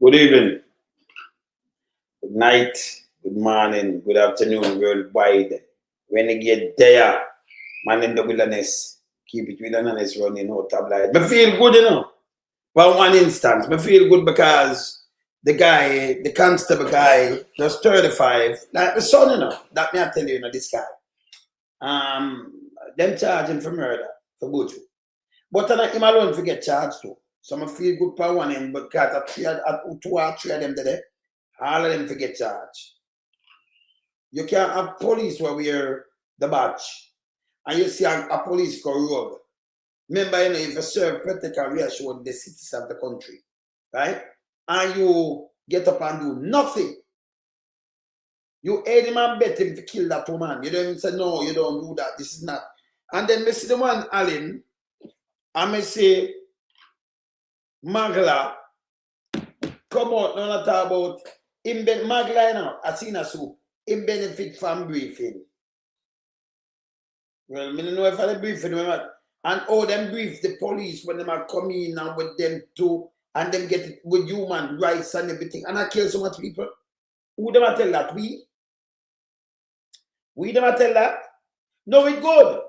Good evening, good night, good morning, good afternoon, worldwide. When you get there, man in the wilderness, keep it wilderness running, no tabloid. But feel good, For one instance, I feel good because the guy, the constable guy, just 35, like the son, that me I tell you, this guy. Them charge him for murder, for Buju. But him alone for get charged too. So I feel good for one end, but because two or three of them today, all of them for get charged. You can't have police where wear the badge. And you see a police go rogue. Remember, if you serve, protect and reassure the citizens of the country, right? And you get up and do nothing. You aid him and bet him to kill that woman. You don't even say, no, you don't do that. This is not. And then I see the one, Allen, and I say, Magla, come out, no, not about him. Magla, I seen a soup. Him benefit from briefing. Well, I don't know if I briefing, and all them brief the police when they are coming and with them too, and them get it with human rights and everything, and I kill so much people. Who them tell that? We them tell that? No, it's good.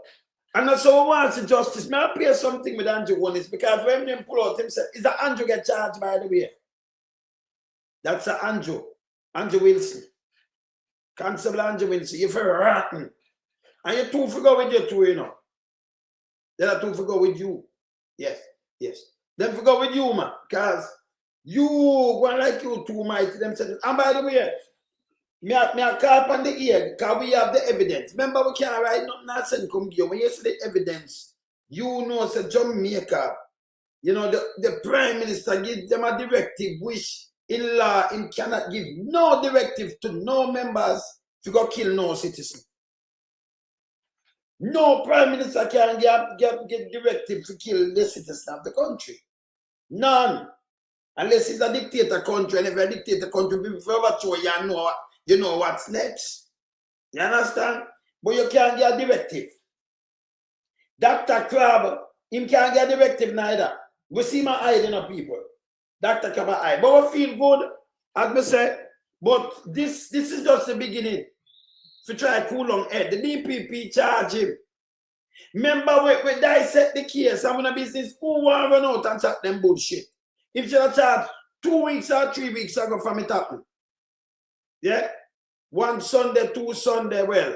And that's so wants the justice. May I play something with Mvrder.Holness because when them pull out himself, is that Mvrder get charged by the way? That's a Mvrder Wilson. Constable Mvrder Wilson. You're very rotten. And you two figure with you too, Then I two figure with you. Yes. Then figure with you, man. Because you go like you too mighty themselves. And by the way, me a call on the ear because we have the evidence. Remember, we can't write nothing nonsense come here. When you see the evidence, you know it's a Jamaica. The Prime Minister give them a directive which in law him cannot give no directive to no members to go kill no citizen. No Prime Minister can get directive to kill the citizen of the country. None. Unless it's a dictator country, and if a dictator country, before you know what's next. You understand? But you can't get a directive. Dr. Crab, him can't get a directive neither. We see my hiding of people. Dr. Crab eye. But we feel good, as I say, but this is just the beginning. To try to cool on head. The DPP charge him. Remember, we dissect the case and when a business who want to run out and chat them bullshit. If you charge 2 weeks or 3 weeks ago from it happen. Yeah? 1 Sunday, 2 Sunday, well,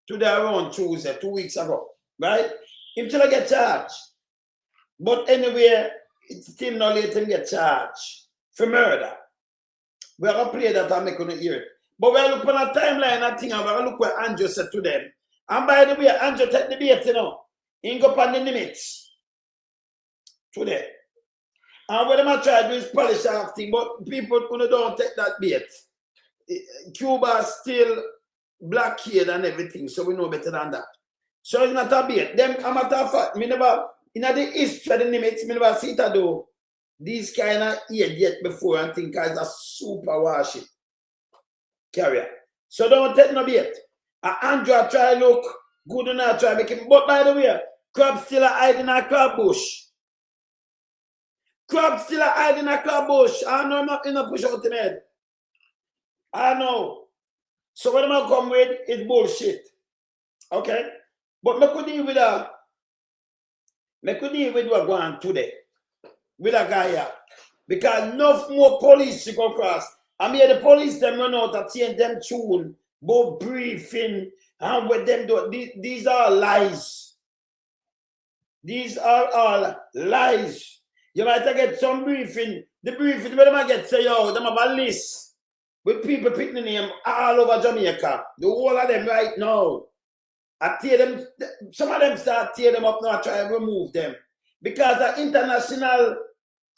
today around Tuesday, 2 weeks ago. Right? If you get charged. But anyway, it's still not let him get charged for murder. We're going to play that and make you hear it. But we look on a timeline and thing, and we look what Mvrder said to them. And by the way, Mvrder take the bait, He go on the limits today. And what them try to do is polish off thing, but people who don't take that bait. Cuba still blockade and everything, so we know better than that. So it's not a bait. Them, a matter of fact, me never, in the history of the limits, me never see it do these kind of idiot before and think it's a super worship. Carrier. So don't take no bait. Mvrder try look good enough, try make him. But by the way, crab still a hide in a crab bush. Crab still a hide in a crab bush. I know I'm not in a push out in head. I know. So what am I come with is bullshit. Okay? But me could deal with what going on today. With a guy here. Because enough more police to go across. I mean, the police them run out and change them tune, both briefing, and with them do. These are lies. These are all lies. You might get some briefing. The briefing, where they might get say, yo, them have a list with people picking the name all over Jamaica. The whole of them right now. I tear them, some of them start tear them up now, try to remove them. Because the international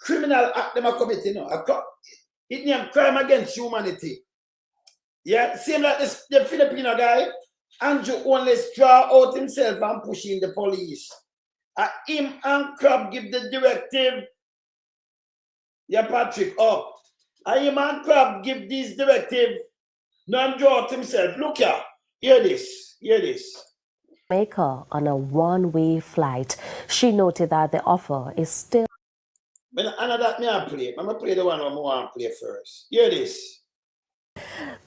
criminal act them are committing, It named crime against humanity. Yeah, same like this, the Filipino guy, Mvrder.Holness draw out himself and pushing the police. Him and Crab give the directive. Yeah, Patrick, up. Him and Crab give this directive. No, draw out himself. Look here. Hear this. Jamaica on a one-way flight. She noted that the offer is still But another me I play. I'm gonna play the one I want to play first. Hear this.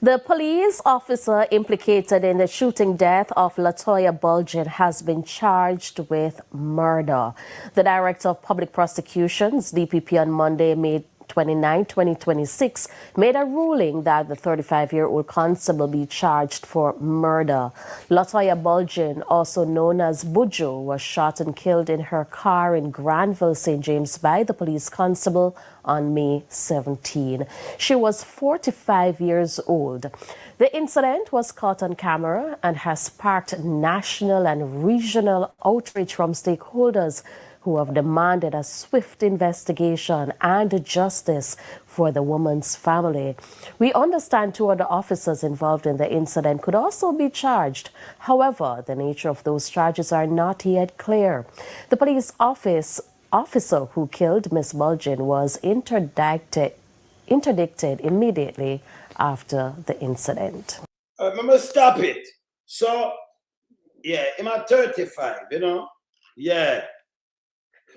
The police officer implicated in the shooting death of Latoya Bulgin has been charged with murder. The Director of Public Prosecutions, DPP, on Monday, May 29, 2026, made a ruling that the 35-year-old constable be charged for murder. Latoya Bulgin, also known as Buju, was shot and killed in her car in Granville, St. James by the police constable on May 17. She was 45 years old. The incident was caught on camera and has sparked national and regional outrage from stakeholders who have demanded a swift investigation and justice for the woman's family. We understand two other officers involved in the incident could also be charged. However, the nature of those charges are not yet clear. The police officer who killed Miss Bulgin was interdicted immediately after the incident. Remember, stop it. So, yeah, I'm at 35, you know. Yeah.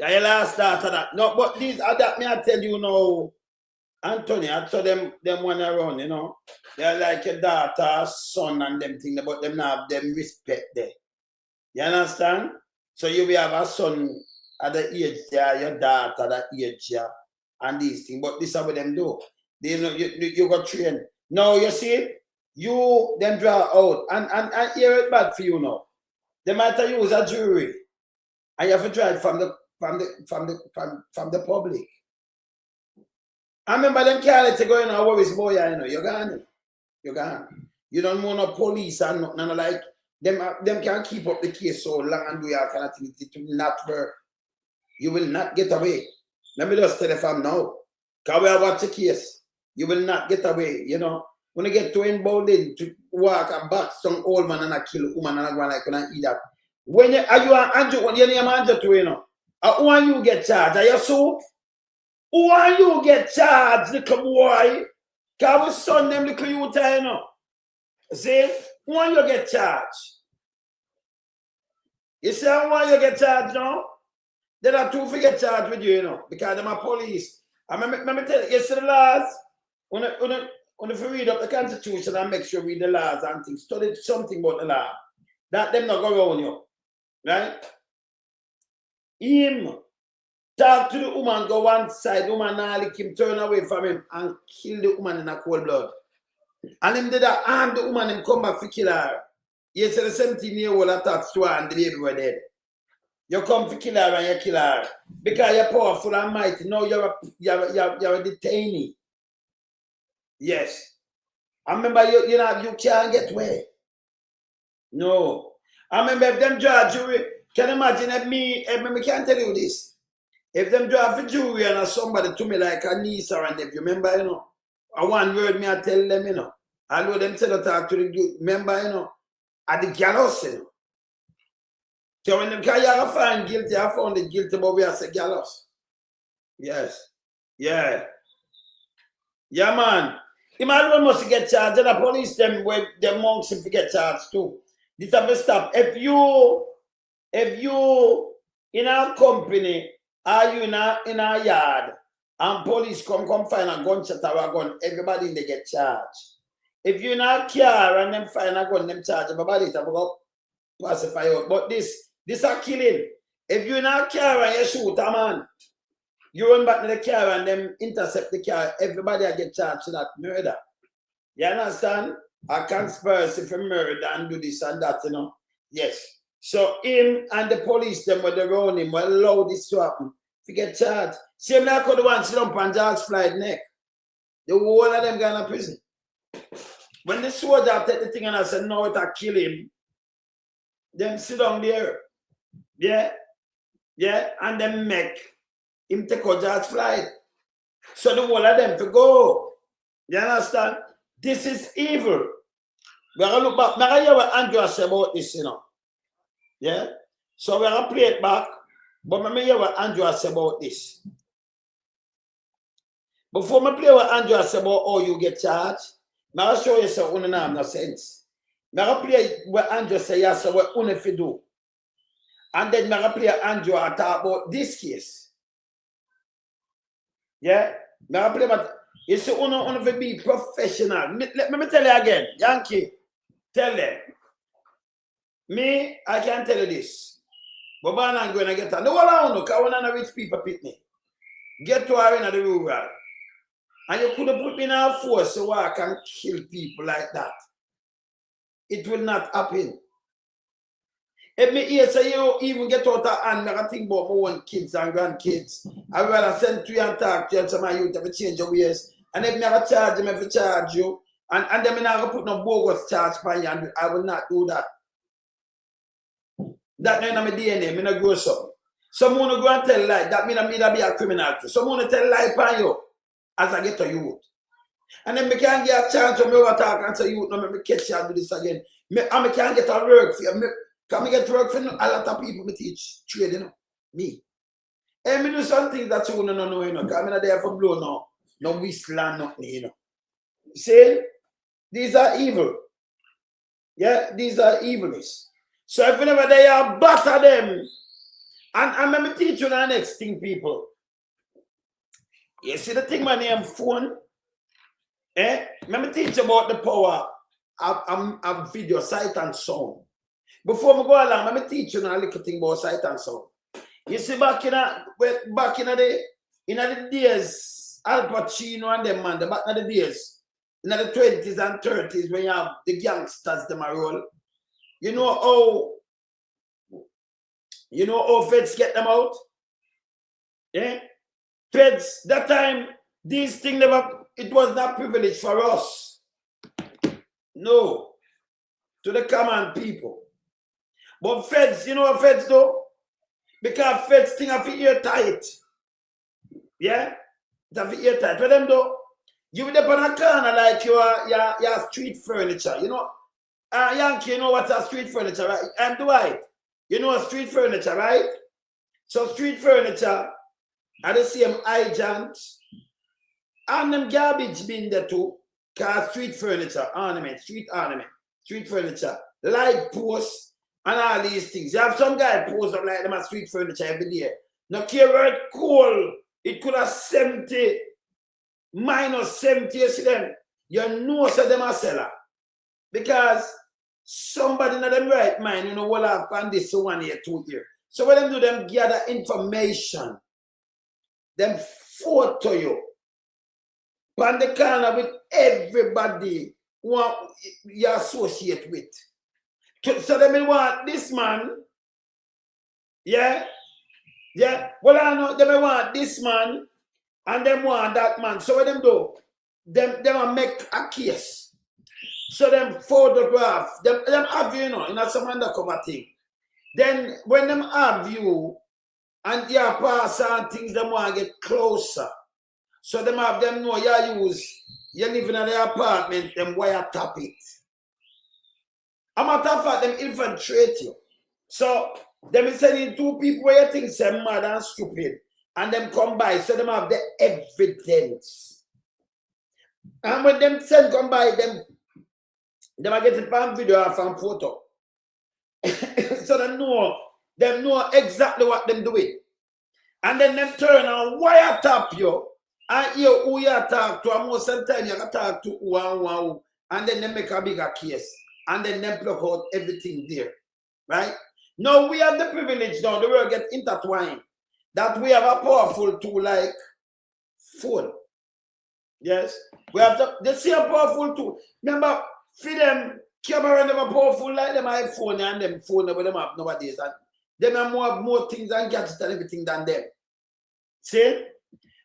I last daughter that. No, but these are that me I tell you now, Anthony, I saw them one around, you know. They're like your daughter, son, and them thing, but them not have them respect there. You understand? So you will have a son at the age there, your daughter at the age there, and these things. But this is what them do. They know you got train. No, you see, you them draw out, and hear it bad for you now. They might use a jury, and you have to try it from the public. I remember them careless going on worries boy, you know, you're gone. You're gone. You don't want no police and nothing like them can't keep up the case so long and do your kind of thing. It will not work. You will not get away. Let me just tell the fam now. Because we watch the case. You will not get away, you know. When you get to emboldened to walk and back some old man and a kill a woman and a go like and eat that. When you are you Andrew, when you name Andrew to you know. Who are you get charged? Are you so? Who are you get charged, little boy? Because we son them little youth, you know. See? Who are you get charged? You say who are you get charged now? There are two get charged with you, you know, because them are police. I remember tell you, yesterday the laws, when you read up the Constitution and make sure you read the laws and things, study something about the law, that them not go around you. Right? Him talk to the woman, go one side, the woman now lick him, turn away from him and kill the woman in a cold blood. And him did that arm the woman and come back to kill her. He said the 17-year-old attached to her and the baby were dead. You come to kill her and you kill her. Because you're powerful and mighty. No, you're a detainee. Yes. I remember you can't get away. No. I remember if them draw jury, can you imagine if me can't tell you this. If them draw for jury and somebody to me like a niece or a nephew, remember, you know, a one word me I tell them, you know. I know them say that talk to the remember, you know, at the gallows, you know. So when them can find guilty, I found it guilty, but we are say gallows. Yes. Yeah. Yeah, man. The man must get charged, and the police them where the monks if get charged too. This have to stop. If you in our company are you in a yard and police come find a gunshot or a gun, everybody they get charged. If you in a car and them find a gun, them charge everybody to go pacify out. But this a killing. If you in a car and you shoot a man, you run back to the car and them intercept the car, everybody get charged for that murder. You understand? A conspiracy for murder and do this and that, you know. Yes. So him and the police, them were around him, will allow this to happen. To get charged. Same like the one sit up on George Floyd's neck. The whole of them going to prison. When the soldier take the thing and I said, no, it'll kill him. Them sit down there. Yeah. Yeah. And them make him take out George Floyd. So the whole of them to go. You understand? This is evil. We're going to look back. I'm going to hear what Andrew said about this, you know. Yeah? So we're going to play it back. But let me hear what Andrew said about this. Before I play what Andrew said about how you get charged, I'm going to show you something that no sense. I'm going to play what Andrew said, yes, so what you do. And then I'm going to play Andrew talk about this case. Yeah? Now play but you see uno to be professional. Let me tell you again, Yankee, tell them. Me, I can tell you this. But I'm going to get on. The whole I know, because one of the rich people pick me. Get to her in the rural. And you couldn't put me in a force so I can kill people like that. It will not happen. If me here say you even get out of hand, I think about my own kids and grandkids. I would rather send to you and talk to you and some of you to change your ways. And if me have charge them, if I charge you, and then me not put no bogus charge for you, and I will not do that. That ain't my DNA, me not grow up. Someone go and tell lie, that mean I be a criminal too. Someone tell lie upon you as I get to youth. And then me can't get a chance to me over talk and say youth, no, me catch you and do this again. And me can't get a work for you. Can me get work for a lot of people me teach trade, you know? Me. And me do something that you don't know, you know, because I'm not there for blow no whistle and nothing, you know. See? These are evil. Yeah, these are evilish. So if whenever they are batter them, and let me teach you the next thing, people. You see the thing my name phone? Let me teach you about the power of video, sight and sound. Before we go along, let me teach you a little thing about sight and sound. You see back in the days, Al Pacino and them man, back in the days, in the 20s and 30s when you have the gangsters them a roll. You know how feds get them out? Yeah? Feds, that time, these things it was not privilege for us. No. To the common people. But feds, you know what feds do? Because feds think of it airtight. Yeah? It's of it airtight. For them though, you with up on a corner like your street furniture. You know? Yankee, you know what's a street furniture, right? And Dwight, you know a street furniture, right? So street furniture are the same agent and them garbage bin there too. Cause street furniture, street furniture, light posts and all these things. You have some guy post up like them at street furniture every day. Now care where it cold, it could have 70, minus 70, you see them. You know so them a seller. Because somebody in them right mind, you know, will have planned this 1 year, 2 years. So when them do them gather information, them photo you, pan the corner with everybody who you associate with. So they may want this man, yeah. Well, I know they may want this man and them want that man. So what them do? Them will make a case. So them photograph, them have you, you know, in some undercover thing. Then when them have you and you pass on things, them want to get closer. So them have them know you live in the apartment, them wire tap it. A matter of fact, them infiltrate you. So them is sending 2 people where you think say mad and stupid, and them come by, so them have the evidence. And when them send come by, them I get it from video or from photo. So they know exactly what them doing. And then them turn and wire tap you and hear who you talk to. And most of the time you can talk to who. And then they make a bigger case. And then they block out everything there. Right? Now we have the privilege now, the world get intertwined. That we have a powerful tool like phone. Yes? We have the same powerful tool. Remember, for them, camera never powerful like them iPhone and them phone, but them have nowadays. And them have more things and gadgets and everything than them. See?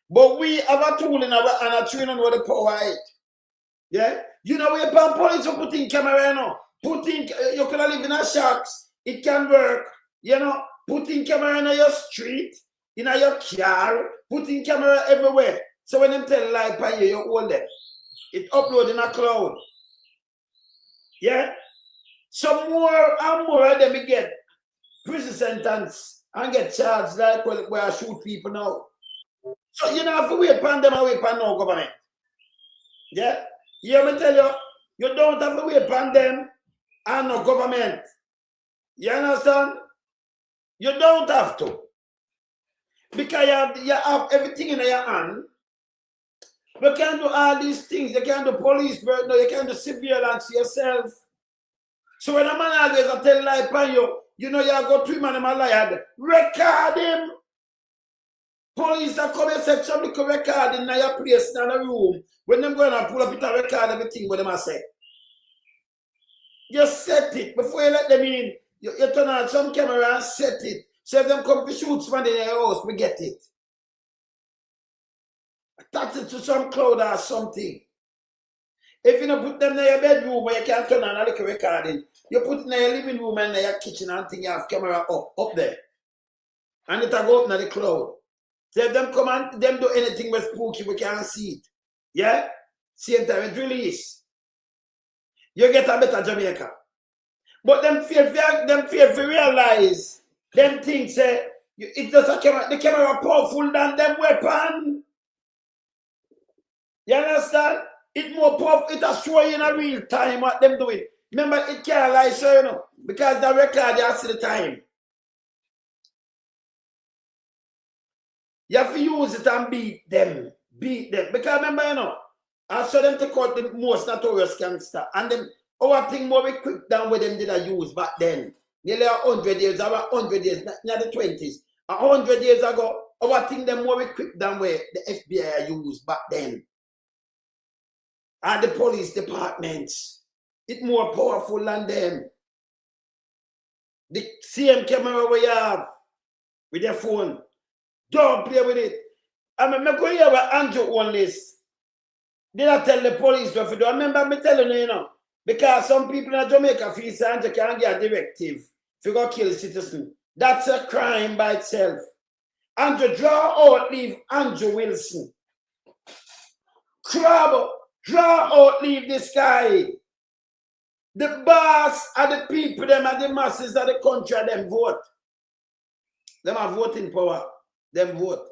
But we have a tool in our and a train on what the power is. Yeah? You know, we have police who put in camera, you know. You can live in a shacks. It can work. You know, put in camera in your street, in your car, put in camera everywhere. So when them tell lie by you hold them. It upload in a cloud. Yeah? So more and more of them get prison sentence and get charged like where I shoot people now. So you don't have to wait upon them and wait upon no government. Yeah? You hear me tell you? You don't have to wait upon them and no government. You understand? You don't have to. Because you have everything in your hand You can't do all these things. You can't do police work, no, you can't do surveillance yourself. So when a man always tell lie upon you, you know you go to him and him a liar. Record him. Police are coming and say some little recording in your place in the room. When them going and pull up it and record everything what them a say. You set it before you let them in. You turn on some camera and set it. So if them come to shoot somebody in your house, we get it. Attach it to some cloud or something. If you don't put them in your bedroom where you can't turn on a little recording, you put it in your living room and in your kitchen and thing, you have camera up there. And it'll go up in the cloud. So if them come and them do anything with spooky, we can't see it. Yeah? Same time it release. You get a better Jamaica. But them fear to realize them things say it's just a camera, the camera powerful than them weapon. You understand? It more powerful, it will show you in a real time what them doing. Remember, it can't lie, so you know, because the record you see the time. You have to use it and beat them. Beat them. Because remember, you know, I saw them take out the most notorious gangster. And then our thing more quick than what them did I use back then. Nearly 100 years, about 100 years, not the 20s. 100 years ago, our thing them more quick than where the FBI used back then. And the police departments. It's more powerful than them. The same camera we have with their phone. Don't play with it. I mean, I'm going to have Mvrder.Holness. Did I tell the police what to do? I remember me telling you, you know, because some people in Jamaica feel that Mvrder can't get a directive if you go kill a citizen. That's a crime by itself. Mvrder, draw out, leave Mvrder Wilson. Crab, draw out, leave this guy. The boss are the people, them are the masses of the country, them vote. Them are voting power. Them vote.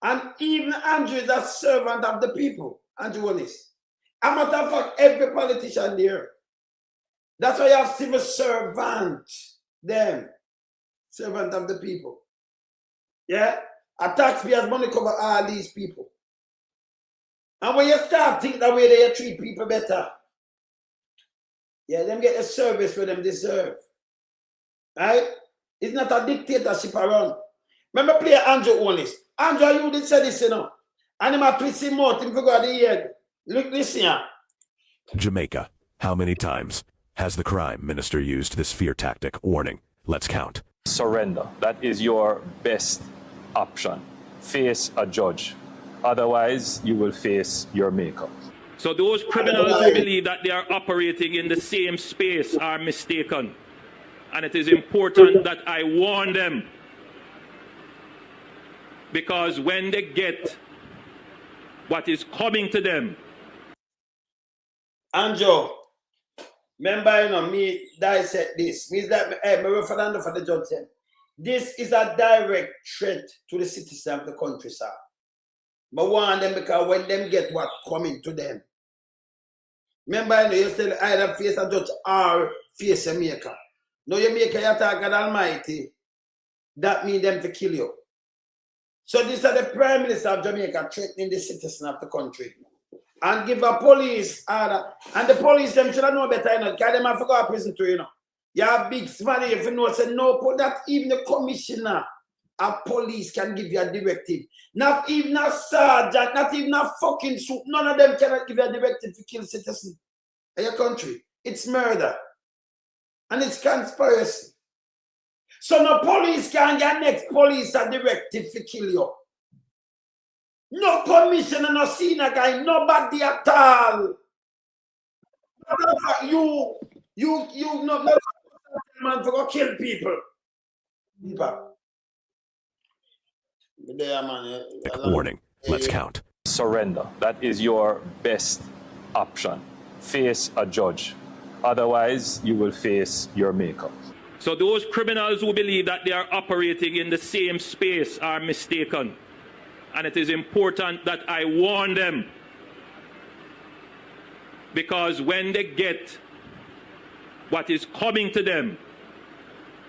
And even Mvrder is a servant of the people. Mvrder.Holness. A matter of fact, every politician there. That's why you have civil servant. Them. Servant of the people. Yeah? A taxpayers' money cover all these people. And when you start thinking that way, they treat people better. Yeah, them get the service where them deserve. Right? It's not a dictatorship around. Remember play Mvrder.Holness. Mvrder, you did say this, you know. And him a twist him out, him forgot the head. Look, listen here. Jamaica. How many times has the crime minister used this fear tactic? Warning. Let's count. Surrender. That is your best option. Face a judge. Otherwise, you will face your maker. So those criminals who believe that they are operating in the same space are mistaken. And it is important that I warn them. Because when they get what is coming to them. Mvrder, remember, you know, me dissect this. Means that, hey, me Fernando for the judge then. This is a direct threat to the citizens of the country, sir. But warn them because when them get what coming to them. Remember, you know, you still either face a judge or face a maker. No, you maker, you attack God Almighty. That means them to kill you. So these are the Prime Minister of Jamaica threatening the citizens of the country. And give a police order. And the police, them should know better, you know, because them have to go to prison too, you know. You have big money if you know, say no, that even the commissioner of police can give you a directive. Not even a sergeant, not even a fucking suit. None of them cannot give you a directive to kill citizens in your country. It's murder. And it's conspiracy. So no police can get next police a directive to kill you. No commissioner, no senior guy, nobody at all. You no man to go kill people. Warning. Let's count. Surrender. That is your best option. Face a judge. Otherwise, you will face your maker. So those criminals who believe that they are operating in the same space are mistaken. And it is important that I warn them. Because when they get what is coming to them,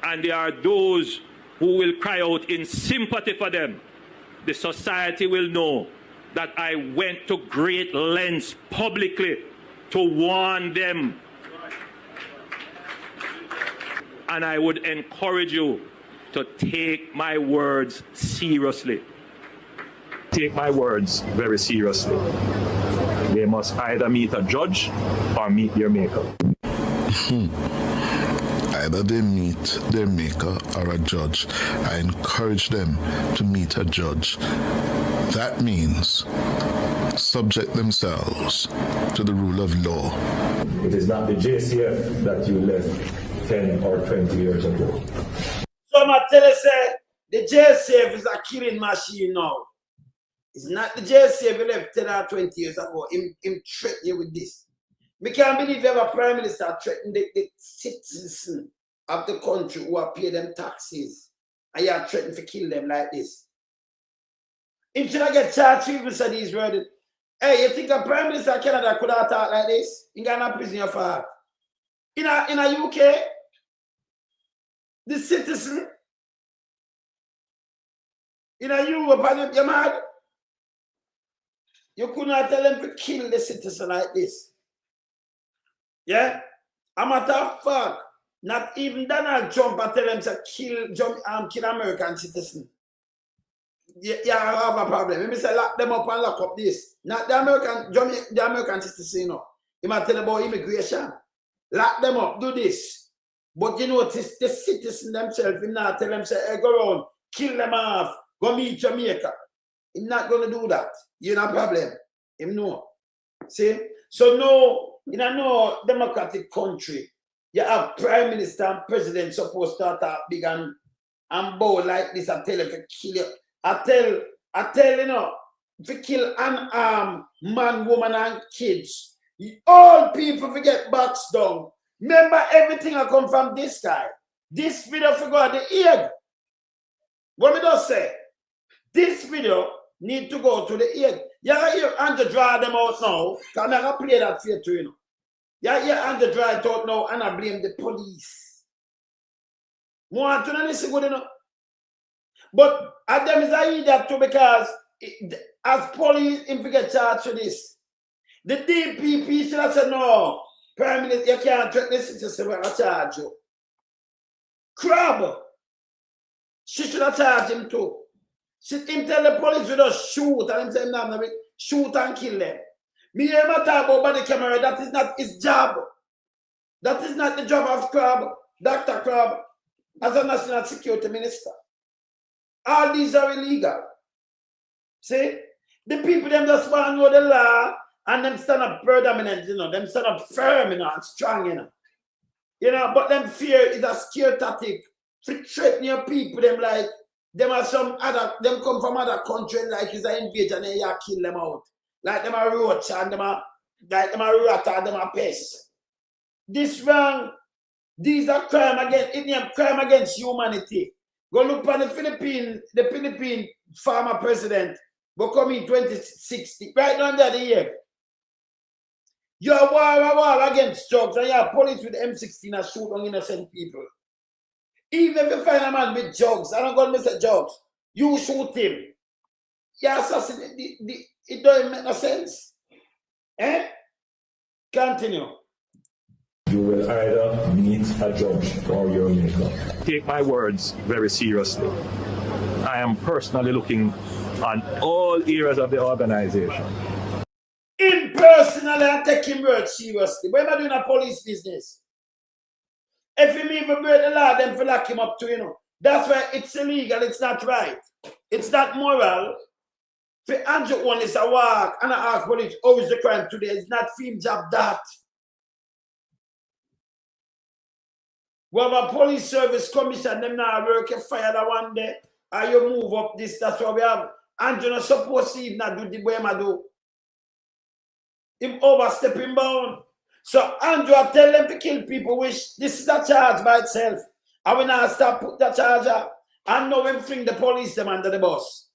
and there are those who will cry out in sympathy for them, the society will know that I went to great lengths publicly to warn them. And I would encourage you to take my words seriously. Take my words very seriously. They must either meet a judge or meet their maker. Either they meet their maker or a judge. I encourage them to meet a judge. That means subject themselves to the rule of law. It is not the JCF that you left 10 or 20 years ago. So I tell you, say, the JCF is a killing machine now. It's not the JCF you left 10 or 20 years ago. Him threaten you with this. We can't believe you have a prime minister threatening the citizens of the country who are paying them taxes. And you are threatening to kill them like this. Him should not get charged even say these words. Hey, you think a prime minister of Canada could have talked like this? In Ghana prison for heart. In a UK, the citizen in a Europe, and you're mad. You could not tell them to kill the citizen like this. Yeah? A matter of fact, not even Donald Trump I tell them to kill American citizen. Yeah, I have a problem. Let me say lock them up and lock up this. Not the American citizen, you know. He might tell about immigration. Lock them up, do this. But you notice the citizen themselves, him not tell them, say, hey, go around, kill them off, go meet Jamaica. He's not going to do that. You know problem. Him no. See? So no, in a no democratic country, you have prime minister and president supposed to talk big and bold like this and tell them to kill you. I tell you know, to kill unarmed man, woman, and kids. All people forget boxed down. Remember, everything I come from this guy. This video for go the ear. What me just say? This video need to go to the ear. You hear Andrew draw them out now. Can I play that for you too, you know? You hear Andrew draw it out now and I blame the police. Want to know this good enough? But at them is I hear that too because as police, if we get charged for this, the DPP should have said no. Prime Minister, you can't threaten the citizen when I charge you. Crab. She should have charged him too. She him tell the police to just shoot and him say no, shoot and kill them. Me hear him talk about body camera, that is not his job. That is not the job of Crab, Dr. Crab, as a national security minister. All these are illegal. See? The people them just want to know the law and them stand up predominant, you know, them stand up firm, you know, and strong, you know. You know, but them fear is a scare tactic to threaten your people, them like, them are some other, them come from other countries like it's an invasion and you kill them out. Like them are roach and them are, like them are rat and them are pest. This wrong, these are crime against humanity. Go look for the Philippine former president, will come in 2060, right under the year. You are war against drugs and you are police with M16 and shoot on innocent people. Even if you find a man with drugs, I don't go to Mr. Drugs, you shoot him. You assassinate, it doesn't make no sense. Eh? Continue. You will either meet a judge or your maker. Take my words very seriously. I am personally looking on all areas of the organization. Personally, I take him word seriously. Why am I doing a police business? If you even break the law, then for lock him up too, you know. That's why it's illegal, it's not right. It's not moral. For Andrew one is a walk and I ask police, how is the crime today? It's not film job that. We have a police service commission, them now work, you fire that one day, and you move up this, that's what we have. Andrew not supposed to even do the way I do. Him overstepping bound. So Andrew tell them to kill people, which this is a charge by itself. I will not stop put the charge up and know him fling the police them under the bus.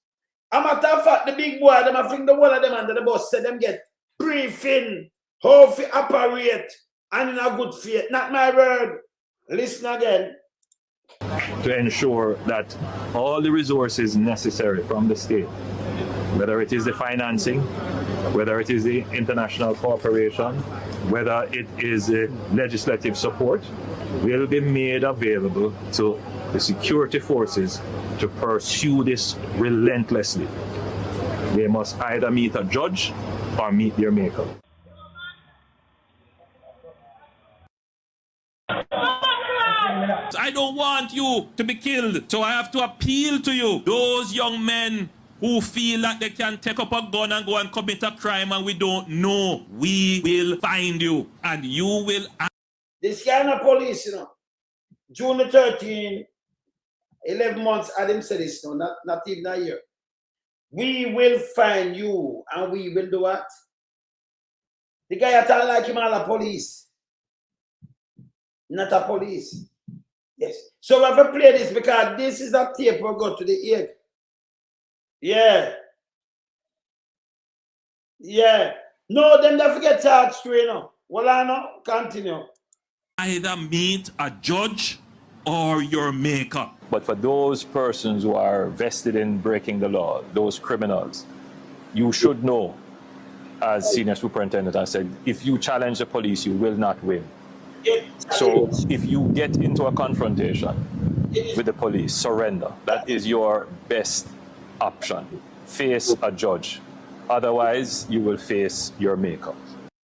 A matter of fact, the big boy, them fling the whole of them under the bus, so them get briefing, how to operate, and in a good faith. Not my word. Listen again. To ensure that all the resources necessary from the state whether it is the financing, whether it is the international cooperation, whether it is the legislative support, will be made available to the security forces to pursue this relentlessly. They must either meet a judge or meet their maker. I don't want you to be killed, so I have to appeal to you. Those young men who feel that they can take up a gun and go and commit a crime and we don't know, we will find you and you will... This kind of police, you know, June the 13th, 11 months, Adam said this, no, not even a year. We will find you and we will do what? The guy talking like him all a police. Not a police. Yes. So we have to play this because this is a tape we go to the egg. Yeah. Yeah. No, them don't forget charged to, you know. Well, I know. Continue. Either meet a judge or your maker. But for those persons who are vested in breaking the law, those criminals, you should know, as Senior Superintendent has said, if you challenge the police, you will not win. So if you get into a confrontation with the police, surrender. That is your best option. Face a judge. Otherwise, you will face your maker.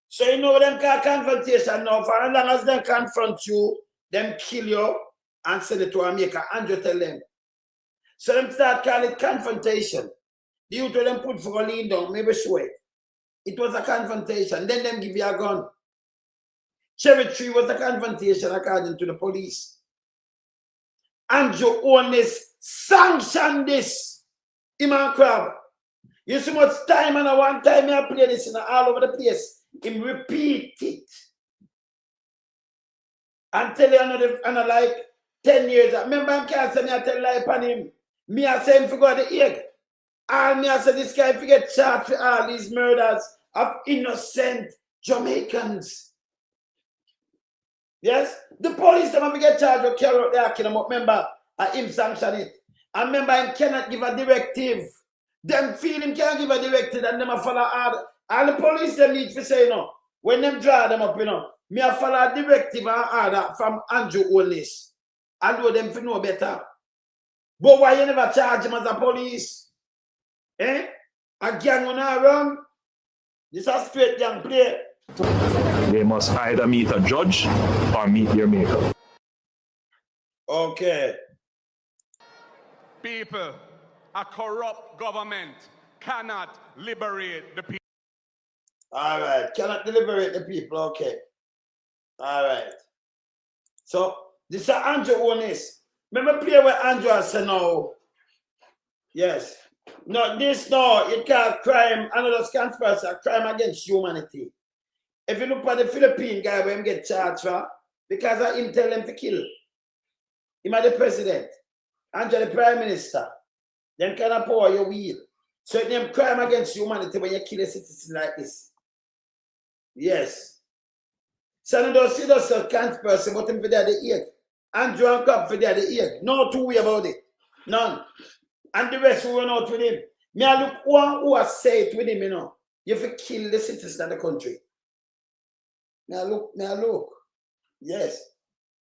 So you know them call confrontation now. For as long as they confront you, them kill you and send it to a maker. Andrew tell them. So them start calling it confrontation. The youth them put for a lean down, maybe show it. It was a confrontation. Then them give you a gun. Cherry Tree was a confrontation according to the police. Mvrder sanctioned this. Iman Crab. You see much time and one time I play this in all over the place. Him repeat it. And tell you another like 10 years. Remember I can't say me I tell lie upon him. Me I say him for go the egg. All me I say this guy forget charged for all these murders of innocent Jamaicans. Yes? The police them have to get charged with carry out their killing up. Remember, him sanction it. And remember, him cannot give a directive. Them feel him can't give a directive and them a follow order. All the police them need to say, you know, when them draw them up, you know, me a follow a directive and order from Mvrder.Holness. Although them to know better. But why you never charge him as a police? Eh? A gang on our run? This is a straight gang play. They must either meet a judge or meet their maker. Okay. People, a corrupt government cannot liberate the people. All right. Cannot liberate the people. Okay. All right. So, this is Mvrder.Holness. Remember play where Andrew said no. Yes. No, this no, it can't crime, another conspiracy, a crime against humanity. If you look at the Philippine guy where him get charged for, because of him tell them to kill. Him are the president, Andrew the prime minister. Them kind of power your wheel. So it's them crime against humanity when you kill a citizen like this. Yes. So you don't see those conspiracy, but him for there the ear. Andrew and Cobb for there the ear. No two way about it. None. And the rest who went out with him. Me I look one who has said it with him, you know. You have to kill the citizens of the country. Me I look. Yes.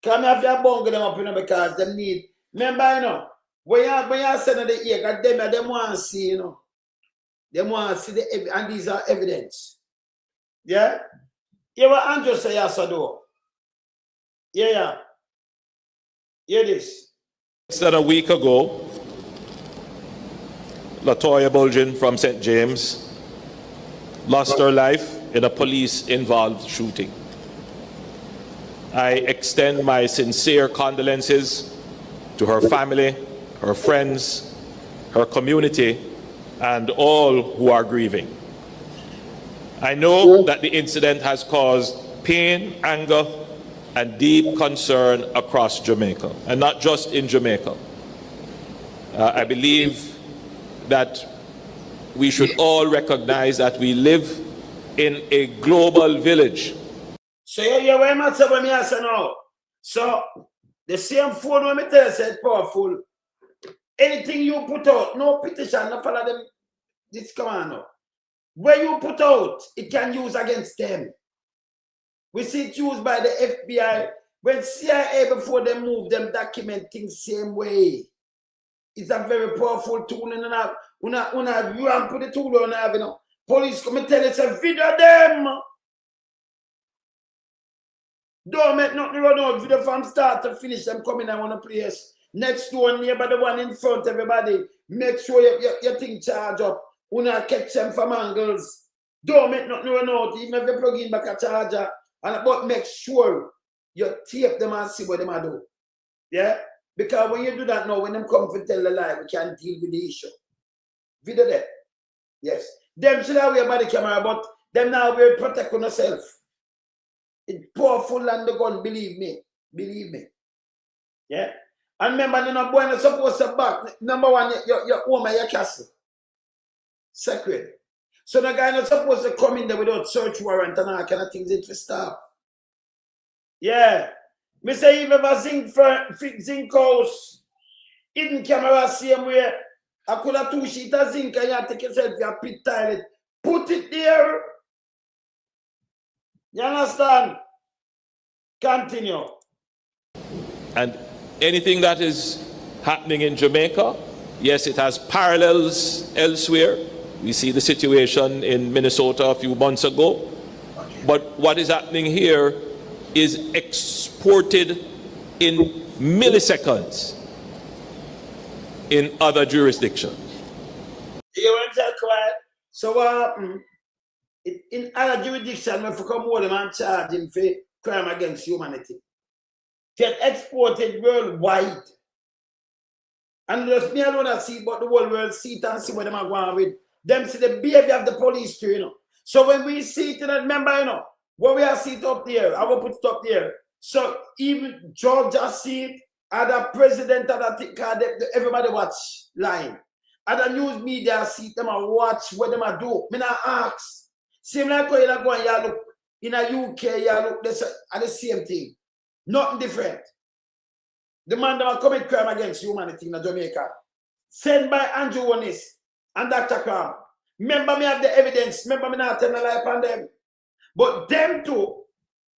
Come have your bungle them up, you know, because them need. Remember, you know, when you send the ear, them want to see, you know. They want to see the and these are evidence. Yeah? You what Andrew say yes or no? Yeah. Hear this. Less than a week ago, Latoya Bulgin from St. James lost her life in a police-involved shooting. I extend my sincere condolences to her family, her friends, her community, and all who are grieving. I know that the incident has caused pain, anger, and deep concern across Jamaica, and not just in Jamaica. I believe that we should all recognize that we live in a global village. So you very much say what I say now. So the same phone when I tell you said powerful. Anything you put out, no petition, no follow them this commando. Where you put out, it can use against them. We see it used by the FBI. When CIA, before they move, them document things same way. It's a very powerful tool. And you have put the tool on have, you know. Police come and tell us a video them. Don't make nothing run out. Video from start to finish. Them coming in one place. Next door, nearby the one in front, everybody. Make sure your thing charge up. Una catch them from angles. Don't make nothing run out. Even if you plug in back a charger. And but make sure you tape them and see what they do. Yeah? Because when you do that now, when them come to tell the lie, we can deal with the issue. Video there. Yes. Them should have a body camera, but them now will protect on yourself. It's powerful and the gun, believe me. Believe me. Yeah? And remember, you're not born supposed to back. Number one, your home and your castle. Sacred. So the guy not supposed to come in there without search warrant and all kind of things it will stop. Yeah. Me say if ever zinc house, hidden camera same way. I could have 2 sheets of zinc and you take yourself your pit toilet. Put it there. You understand? Continue. And anything that is happening in Jamaica, yes, it has parallels elsewhere. We see the situation in Minnesota a few months ago. But what is happening here is exported in milliseconds in other jurisdictions. You want to quiet? So what happened? In other jurisdictions, when you come hold them and charge him for crime against humanity. Get exported worldwide. And just me alone see it, but the whole world see it and see what them are going with. Them see the behavior of the police too, you know. So when we see it, remember, you know, when we are see it up there, I will put it up there. So even Georgia see it, other president, everybody watch line. Other news media see them and watch what them are do. Me not ask. Same like when you go and you look in a UK, you look at the same thing. Nothing different. The man that commit crime against humanity in Jamaica, sent by Mvrder and Dr. Crab. Remember me have the evidence. Remember me not telling a lie upon them. But them too,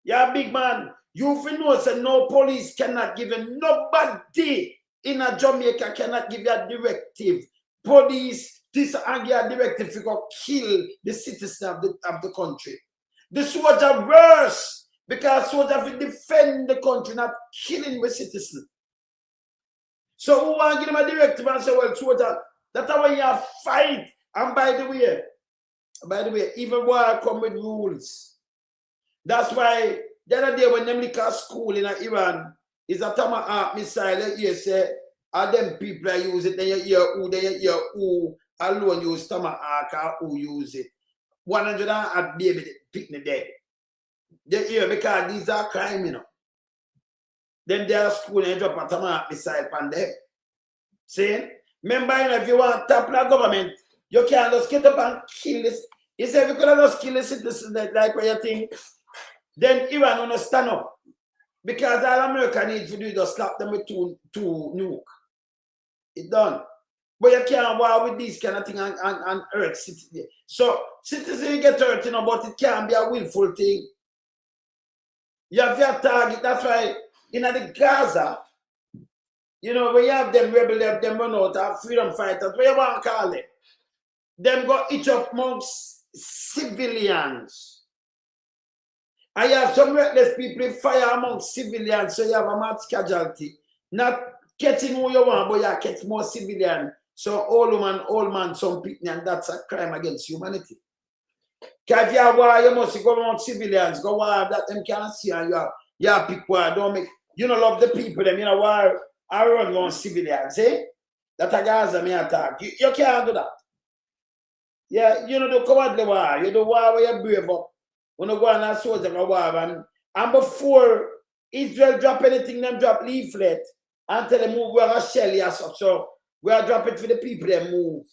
you're a big man. You know that no police cannot give you, nobody in a Jamaica cannot give you a directive. Police, this and a directive to go kill the citizen of the country. The soldier worse, because soldiers will defend the country, not killing the citizen. So who want to give them a directive and say, well, soldier, that's how you have fight. And by the way, even war come with rules. That's why the other day when them lick a school in Iran is a Tomahawk missile, you say, and them people are use it, then you hear who alone use Tomahawk or who use it. 100 and baby picnic dead. They hear because these are crime, you know. Then they are school and drop a Tomahawk missile on them. See? Remember, you know, if you want to tap the government, you can't just get up and kill this. You say if you could have just kill the citizens like what you think, then Iran will stand up. Because all America needs to do is just slap them with two nuke. It's done. But you can't war with these kind of thing and hurt citizens. So citizens get hurt, you know, but it can't be a willful thing. You have your target. That's why in the Gaza, you know, when you have them rebel, them run out of freedom fighters, what you want to call them? Them go each up amongst civilians. And you have some reckless people fire amongst civilians, so you have a mass casualty. Not catching who you want, but you catch more civilians. So old man, some people, and that's a crime against humanity. Because if you have war, you must go among civilians, go war that them can't see, and you have pick war, don't make, you know, love the people, them, you know, war, I run on civilians, eh? That a Gaza may attack. You can't do that. Yeah, you know, the cowardly war, you do war where you brave up. When you go on a soldier go war, and before Israel drop anything, them drop leaflet until they move where a shell or such. So we are dropping for the people that move.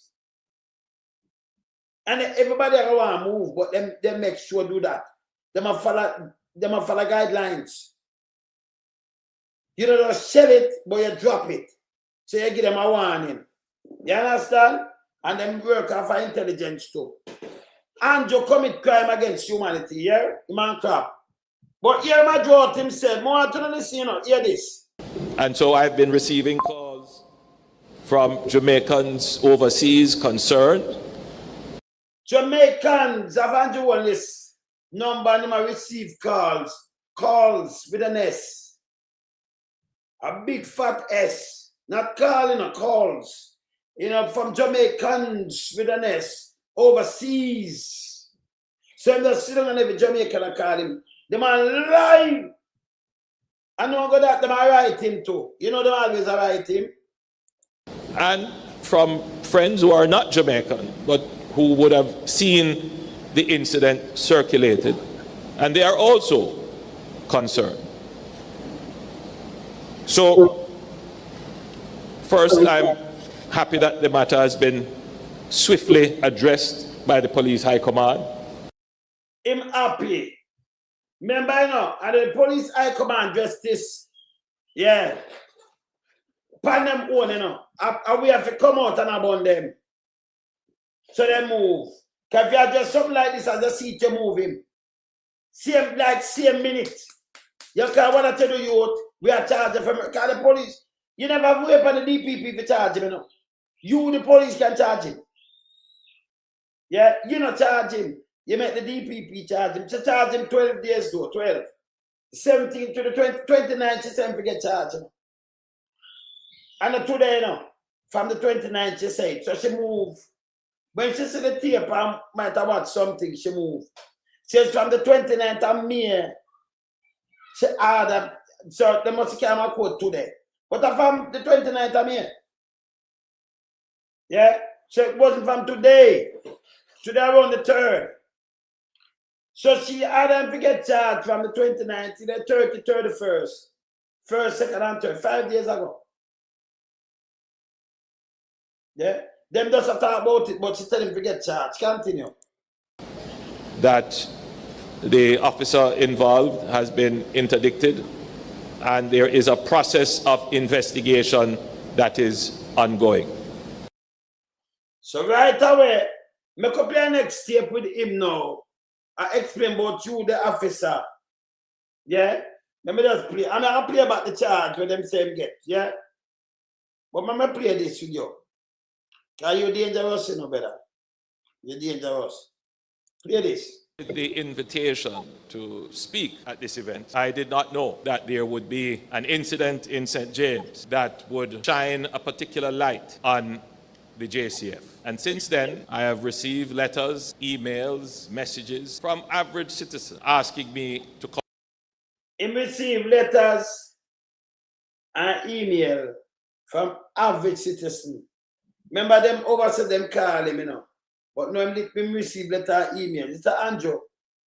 And everybody want to move, but them make sure do that. Them a follow guidelines. You don't shell it, but you drop it. So you give them a warning. You understand? and them work off for intelligence too. Andrew commit crime against humanity, yeah? The man crap. But here my drought himself, more to listen, you know, hear this. And so I've been receiving calls from Jamaicans overseas concerned. Jamaicans of Mvrder number and receive calls with an S. A big fat S. Not calling or calls. You know, from Jamaicans with an S. Overseas. So I'm just sitting on every Jamaican and call him. The man lying. I know that the man write him too. You know, they always write him. And from friends who are not Jamaican, but who would have seen the incident circulated. And they are also concerned. So, first, I'm happy that the matter has been swiftly addressed by the police high command. I'm happy. Remember, you know, and the police high command addressed this. Yeah. Pan them own, you know. And we have to come out and abandon them. So they move. Because if you address something like this as a seat, you move him. Same minute. You can't want to tell the youth, we are charging from because the police. You never have way upon the DPP to charge him, you know. You, the police, can charge him. Yeah, you not charge him. You make the DPP charge him. To charge him 12 days though, 12. 17 to the 29th, she said to get charged. You know. And today, you know, from the 29th, she said, so she moved. When she see the tape and might have watched something, she moved. She says from the 29th of May, she ordered, so they must carry my code today. But from the 29th of May, yeah, so it wasn't from today around the 3rd. So she had them to get charged from the 29th to the 30th, 31st, 1st, 2nd, and 3rd, 5 days ago. Yeah, them doesn't talk about it, but she tell him to get charged. Continue. That the officer involved has been interdicted and there is a process of investigation that is ongoing. So right away, make up your next step with him now. I explain about you, the officer. Yeah? Let me just play. I'm going to play about the charge when them same get. Yeah? But I'm going to play this with you. Because you're dangerous, you know, better. You're dangerous. Play this. The invitation to speak at this event, I did not know that there would be an incident in St. James that would shine a particular light on the JCF. And since then, I have received letters, emails, messages from average citizens asking me to come. He received letters and email from average citizens. Remember them oversaid them call him, you know. But no, him receive letter and email. It's Andrew.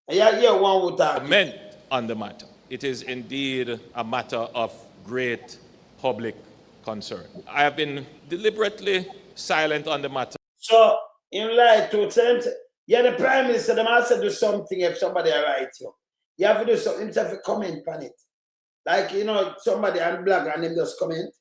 And you hear one who talk. Comment on the matter. It is indeed a matter of great public concern. I have been deliberately silent on the matter. So, in light to him, yeah, the Prime Minister, the man said do something if somebody write you. You have to do something, you have to comment on it. Like, you know, somebody on blog and them just comment.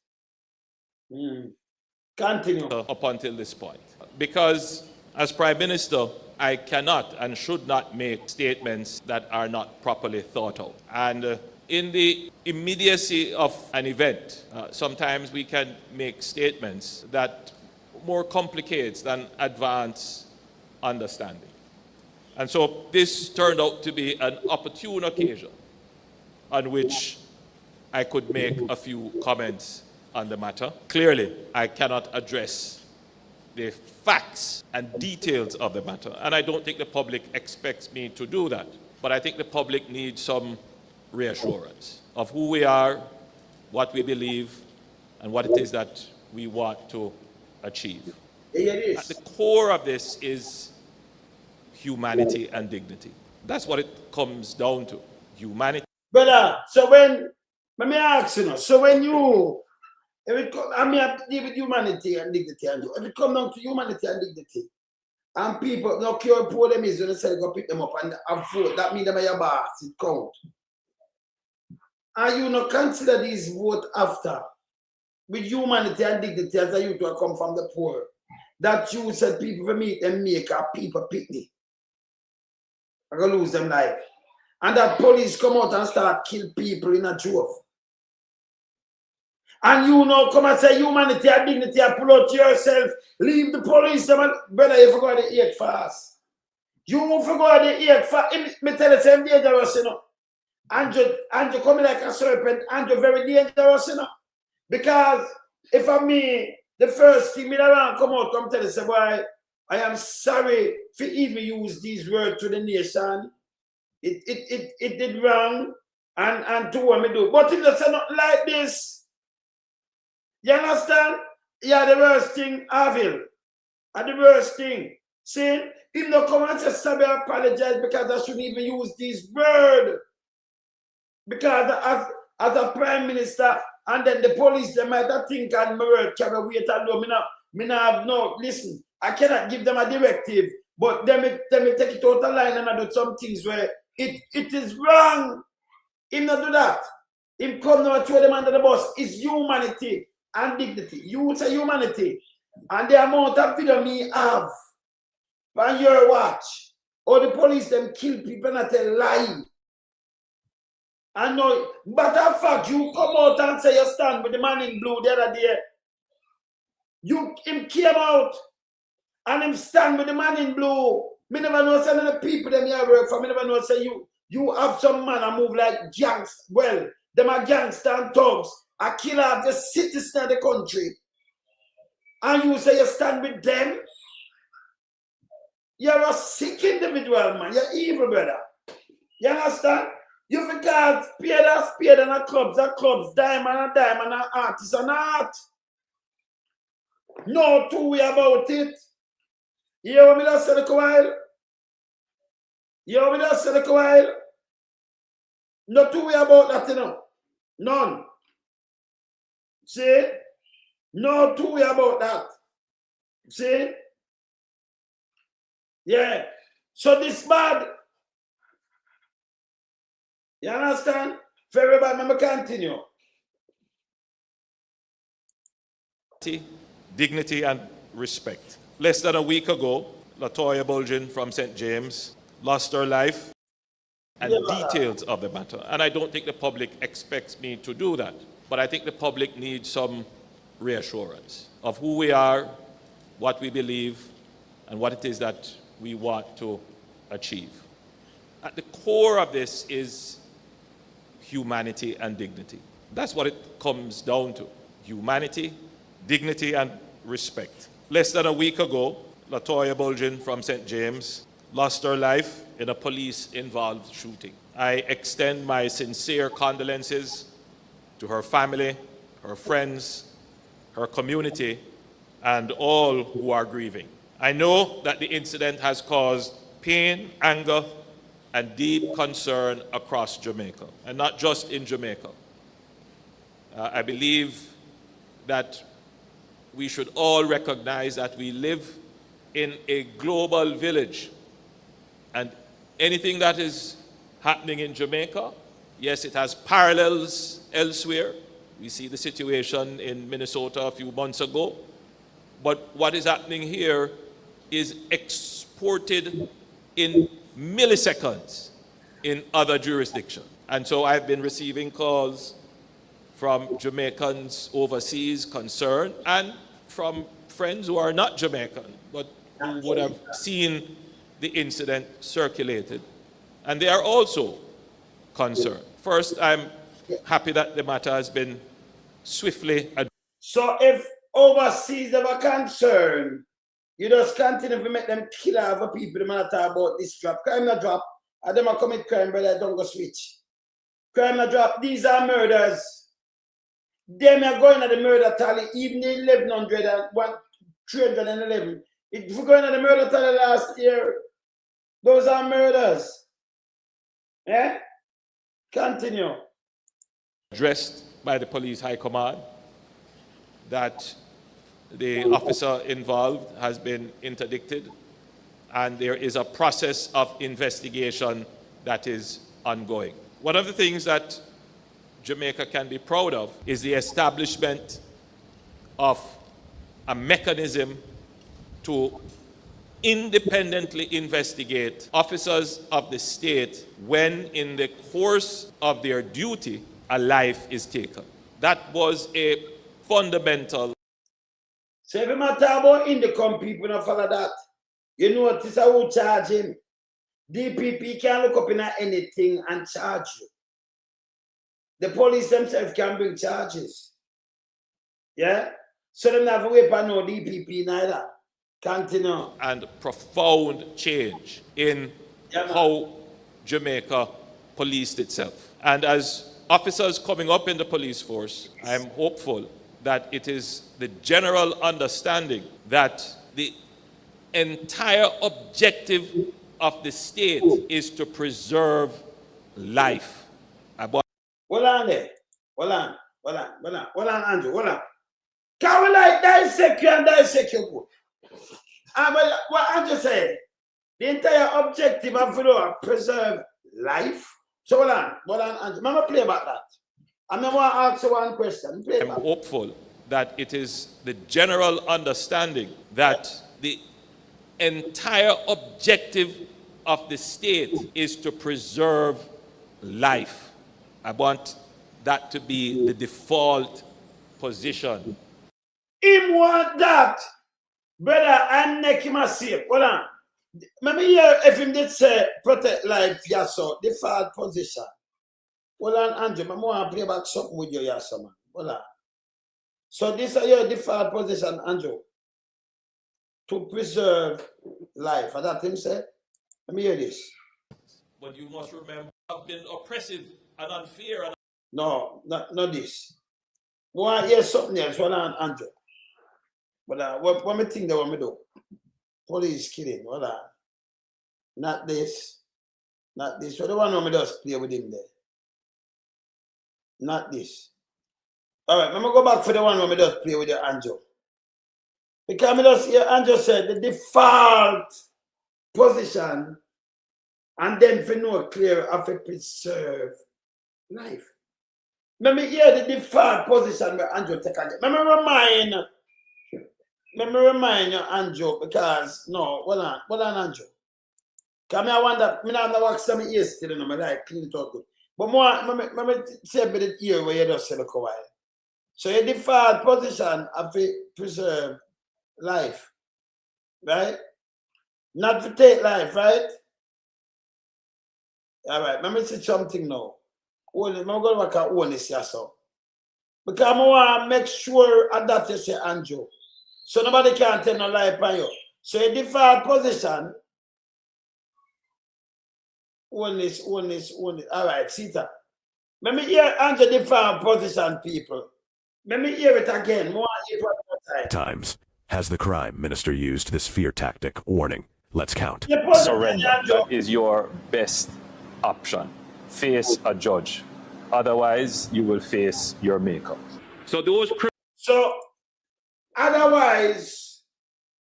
Continue. Up until this point. Because as Prime Minister, I cannot and should not make statements that are not properly thought out. And in the immediacy of an event, sometimes we can make statements that more complicates than advance understanding. And so this turned out to be an opportune occasion on which I could make a few comments on the matter. Clearly, I cannot address the facts and details of the matter, and I don't think the public expects me to do that. But I think the public needs some reassurance of who we are, what we believe, and what it is that we want to achieve. At the core of this is humanity and dignity. That's what it comes down to, humanity. Brother, so when, let me ask you now, so when you, if it come, I mean, I deal with humanity and dignity, and if it comes down to humanity and dignity, and people, no care how poor them is, when they say go pick them up and vote, that means them are your boss, it count. And you not consider these vote after, with humanity and dignity as a youth who come from the poor. that you said people for meet them make a people picnic. I'm gonna lose them life. And that police come out and start kill people in a drove. And you know, come and say humanity and dignity and pull out yourself. Leave the police. Brother, you forgot the 8 fast. You forgot the 8 fast. Me tell you, same dangerous, you know. Andrew coming like a serpent. Andrew very dangerous, you know. Because if I'm me, the first thing me around come out, come tell you, say, boy, I am sorry for even use these words to the nation. It did wrong and to what me do. But if they say not like this, you understand? Yeah, the worst thing, Avil. And the worst thing. See, if no come and say, sorry, I apologize because I shouldn't even use these words. Because as a prime minister, and then the police, they might have think and my word carry weight alone. Me not have no, listen, I cannot give them a directive, but them take it out of line and I do some things where it is wrong. Him not do that. Him come now and throw them under the bus. It's humanity and dignity. You say humanity. And the amount of video me have on your watch, or the police them kill people and tell lie. I know, but of fact, you come out and say you stand with the man in blue the other day. Him came out and him stand with the man in blue. Me never know some of the people them here work for. Me never know say you have some man and move like gangs. Well, them are gangster and thugs. A killer of the citizens of the country. And you say you stand with them. You're a sick individual, man. You're evil, brother. You understand? You forgot spade and a clubs, diamond, and artist and art. No two way about it. You hear what me just said a while? You hear what me just said a while? No two way about that, you know. None. See? No two way about that. See? Yeah. So this bad. You understand? For everybody, let me continue. Dignity and respect. Less than a week ago, Latoya Bulgin from St. James lost her life, and details of the matter. And I don't think the public expects me to do that, but I think the public needs some reassurance of who we are, what we believe, and what it is that we want to achieve. At the core of this is humanity and dignity. That's what it comes down to. Humanity, dignity, and respect. Less than a week ago, Latoya Bulgin from St. James lost her life in a police-involved shooting. I extend my sincere condolences to her family, her friends, her community, and all who are grieving. I know that the incident has caused pain, anger, and deep concern across Jamaica, and not just in Jamaica. I believe that we should all recognize that we live in a global village, and anything that is happening in Jamaica, yes, it has parallels elsewhere. We see the situation in Minnesota a few months ago, but what is happening here is exported in milliseconds in other jurisdictions. And so I've been receiving calls from Jamaicans overseas concerned and from friends who are not Jamaican, but who would have seen the incident circulated. And they are also concerned. First, I'm happy that the matter has been swiftly addressed. So if overseas have a concern, you just continue to make them kill other people. They might talk about this drop. Crime not drop. And them a commit crime, brother, don't go switch. Crime not drop. These are murders. Them are going at the murder tally, even the 1100 and 311. If we're going at the murder tally last year, those are murders. Yeah? Continue. Addressed by the police high command that the officer involved has been interdicted, and there is a process of investigation that is ongoing. One of the things that Jamaica can be proud of is the establishment of a mechanism to independently investigate officers of the state when in the course of their duty a life is taken. That was a fundamental. So if you matter about Indicom people, not follow that. You know what is who charge him. DPP can look up in anything and charge you. The police themselves can bring charges. Yeah? So they never wait for no DPP neither. Continue. And profound change in how Jamaica policed itself. And as officers coming up in the police force, I am hopeful that it is the general understanding that the entire objective of the state is to preserve life. Hold on there. Hold on, Andrew. Hold on. Can we like dissect you and dissect your book? What Andrew said, the entire objective of the preserve life. So hold on, Andrew. I'm going to play about that. I'm going to ask you one question. I'm hopeful that it is the general understanding that the entire objective of the state is to preserve life. I want that to be the default position. Him want that, brother, and neck him a safe. Hold on. Let me hear if him did say protect life, yes, so default position. Hold on, Andrew. I want to play back something with you, yes, man. Hold on. So this is your default position, Andrew, to preserve life. And that him said, let me hear this. But you must remember, I've been oppressive and unfair. And no, not this. Well, here's something else. Hold on, Andrew. But what me think that what me do? Police killing. Hold on. Not this. Not this. So the one who me just play with him there. Not this. All right, let me go back for the one where me just play with the Andrew. Because me just hear Andrew said the default position and then for no clear of a preserve life. Let me hear the default position where Andrew take again. Let me remind you, Andrew, because no, hold on, Andrew. Because I wonder, I don't know what some ears still in my life, clean it out good. But more, let me say a bit here where you just say, look a while. So your default position of to preserve life, right? Not to take life, right? All right, let me say something now. I'm going to work out Holness here, so. Because I want to make sure that you say Andrew. So nobody can tell no lie upon you. So your default position, Holness. All right, see that. Let me hear Andrew default position, people. Let me hear it again. More times has the crime minister used this fear tactic? Warning. Let's count. Surrender. That is your best option. Face a judge. Otherwise, you will face your maker. So otherwise,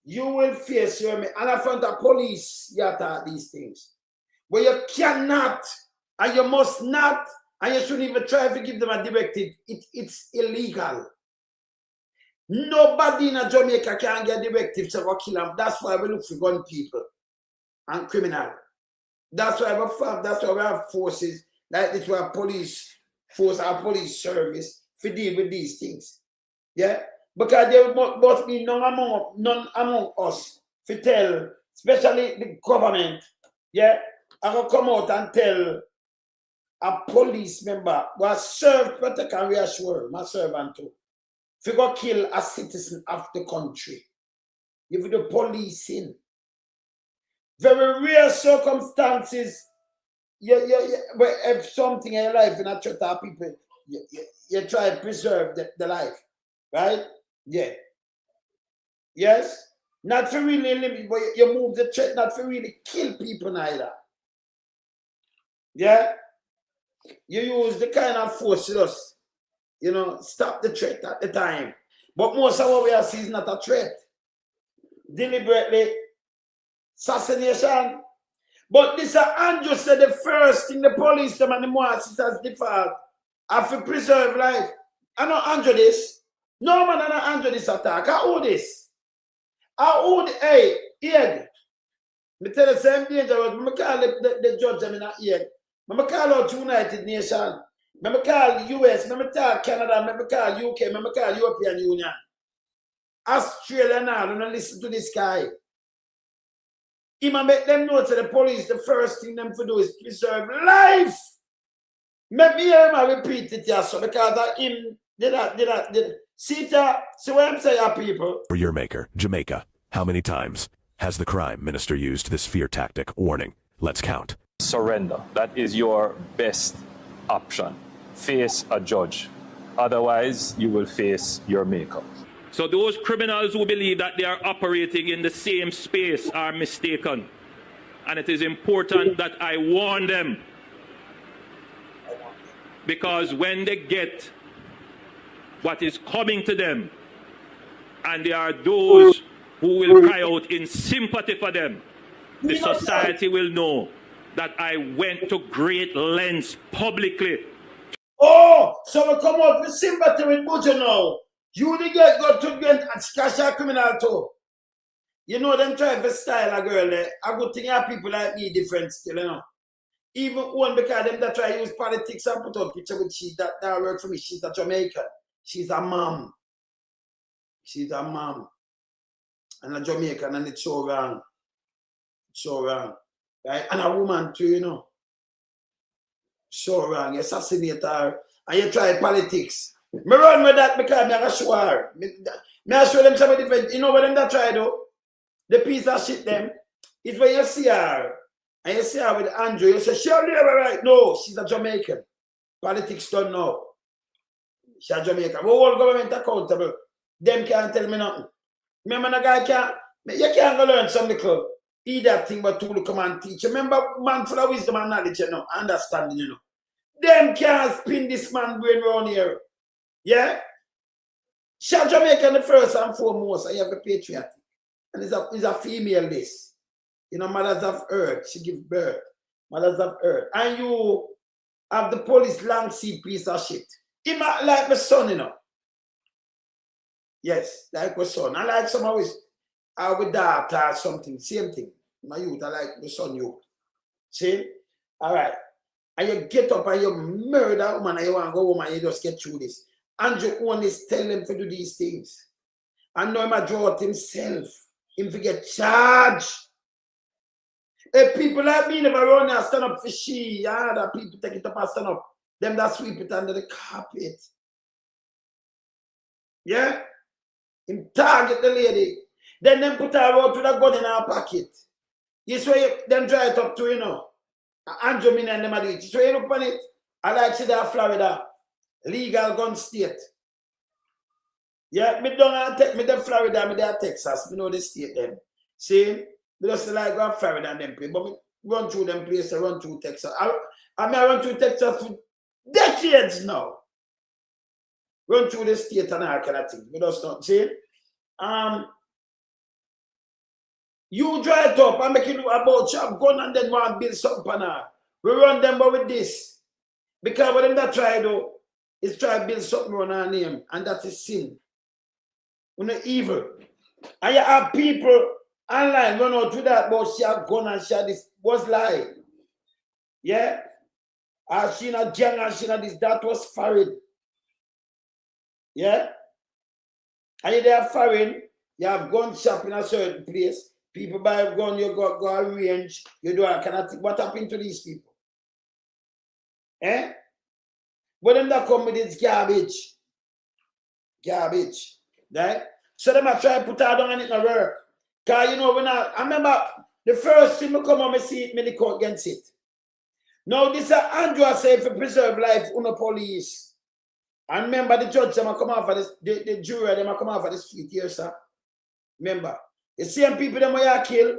you will face your maker. And in front of police, you have these things. But you cannot, and you must not, and you shouldn't even try to give them a directive. It's illegal. Nobody in Jamaica can get directives to go kill them. That's why we look for gun people and criminal. That's why we have forces like this, our police force, our police service to deal with these things. Yeah? Because there must be none among us to tell, especially the government, yeah, I will come out and tell a police member who serve, protect and reassure my servant too. If you go kill a citizen of the country, if the police in very rare circumstances, if something in your life in a threat of people, you try to preserve the life, right? Yeah. Yes? Not to really live, but you move the threat, not to really kill people neither. Yeah? You use the kind of force to just, stop the threat at the time. But most of what we are seeing is not a threat. Deliberately, assassination. But this Andrew said the first thing the police them and the Moasis has default have to preserve life. I know Andrew this. No man, I know Andrew this attack. I owe this. Hey, Ian, me tell the same danger. I call the judge, I mean, Ian. I call out United Nations. I call US. I call Canada. I call UK. I call European Union. Australia now, don't listen to this guy. He might make them know to the police, the first thing them to do is preserve life. Make me hear him repeat it here, so because of him, see what I'm saying, people? For your maker, Jamaica. How many times has the crime minister used this fear tactic? Warning. Let's count. Surrender. That is your best option. Face a judge. Otherwise, you will face your maker. So those criminals who believe that they are operating in the same space are mistaken. And it is important that I warn them. Because when they get what is coming to them, and there are those who will cry out in sympathy for them, the society will know that I went to great lengths publicly. Oh, so we come out with sympathy with Buju now. You the get got to get and cash a criminal too. You know them try to style a girl there. I good thing have people like me different still, you know. Even one because them that try to use politics and put up picture with she that work for me. She's a Jamaican. She's a mom. She's a mom. And a Jamaican, and it's so wrong. So wrong. Right? And a woman too, you know. So wrong. You assassinate her and you try politics. Me run with that because I show her. I show them something different. You know what them that try though? The piece of shit them is when you see her and you see her with Andrew, you say, she'll never right. No, she's a Jamaican. Politics don't know. She's a Jamaican. We all government accountable. Them can't tell me nothing. Remember the guy can't, you can't go learn some little either thing but to come and teach. Remember, man full of wisdom and knowledge, you know, understanding, you know. Them can't spin this man brain around here. Yeah? She's Jamaican the first and foremost. I have a patriotic. And it's a female this. You know, mothers of earth. She gives birth. Mothers of earth. And you have the police long seat piece of shit. He might like my son, you know. Yes, like my son. I like some always with daughter or something. Same thing. My youth, I like my son youth. See? Alright. And you get up and you murder a woman and you want to go home and you just get through this. Andrew only tell them to do these things. And now he draw it himself. Him to get charged. If people like me never run and stand up for she, other people take it up and stand up. Them that sweep it under the carpet. Yeah? Him target the lady. Then them put her out with a gun in her pocket. This way them dry it up to, you know. Andrew Min and them do it. This way you look on it. I like to see that Florida. Legal gun state. Yeah, me don't take me the Florida, me the Texas, me know the state them. See, me just like go Florida and them place, but me run through them places, run through Texas. I run through Texas for decades now. Run through the state and all kind of things. Me just not see. You dry it up and make it about chop gun and then want to build something on her. We run them but with this. Because what them that try do is try to build something on our name, and that is sin. We're not evil. And you have people online run out with that, but she had gone and she had this was lie. Yeah? And she not gang and she not this, that was foreign. Yeah? And you there foreign, you have gun shop in a certain place, people buy a gun, you go arrange, you do a kind of thing. What happened to these people? Eh? But them that come with this garbage. Garbage. Right? So them I try to put her down and it not work. Because you know, I remember the first thing I come on, I see it, me court against it. Now this is Andrew say for preserve life on the police. And remember the judge them come out for this, the jury them come out for the street here, sir. Remember, the same people them where you kill,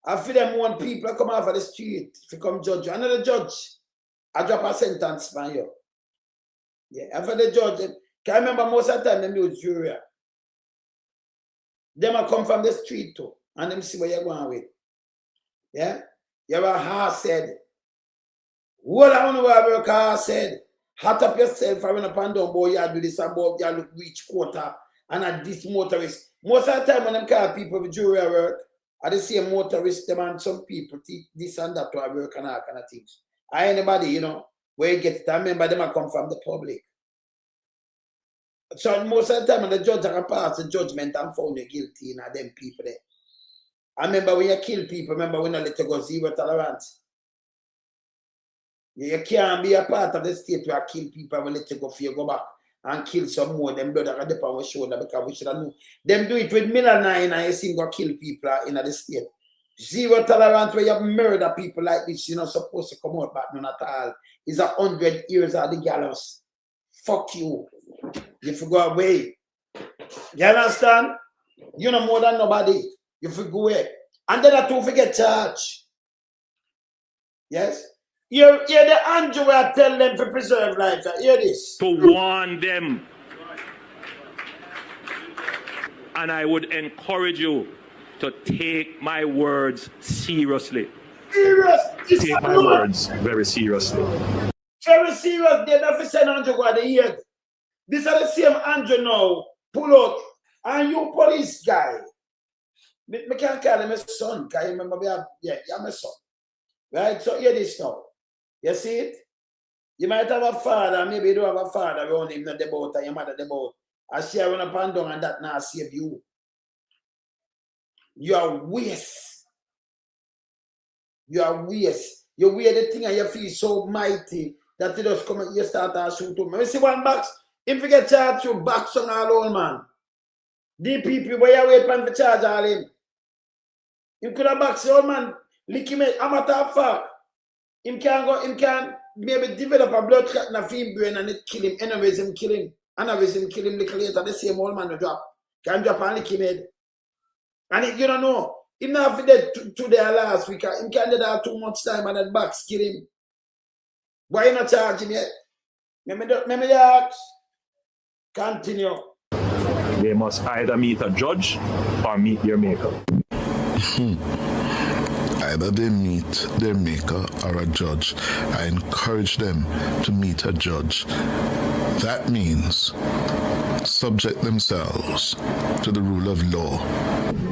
and for them one people come out for the street to come judge you. Another judge, I drop a sentence for you. Yeah, and for the judge, can I remember most of the time them use jury. Them a come from the street too, and them see where you're going with. Yeah? You have a heart said. What I want to work hard said. Hot up yourself and run up and down, boy, you do this and boy, you look reach quarter, and at this motorist, Most of the time when them call people with jury at work, I the same motorists them and some people teach this and that to work and all kind of things. I anybody, you know, where you get it, I remember them I come from the public. So most of the time when the judge can pass the judgment and found you guilty in them people there. I remember when you kill people, remember when I let you go 0 tolerance. You can't be a part of the state where I kill people and let you go for you go back and kill some more. Them blood that dip on our shoulder because we should have known. Them do it with Miller 9 and you see go kill people in the state. 0 tolerance where you murder people like this, you're not supposed to come out back none at all. It's 100 years of the gallows. Fuck you. You go away. You understand? You know more than nobody. You go away. And then I don't forget charge. Yes? Hear the angel where I tell them to preserve life. Hear this. To warn them. And I would encourage you to take my words seriously. Serious. Take my words very seriously. Very serious. They never send Andrew go the ear. This are the same Andrew now. Pull out. And you police guy. I can't call him a son. Because you remember me, I'm a son. Right? So hear this now. You see it? You might have a father, maybe you don't have a father around him, not the boat, and your mother the boat. And she run up and down and that now save you. You are waste. You are waste. You wear the thing and you feel so mighty that you just come and you start to shoot to me. You see one box, if you get charged, you box on all old man. DPP, where you wait for charge all him. You could have boxed the old man, lick him, amateur of fact. Him can maybe develop a blood clot in a film brain and it kill him. Anyways, him kill him. Anyways, him kill him little later. The same old man will drop. Can drop and lick him head. And it, you don't know. Him not for dead today or last week. Him can't do that too much time and that box kill him. Why you not charge him yet? Let me ask. Continue. They must either meet a judge or meet your maker. Either they meet their maker or a judge. I encourage them to meet a judge. That means subject themselves to the rule of law.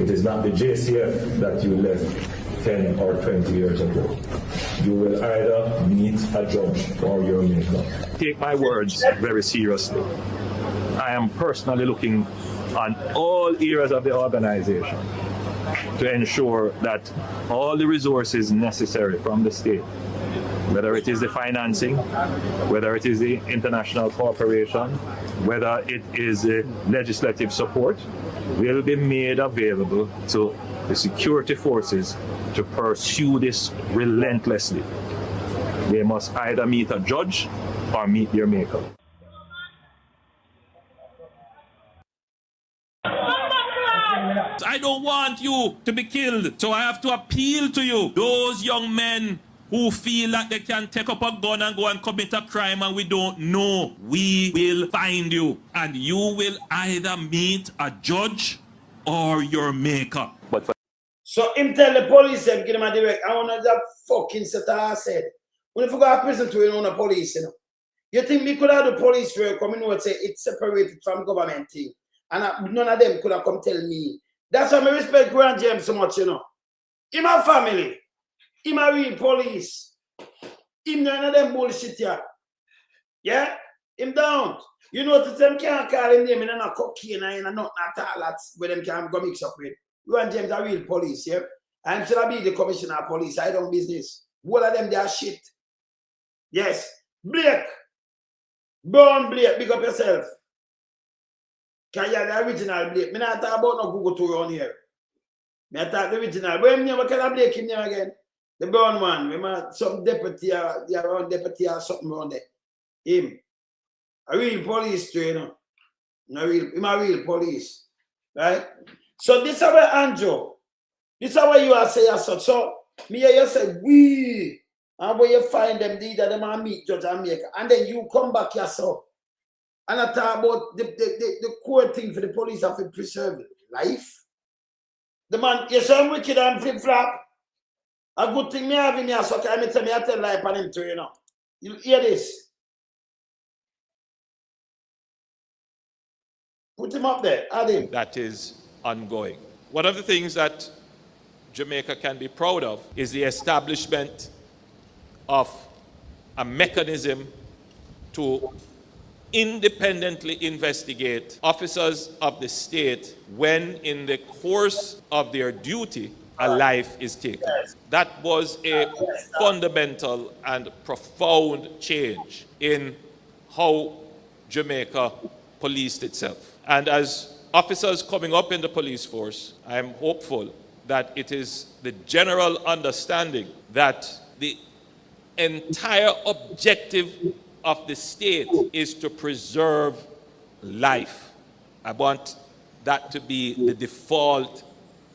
It is not the JCF that you left 10 or 20 years ago. You will either meet a judge or your maker. Take my words very seriously. I am personally looking on all areas of the organization to ensure that all the resources necessary from the state, whether it is the financing, whether it is the international cooperation, whether it is the legislative support, will be made available to the security forces to pursue this relentlessly. They must either meet a judge or meet their maker. I don't want you to be killed, so I have to appeal to you. Those young men who feel that they can take up a gun and go and commit a crime and we don't know, we will find you. And you will either meet a judge or your maker. So him tell the police them, give him a direct. I want that fucking set I said. When you go to prison to you on the police, you know. You think we could have the police work come in and say it's separated from government thing. And none of them could have come tell me. That's why I respect Grand James so much, you know. Him a family. Him a real police. Him none of them bullshit here. Yeah? Him don't. You notice them can't call him name in a cocaine and nothing at all that's where them can go mix up with. Grand James a real police, yeah? I'm should be the commissioner of police. I don't business. All of them they are shit. Yes. Blake. Brown Blake, big up yourself. Because you're the original Blake. I'm not talking about no Google tour on here. I'm talking the original. But what kind of Blake him name again? The brown one. Remember some deputy or something around there. Him. A real police too, you know. Him a real police. Right? So this is where Andrew. This is where you are saying such. So me hear you say we. And when you find them, either them and meet Judge and Maker. And then you come back yourself. And I talk about the core thing for the police have to preserve life. The man, you saw him wicked and flip-flop. A good thing me have him here, so I tell life on him too, you know. You hear this? Put him up there, add him. That is ongoing. One of the things that Jamaica can be proud of is the establishment of a mechanism to independently investigate officers of the state when in the course of their duty a life is taken. That was a fundamental and profound change in how Jamaica policed itself. And as officers coming up in the police force, I am hopeful that it is the general understanding that the entire objective of the state is to preserve life. I want that to be the default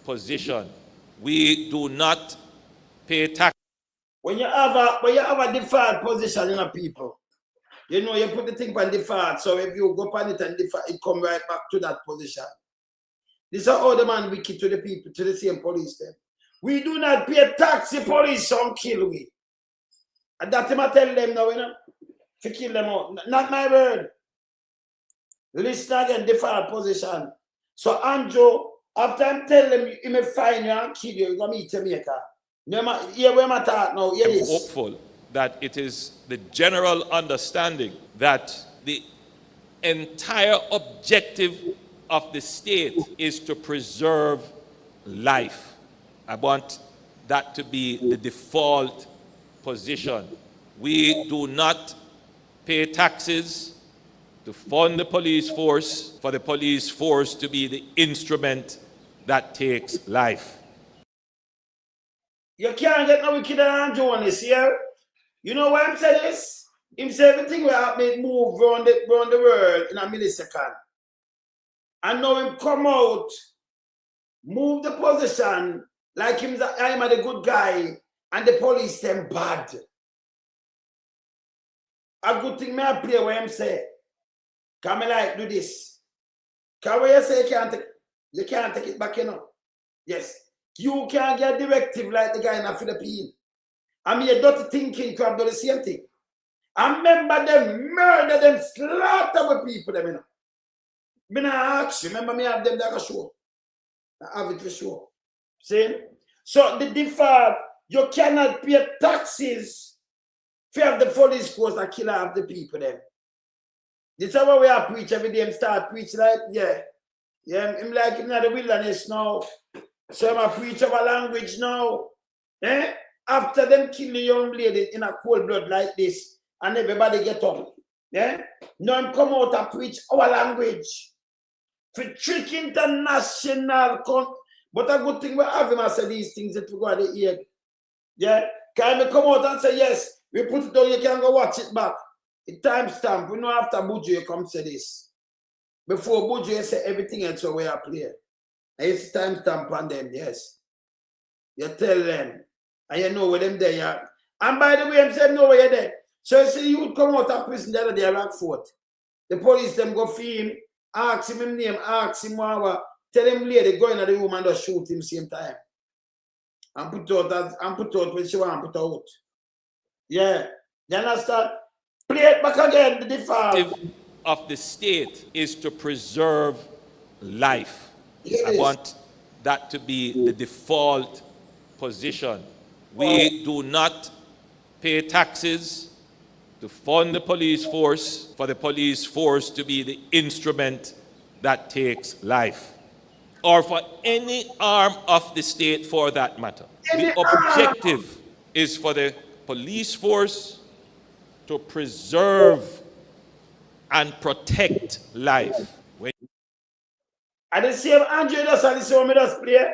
position. We do not pay tax. When you have a default position in a people, you know you put the thing on default. So if you go on it and default, it come right back to that position. This is how the man wicked to the people, to the same police then. We do not pay tax, the police don't kill we. And that's what I tell them now, you know, to kill them out. Not my word. Listen again, default position. So Andrew, after I'm telling them, he may find you and kill you, you're going to meet Jamaica. Here where I'm talking now, here I'm is. hopeful that it is the general understanding that the entire objective of the state is to preserve life. I want that to be the default position. We do not pay taxes to fund the police force, for the police force to be the instrument that takes life. You can't get no wicked and Jonas here. You know why I'm saying this? Him say everything will happen move around the world in a millisecond. And now him come out, move the position like I'm a good guy and the police them bad. A good thing may I play where him say, can I like do this? Can we say you can't take it back, you know? Yes. You can't get directive like the guy in the Philippines. I mean, you dirty thinking crap do the same thing. I remember them murder them, slaughter with people, them, you know. Me not ask you, remember me have them that show. I have it for sure. See? So the default, you cannot pay taxes if you have the police force that kill half the people them. This is what we are preach every day. Start preach like, yeah. Yeah, I'm like in the wilderness now. So I'm a preach of a language now. Eh? After them kill the young lady in a cold blood like this, and everybody get up. Yeah? Now I'm come out and preach our language. For trick international but a good thing we have him say these things that we go at the ear. Yeah? Can we come out and say yes, we put it down, you can go watch it back. The timestamp, we know after Buju you come say this. Before Buju you say everything else so we are playing. And it's timestamp on them, yes. You tell them, and you know where them there are. And by the way, I'm saying no where you're there. So you see, you would come out of prison the other day at Rockfort. The police them go fee him, ask him his name, ask him what, tell him lady go in the room and just shoot him same time. And put out when she want to put out. Yeah. You understand? Play it back again, the default of the state is to preserve life. Yes. I want that to be the default position. We do not pay taxes to fund the police force, for the police force to be the instrument that takes life, or for any arm of the state for that matter. The objective is for the police force to preserve and protect life. And the same Andrew does and the same me does play.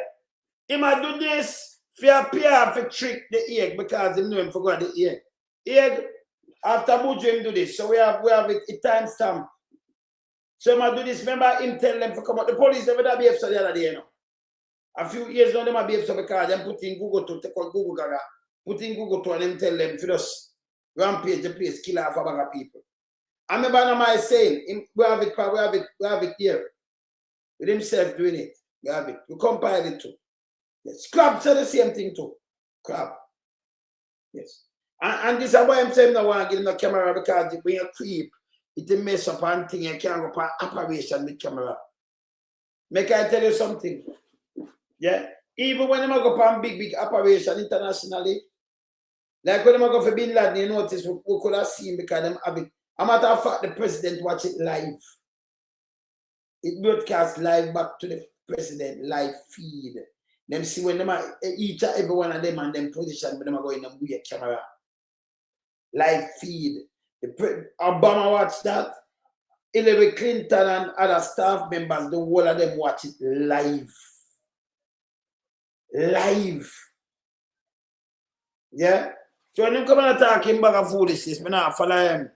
He might do this for appear for trick the egg because he know him forgot the egg. Egg after Buju him do this. So we have it a timestamp. So he might do this. Remember him tell them to come out. The police never that behave so the other day, you know. A few years now they might behave so because they put in Google to take out Google Gaga. Put in Google to and them tell them to just rampage the place, kill half a bag of people. I remember now my saying, we have it here. With himself doing it. We have it. We compile it too. Yes. Crab say the same thing too. Crab. Yes. And this is why I'm saying I want to give him a camera because when you creep, it mess up and thing you can't go for operation with camera. Make I tell you something. Yeah? Even when they go on big operation internationally, like when they go for Bin Laden, you notice we could have seen because them have it. A matter of fact, the president watch it live. It broadcast live back to the president, live feed. Them see when them are, each and every one of them and them position, but them are going to weird camera. Live feed. Obama watch that. Hillary Clinton and other staff members, the whole of them watch it live. Live. Yeah? So when them come and attack him back of foolishness, I not follow him.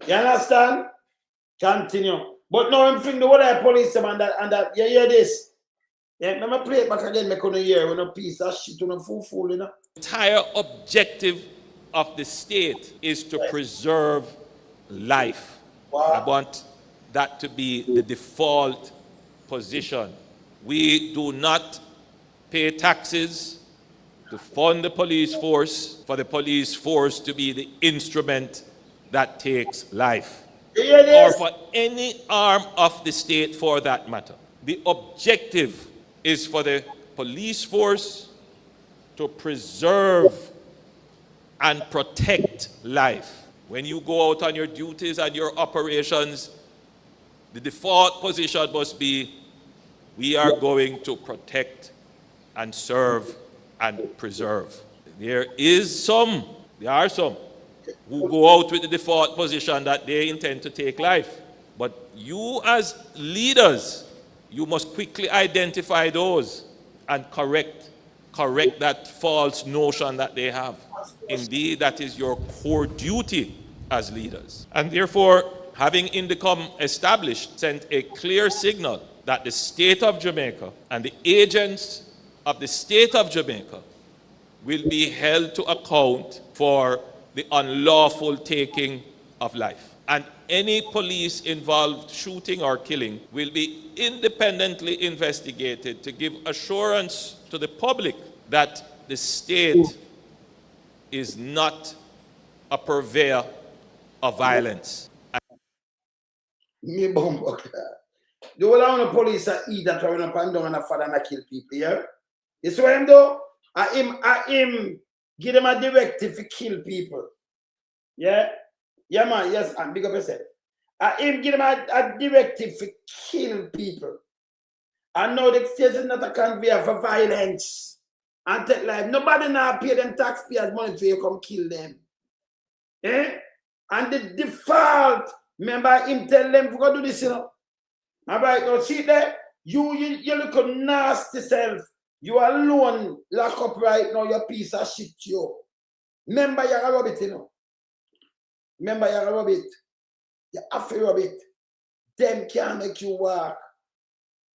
You understand? Continue. But now I'm thinking the whole of police and that you hear this. Yeah, let me play it back again, make on a year with a piece of shit on a fool, you know. The entire objective of the state is to preserve life. Wow. I want that to be the default position. We do not pay taxes to fund the police force, for the police force to be the instrument that takes life, or for any arm of the state for that matter. The objective is for the police force to preserve and protect life. When you go out on your duties and your operations, the default position must be, we are going to protect and serve and preserve. There are some who go out with the default position that they intend to take life. But you as leaders, you must quickly identify those and correct that false notion that they have. Indeed, that is your core duty as leaders. And therefore, having INDECOM established, sent a clear signal that the state of Jamaica and the agents of the state of Jamaica will be held to account for the unlawful taking of life. And any police-involved shooting or killing will be independently investigated to give assurance to the public that the state is not a purveyor of violence. Me bumbo. The whole of the police are eat that run up and down and father and kill people, yeah? You see what him do? I him give them a directive to kill people. Yeah? Yeah, man, yes, and big up yourself. Him give them a directive to kill people. And now the state is not a conveyor for violence and take life. Nobody now pay them taxpayers money to you come kill them. Eh? And the default, remember him tell them to go do this, you know. All right, now see there, you look nasty self. You alone lock up right now, your piece of shit, you. Remember you're a rub it, you know. Remember you're a rub it. You have to rub it. Them can't make you walk.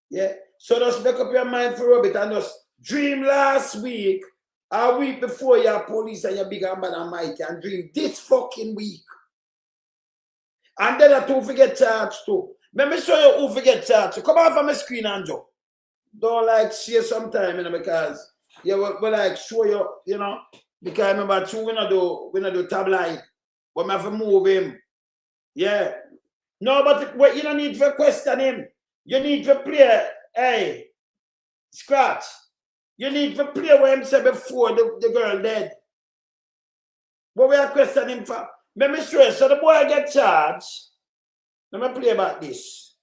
Yeah? So just make up your mind for rub it and just dream last week, a week before your police and your big and bad and mighty, and dream this fucking week. And then I two forget charged too. Let me show you who forget charged. Come off on my screen, Andrew. Don't like share sometime, you know, because yeah, we like show you, you know, because remember too we not do tabloid. We have to move him. Yeah. No, but what you don't need to question him. You need to play, hey, scratch. You need to play what him said before the girl dead. What we are questioning him for? Let me show you. So the boy get charged. Let me play about this.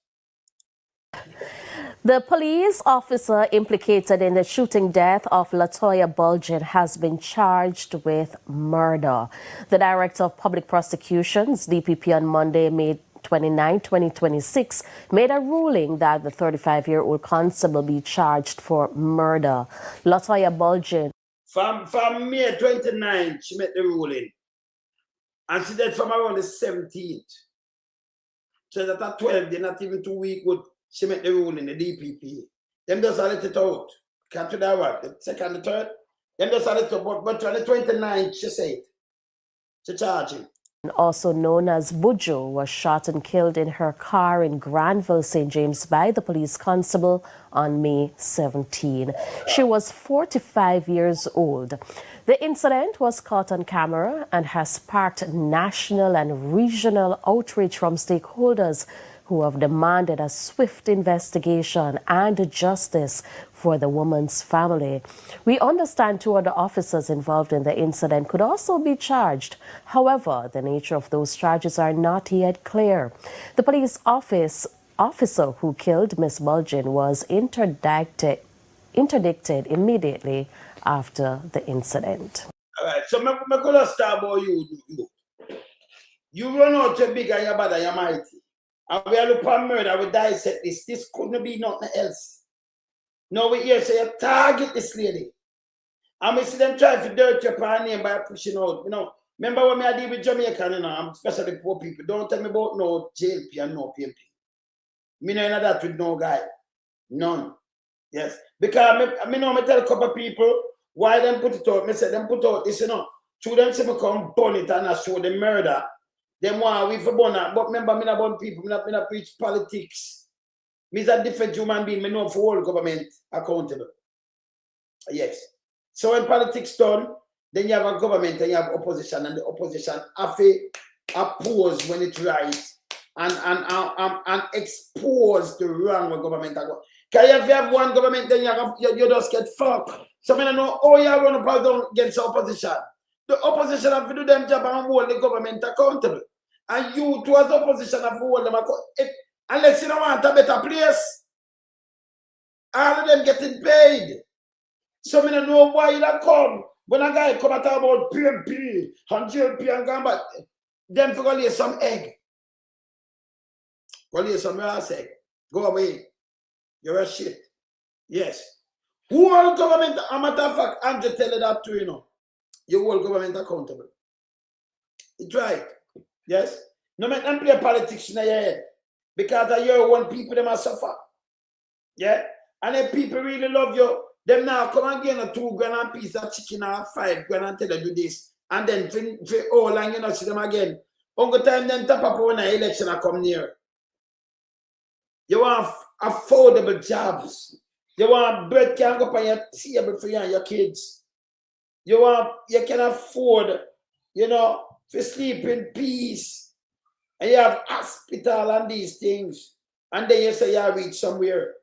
The police officer implicated in the shooting death of Latoya Buju has been charged with murder. The Director of Public Prosecutions, DPP, on Monday, May 29, 2026, made a ruling that the 35-year-old constable be charged for murder. Latoya Buju. From May 29, she made the ruling. And she died from around the 17th. So that at 12, they're not even 2 weeks good. She made the ruling, the DPP. Them just let it out. Can't do that one. The second, the third. Them just let it out. But on the 29th, she said, she charged him. Also known as Buju, was shot and killed in her car in Granville, St. James by the police constable on May 17. She was 45 years old. The incident was caught on camera and has sparked national and regional outrage from stakeholders. who have demanded a swift investigation and justice for the woman's family. We understand 2 other officers involved in the incident could also be charged. However, the nature of those charges are not yet clear. The police officer who killed Miss Bulgin was interdicted immediately after the incident. All right, so I'm going to start about you. You run out your big and your bad and your mighty. And we are looking for murder, we dissect this. This couldn't be nothing else. Now we hear say you target this lady. And we see them try to dirt your name by pushing out. You know, remember when I deal with Jamaican, you know, especially poor people. Don't tell me about no JLP and no PMP. Me know that with no guy. None. Yes. Because I know I tell a couple of people why them put it out. I said them put out this, you know. To them say me come burn it and I show the murder. Them want we for burn it. But remember, I not burn people, I not preach politics. Me's a different human being, I know for all government accountable. Yes. So when politics done, then you have a government and you have opposition, and the opposition have to oppose when it's right and expose the wrong with government. Because if you have one government, then you just get fucked. So I don't know how you run up against the opposition. The opposition have to do them job and hold the government accountable. And you too as opposition have to hold them accountable. Unless you don't want a better place, all of them getting paid. So I don't know why you don't come. When a guy come and talk about PMP and GLP and Gamba, them for lay some egg. Go lay some ass egg. Go away. You're a shit. Yes. Who all government, a matter of fact, Andrew tell you that too, you know. You hold government accountable. It's right. Yes. No make them play politics in your head. Because I hear one people them must suffer. Yeah? And if people really love you, them now come and get a 2 grand and piece of chicken or 5 grand and tell you do this. And then for all and you know see them again. Uncle time then tap up when the election come near. You want affordable jobs. You want bread can go up on your table for you and your kids. You can afford, you know, to sleep in peace. And you have hospital and these things. And then you say you reach somewhere.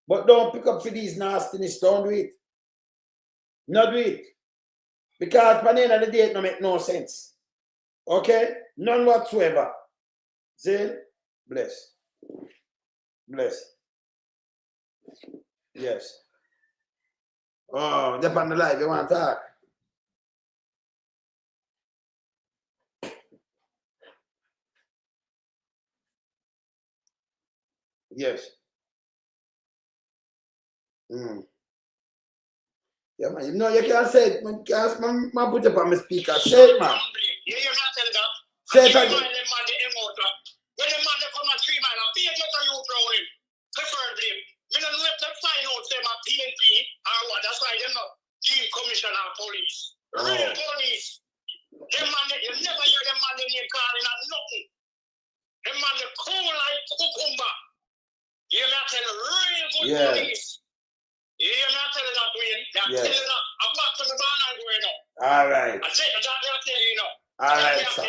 But don't pick up for these nastiness. Don't do it. Not do it. Because by the end of the day, it don't make no sense. Okay? None whatsoever. See? Bless. Bless. Yes. Oh, they're on the live. You want to talk? Yes. Yeah, man. You know, you can't say it. Man, man put up on my speaker. Say it, man. Yeah, you're not telling that. Say it again. When the man they come at 3 mile, I pay just a you brown him. Preferably. Me don't know if they find out say my PNP or what. That's why they're not Chief Commissioner of Police. Real police. Them man, you never hear them man in here calling at nothing. Them man, they cool like cucumber. You're not telling real good police. You're not telling that way. They're telling that. I'm back to the barn and going up. All right. I say that they're telling you now. All right, sir.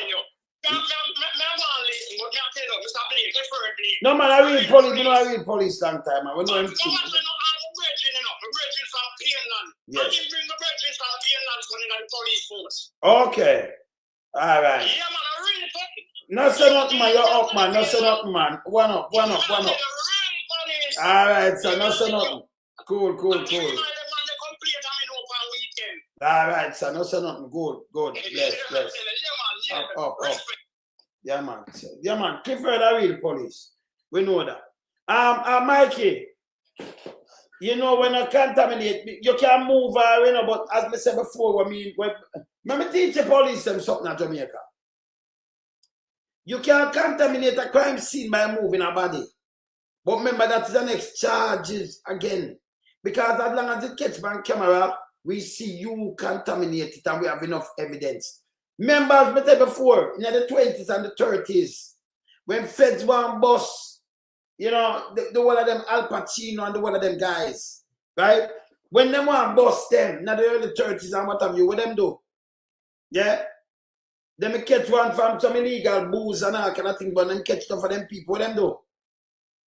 No, man, I read police. You know, I read police long time. I know him too. Yes. Okay. All right. Yeah, man, I read police. No, say nothing, man. You're up, man. No, say nothing, man. One up. All right, sir. No, say nothing. Cool. All right, sir. No, say nothing. Good. Bless. Up. Yeah, man. Yeah, man. Clifford, I read police. We know that. Mikey, you know, when I contaminate, you can move, you know, but as I said before, let me teach the police them something at Jamaica. You can contaminate a crime scene by moving a body. But remember, that is the next charges again. Because as long as it catches on camera, we see you contaminate it and we have enough evidence. Remember, as I said before, in the 20s and the 30s, when feds want bust, you know, the one of them Al Pacino and the one of them guys, right? When them want bust them, in the early 30s and what have you, what them do? Yeah? Them catch one from some illegal booze and all kind of thing, but them catch stuff for them people, what them do?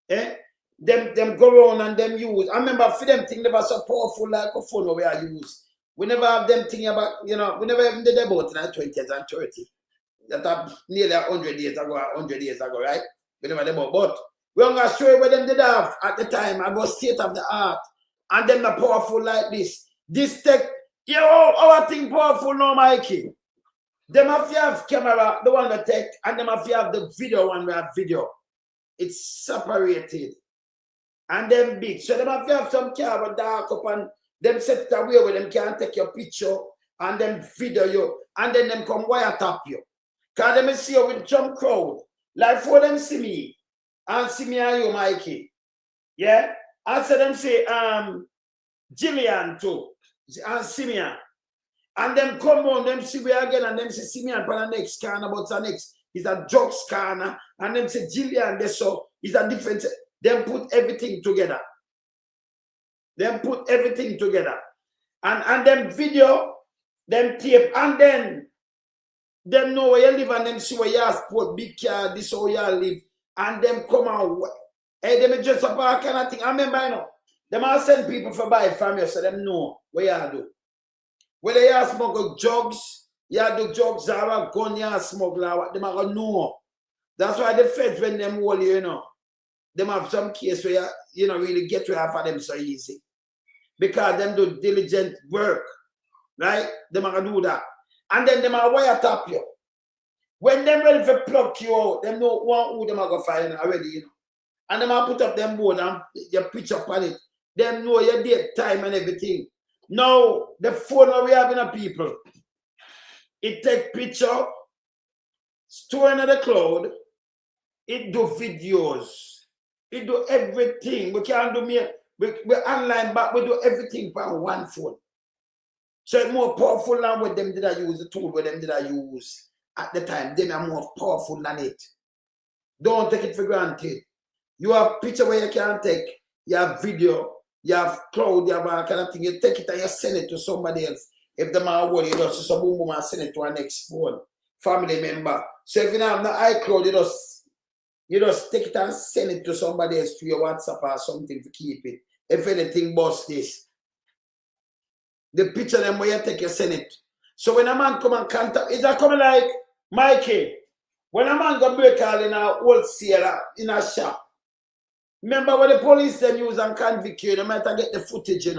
Them go around and them use. I remember for them thing never so powerful like a phone we are use. We never have them thing about, we never even did about in our 20s and 30s. That are nearly 100 years ago, 100 years ago, right? We never did about. But we're going to show you what them did have at the time about state of the art. And them are powerful like this. This tech, our thing powerful now, Mikey. Them have to have camera, the one that take, and them have to have the video one we have video. It's separated. And them big. So them have to have some camera dark up and them set it away where them can take your picture and them video you. And then them come wiretap you. Because them see you with some crowd. Like for them see me. And see me and you, Mikey. Yeah? And so them say, Jillian too. And Simeon. And them come on, them see me again, and them say Simeon for the next corner, but the next is a drugs corner. And them say Jillian, they saw is a different. Them put everything together. Them put everything together. And them video, them tape, and then them know where you live and them see where you sport, big car, this how you live. And them come out. Hey, them just a park kind of thing. I remember, them all send people for buy from you, so them know what you do. Whether you smoke drugs, you do drugs, or a gun, you smoke, them are going to know. That's why the feds, when them hold you, them have some case where you really get rid of them so easy. Because them do diligent work, right? Them are going to do that. And then them are wiretap you. When them ready to pluck you out, them know who them are going to find already, And them are put up them board and your picture on it. Them know your date, time, and everything. Now, the phone we have in a people, it take picture, store in the cloud, it do videos, it do everything. We can't do we're online, but we do everything on one phone. So it's more powerful than what them did I use, the tool what them did I use at the time. Them are more powerful than it. Don't take it for granted. You have picture where you can take, you have video, you have cloud, you have all kind of thing. You take it and you send it to somebody else. If the man wants, you just so boom boom and send it to our next phone, family member. So if you don't have the iCloud, you just take it and send it to somebody else to your WhatsApp or something to keep it. If anything busts this, the picture them where you take, you send it. So when a man come and contact, it's coming like Mikey. When a man go break all in a wholesaler in a shop. Remember what the police them use and convict you, they might get the footage, And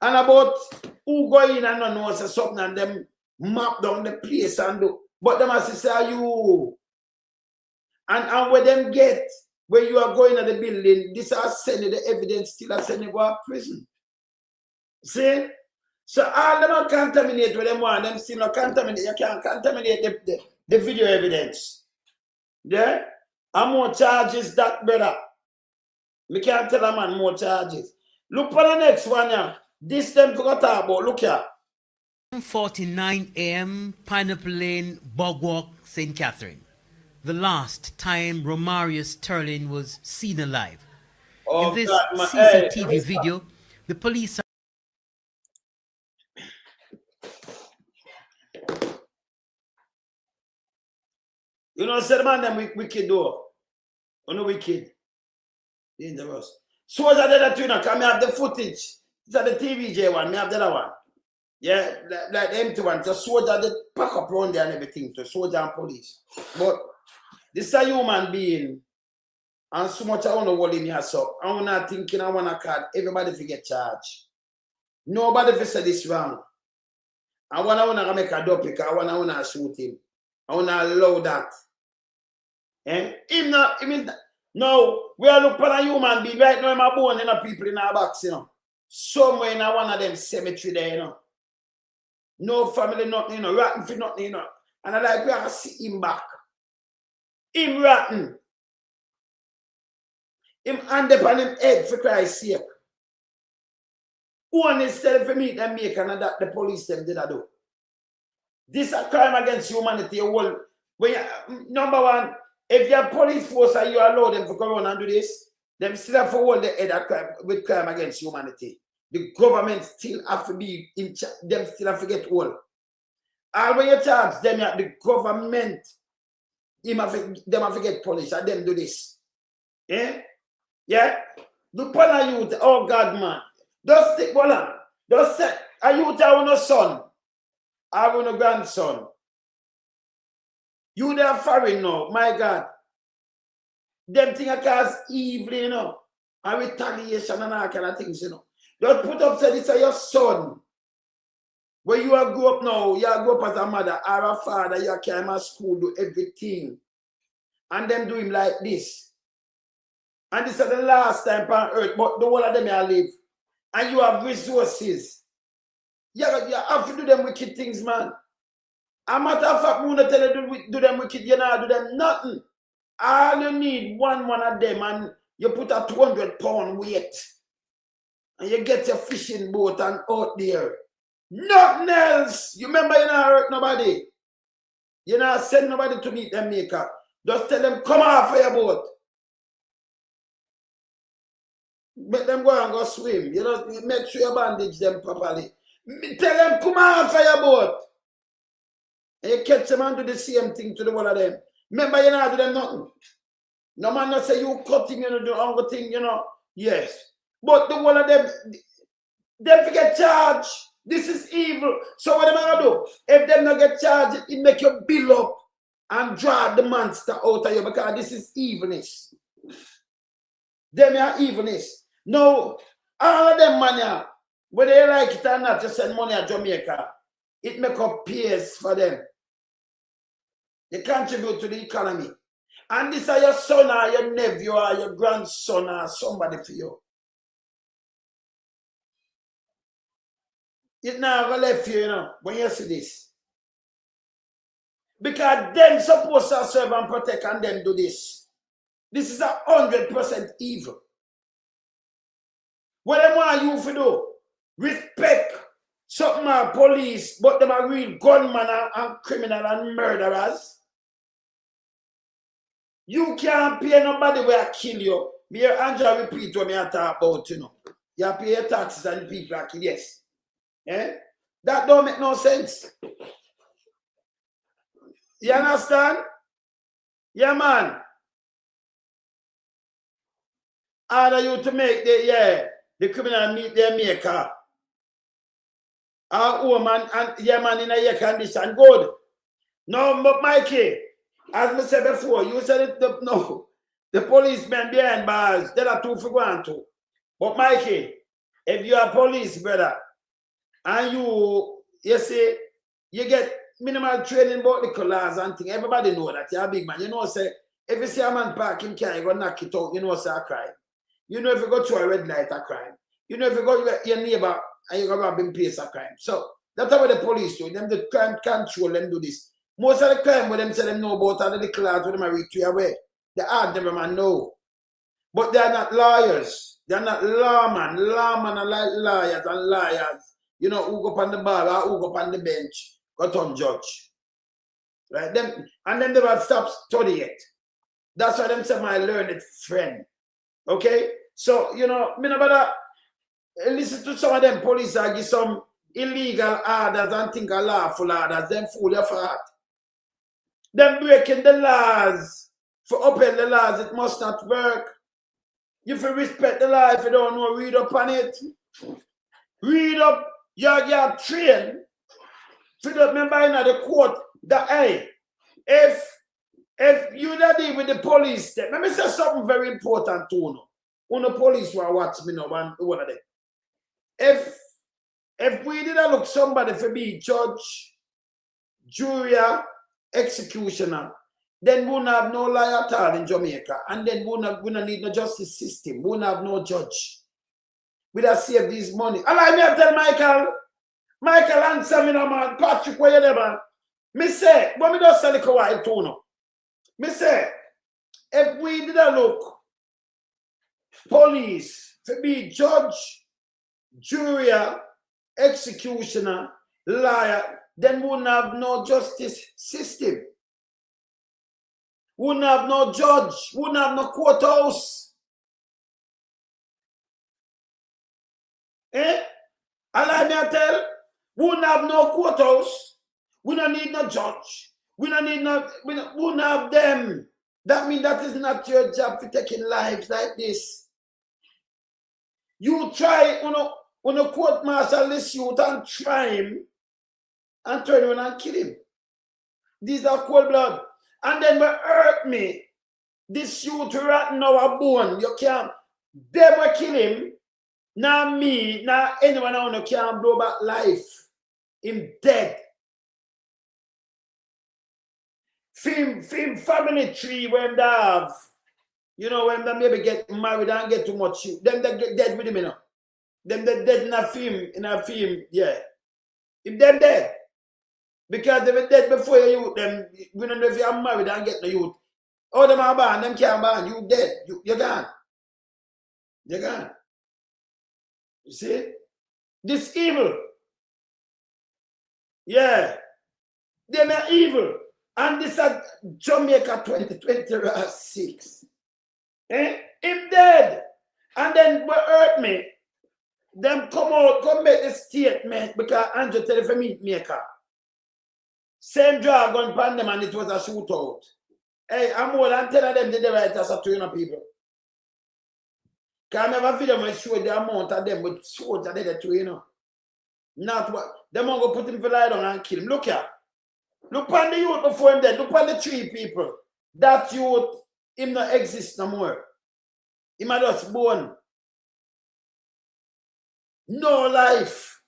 about who go in and not know something and them map down the place and do. But them as say, are you? And where them get, where you are going to the building, this are sending the evidence still are sending go to prison. See? So all them are contaminated with them one, them still not contaminate. You can't contaminate the video evidence. Yeah? And more charges that, brother. We can't tell a man more charges. Look for the next one now. This them forgot about. Look here. 7:49 a.m. Pineapple Lane, Bogwalk, St. Catherine. The last time Romario Sterling was seen alive. In this CCTV video, the police are... Said man them wicked though. Wicked. Dangerous. So what's that too now? Can we have the footage? Is that the TVJ one? We have the other one. Yeah, like the empty one. Just soldier they pack up around there and everything to soldier and police. But this is a human being. And so much I want to hold him here so. I want to thinking I want to card everybody to get charged. Nobody will say this wrong. I want to make a topic. I want to shoot him. I want to allow that. No, we are looking for a human being. Right now, I'm born in a people in our box, Somewhere in one of them cemetery there, No family, nothing, rotten for nothing, And I like, we have to see him back. Him rotten. Him hand up on him head for Christ's sake. One instead for me, them make and that the police them did I do. This is a crime against humanity. Number one, if your police force and you allow them to come around and do this, them still have to hold the head with crime against humanity. The government still have to be in charge. Them still have to get hold. And when you charge them, the government, them have to get punished and them do this. Eh? Yeah? Do pan a youth, oh God, man. Just stick, voilà. Just say, a youth have no son. Have no grandson. You there foreign now, my God. Them things that cause evil, you know. And retaliation and all kind of things, you know. Just put up, say, this is your son. When you are grow up now, you are grow up as a mother or a father, you carry him to school, do everything. And them do him like this. And this is the last time on earth, but the whole of them are live. And you have resources. You have to do them wicked things, man. A matter of fact, when I tell you do them wicked, you not do them nothing. All you need one of them and you put a 200-pound weight. And you get your fishing boat and out there. Nothing else. You remember you not hurt nobody. You not send nobody to meet them maker. Just tell them, come off of your boat. Make them go and go swim. You know, make sure you bandage them properly. Tell them, come off of your boat. And you catch them and do the same thing to the one of them. Remember, you not do them nothing. No man not say you cutting, you know, do other thing, you know. Yes. But the one of them, they forget charge. This is evil. So what am I gonna do? If them not get charged, it make you build up and draw the monster out of you because this is evilness. Them are evilness. No, all of them money, whether they like it or not, to send money to Jamaica, it make up peers for them. They contribute to the economy. And this are your son or your nephew or your grandson or somebody for you. It now go left you, you know, when you see this. Because them supposed to serve and protect and them do this. This is 100% evil. What them want you to do? Respect something like police, but them are real gunmen and criminal and murderers. You can't pay nobody where I kill you. Me and Angela repeat what me I talk about, you know. You pay your taxes and people are kill, yes. Eh? That don't make no sense. You understand? Yeah, man. Order you to make the criminal meet their maker. Our woman and yeah, man, in a year condition. Good. No, but Mikey, as I said before, you said it, no. The policemen behind bars, they are too for going to. But Mikey, if you are police, brother, and you say, you get minimal training about the laws and things, everybody know that you're a big man. You know, say, if you see a man parking car, you go knock it out, you know, say a crime. You know, if you go through a red light, a crime. You know, if you go to your neighbor and you go rob him, place a crime. So, that's what the police do. Them the crime control, them do this. Most of the crime where them say them know about all the class where them are reach away. The hard them man know. But they are not lawyers. They are not lawmen. Lawmen are like lawyers and liars. You know, who go on the bar or who go on the bench, got on judge. Right? Them, and then they will stop studying it. That's why them say my learned friend. Okay? So, you know, me no better listen to some of them police that give some illegal orders and think are lawful orders. Them fool your heart. Them breaking the laws. For upend the laws, it must not work. You feel respect the law if you don't know, read up on it. Read up. You're trained. So remember in the court that hey, if you not deal with the police, let me say something very important to you. When the police will watch me now, one of them. If we didn't look somebody for be judge, jury, executioner, then we wouldn't have no lawyer at all in Jamaica, and then we wouldn't need no justice system. We wouldn't have no judge. We'd have saved this money. Allow me to tell Michael, answer me now, man. Patrick, where you there, man? Me say, when me just sell it a while too now. Me say, if we didn't look police to be judge, jury, executioner, liar, then we wouldn't have no justice system. We wouldn't have no judge. We wouldn't have no courthouse. Eh? Allow me to tell, we wouldn't have no courthouse. We don't need no judge. We don't need no, we wouldn't have them. That means that is not your job to taking lives like this. You try, when a court martial this youth and try him and turn around and kill him. These are cold blood. And then what hurt me, this youth rotten our bone. You can't, they will kill him. Now me, now anyone I know can't blow back life. Him dead. Film family tree when they have, when they maybe get married and get too much you. Them they get dead with him, Them they dead in a film, yeah. If them dead. Because they were dead before you, them, we don't know if you are married and get the youth. All them are born, them can't born, you dead. You're gone. You're gone. You see? This evil. Yeah. They are evil. And this is Jamaica 2026. Him dead. And then what hurt me, them come make the statement because Andrew tell the meat maker. Same dragon pan them and it was a shootout. Hey, I'm more than 10 of them did the right as a 200 people. Can I never video when show the amount of them with swords and the two, Not what them want to put him for lie down and kill him. Look here. Look on the youth before him dead. Look on the 3 people. That youth, him not exist no more. Him a just born. No life.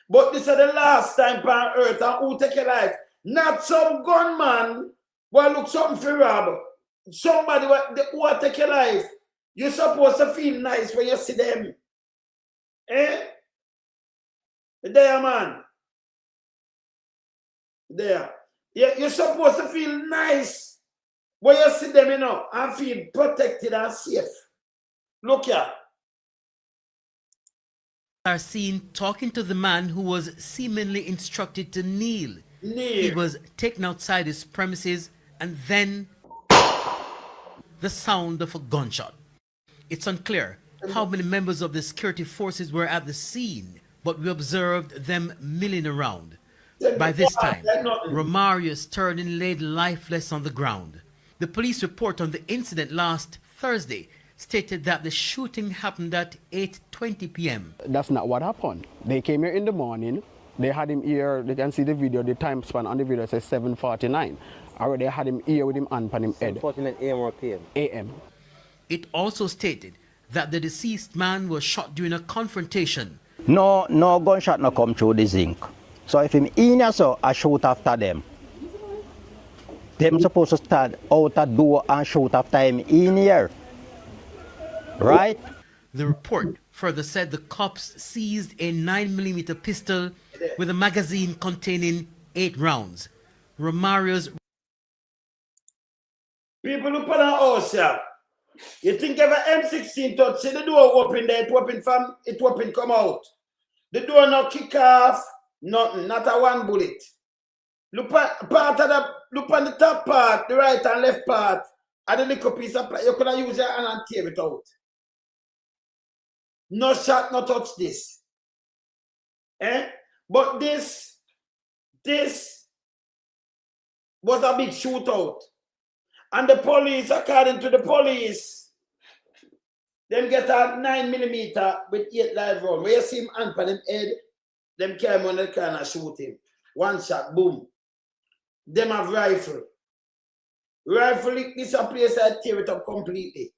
But this is the last time on earth and who take your life. Not some gunman who look something for rob. Somebody who will take your life. You're supposed to feel nice when you see them. There, man. There. Yeah, you're supposed to feel nice when you see them, and feel protected and safe. Look here. Are seen talking to the man who was seemingly instructed to kneel. He was taken outside his premises and then the sound of a gunshot. It's unclear how many members of the security forces were at the scene, but we observed them milling around. By this time, Romario Sterling laid lifeless on the ground. The police report on the incident last Thursday stated that the shooting happened at 8:20 p.m. That's not what happened. They came here in the morning. They had him here. They can see the video. The time span on the video says 7:49. Already had him here with him hand on him head. 7:49 a.m. or p.m. A.m. It also stated that the deceased man was shot during a confrontation. No gunshot no come through the zinc. So if him in here, so I shoot after them. Them supposed to stand out the door and shoot after him in here. Right? The report further said the cops seized a 9mm pistol with a magazine containing 8 rounds. Romario's people look at our house here. You think if an M16 touch, see the door open there, it open come out. The door not kick off, nothing, not a one bullet. Look at the top part, the right and left part, and the little piece of plastic. You could have used your hand and tear it out. No shot, no touch this. But this was a big shootout. And the police, according to the police, them get a 9mm with 8 live rounds. Where you see him hand on him head, them carry him on the car and shoot him. One shot, boom. Them have rifle. Rifle, this a place that tear it up completely.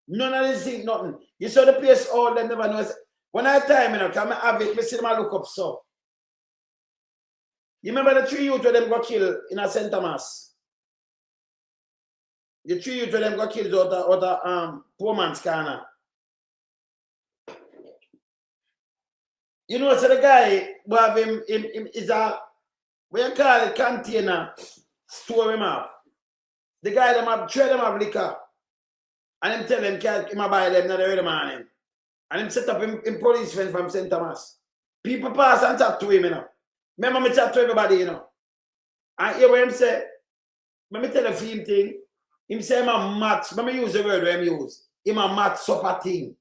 None of this thing, nothing. You saw the place all them never know. When I time, come and have it, I see them look up so. You remember the 3 youth where them got killed in a St. Thomas? The 3 youth where them got killed out of poor man's corner. You know, so the guy who have him is a, what you call it, container, store him off. The guy them have, trade them have liquor. And him tell him, can't buy them, not the morning. And him set up in police friend from St. Thomas. People pass and talk to him, Remember me chat to everybody, And hear what him say, let me tell a film thing. Him say him a maths, let me use the word where him use. Him a maths supper thing.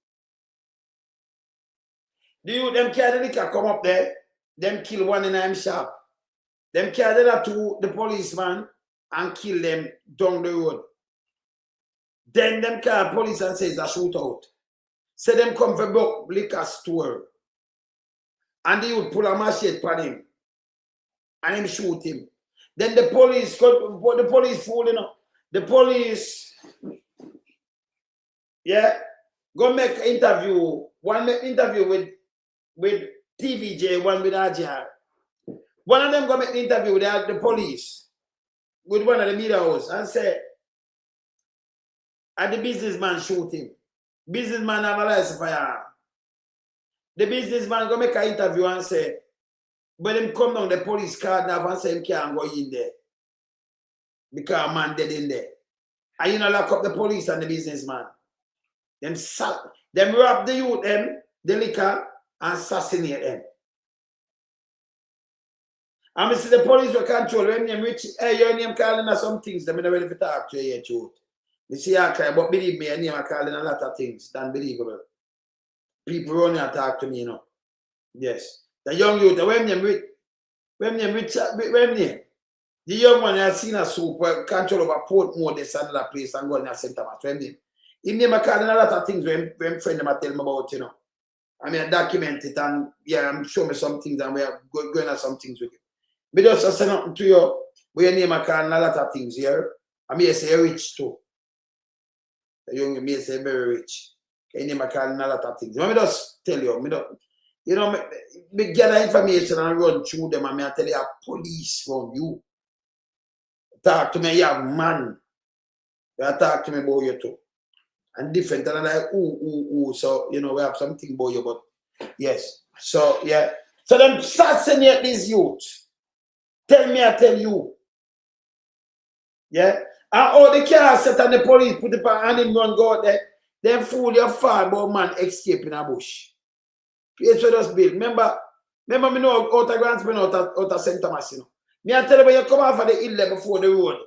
The youth, them carry the liquor come up there, them kill one in him shop. Them carry the 2, the policeman, and kill them down the road. Then them call police and says a shootout. Say them come for book liquor store. And they would pull a machete on him. And him shoot him. Then the police fooling up. The police, yeah, go make interview. One make interview with TVJ, one with RJR. One of them go make interview with the police, with one of the media house, and say, and the businessman shoot him. Businessman have a license firearm. The businessman go make an interview and say, when him come down, the police card now and say him can't go in there. Because a man dead in there. And you know, lock up the police and the businessman. Them rob the youth, the liquor, and assassinate them. And I see the police will control when them rich, hey, your name calling us some things, them not ready to talk to you yet, truth. You see, I cry, but believe me, your name are calling a lot of things, unbelievable. People run and talk to me, you know. Yes. The young youth, when them rich, the young one has seen a soup, control over Portmore, this another place, and go in a center. He never calling a lot of things when friend them tell me about, you know. I mean, I document it and, yeah, I'm showing me some things and we are going at some things with it. But just say nothing to you, where your name are calling a lot of things here. I may say rich too. The young may say very rich. Your name are calling a lot of things. Let me just tell you, you know, me gather information and run through them and I tell you, police from you. Talk to me, you have man. You talk to me about you too. And different, and I'm like, ooh. So, you know, we have something about you, but yes. So, yeah. So, them assassinate these youth. Tell me, I tell you. Yeah. And all the cars set and the police put the hand in one go out there. Then fool your father about man escaping a bush. Place with us build. Remember me know out of Grants, out of St. Thomas, you know. Me I tell you, when you come off of the hill there before the road.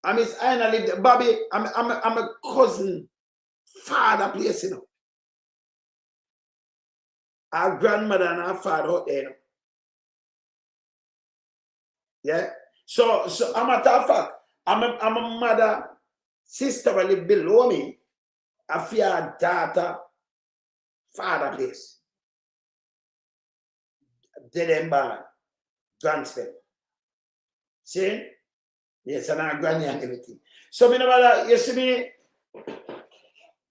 I miss Aina live there. Bobby, I'm a cousin. Father place, you know. Our grandmother and our father out there, you know. Yeah. So a matter of fact, I'm a mother, sister will live below me. I fear daughter, father place. Dead and born. Transfer. See? Yes, and our granny and everything. So me know you see me.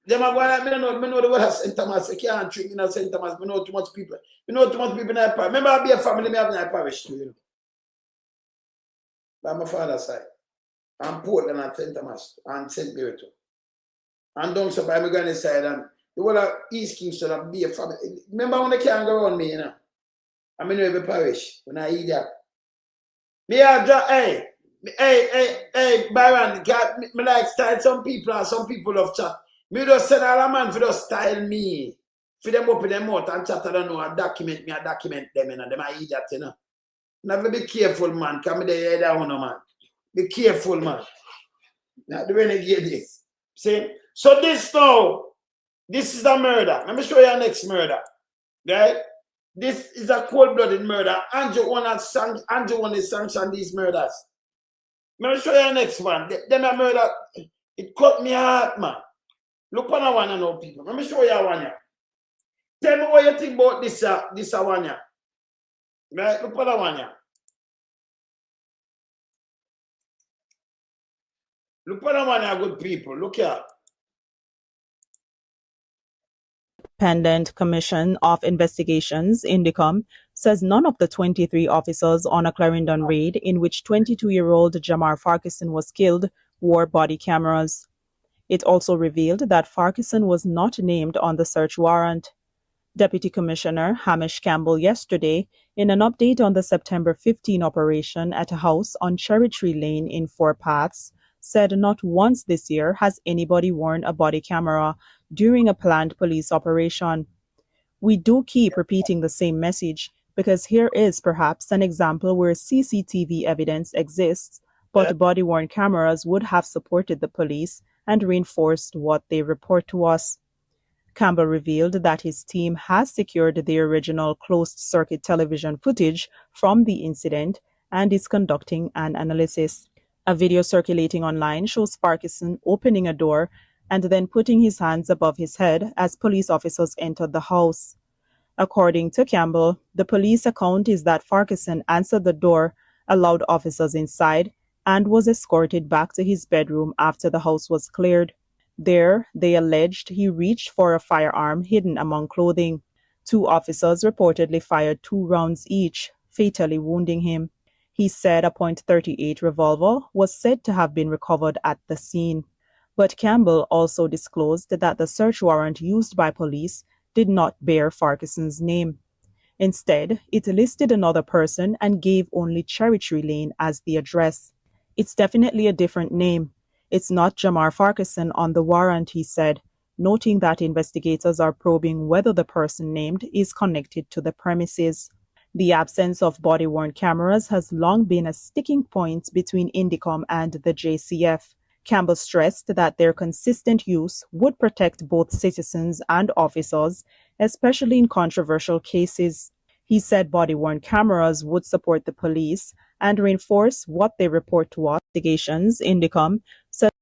Them are going to know the word of St. Thomas. I can't treat me in St. Thomas. I know too much people. I know too much people in that parish. Remember, I be a family, I have in that parish too, you know. By my father's side. I'm Portland and St. Thomas and St. Mary too. And down so by my granny's side and the whole of East Kingston and be a family. Remember when they can't go around me, you know. I mean, every parish when I eat that. Me, I drop, hey, Byron, me like style some people and some people love chat. Me just send all a man for just style me. For them open them out and chat, I don't know, I document them, you know, them I eat that, you know. Never be careful, man. Come there, down, man. Be careful, man. Now, the renegade this. See? So this now, this is a murder. Let me show you our next murder. Right? This is a cold-blooded murder. Andrew one is sanctioned these murders. Let me show you our next one. Them a murder. It cut me heart, man. Look on that one now, people. Let me show you one here. Tell me what you think about this one here. Right? Look on that one here. Look on that one here, good people. Look here. Independent Commission of Investigations, INDICOM, says none of the 23 officers on a Clarendon raid in which 22-year-old Jamar Farquharson was killed wore body cameras. It also revealed that Farquharson was not named on the search warrant. Deputy Commissioner Hamish Campbell yesterday, in an update on the September 15 operation at a house on Cherry Tree Lane in Four Paths, said not once this year has anybody worn a body camera during a planned police operation. We do keep repeating the same message because here is perhaps an example where CCTV evidence exists, but body-worn cameras would have supported the police and reinforced what they report to us. Campbell revealed that his team has secured the original closed-circuit television footage from the incident and is conducting an analysis. A video circulating online shows Farquharson opening a door and then putting his hands above his head as police officers entered the house. According to Campbell, the police account is that Farquharson answered the door, allowed officers inside, and was escorted back to his bedroom after the house was cleared. There, they alleged he reached for a firearm hidden among clothing. 2 officers reportedly fired 2 rounds each, fatally wounding him. He said a .38 revolver was said to have been recovered at the scene. But Campbell also disclosed that the search warrant used by police did not bear Farquharson's name. Instead, it listed another person and gave only Cherry Tree Lane as the address. It's definitely a different name. It's not Jamar Farquharson on the warrant, he said, noting that investigators are probing whether the person named is connected to the premises. The absence of body-worn cameras has long been a sticking point between Indicom and the JCF. Campbell stressed that their consistent use would protect both citizens and officers, especially in controversial cases. He said body-worn cameras would support the police and reinforce what they report to us. Investigations, Indicom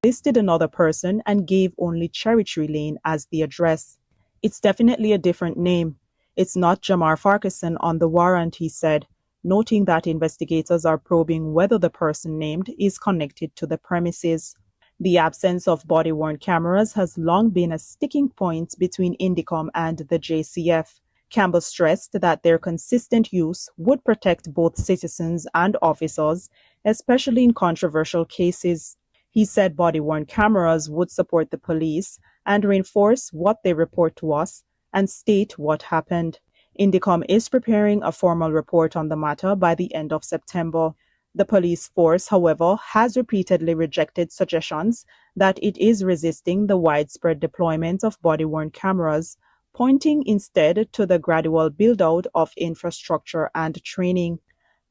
listed another person and gave only Cherry Tree Lane as the address. It's definitely a different name. It's not Jamar Farquharson on the warrant, he said, noting that investigators are probing whether the person named is connected to the premises. The absence of body-worn cameras has long been a sticking point between Indicom and the JCF. Campbell stressed that their consistent use would protect both citizens and officers, especially in controversial cases. He said body-worn cameras would support the police and reinforce what they report to us and state what happened. Indicom is preparing a formal report on the matter by the end of September. The police force, however, has repeatedly rejected suggestions that it is resisting the widespread deployment of body-worn cameras, pointing instead to the gradual build-out of infrastructure and training.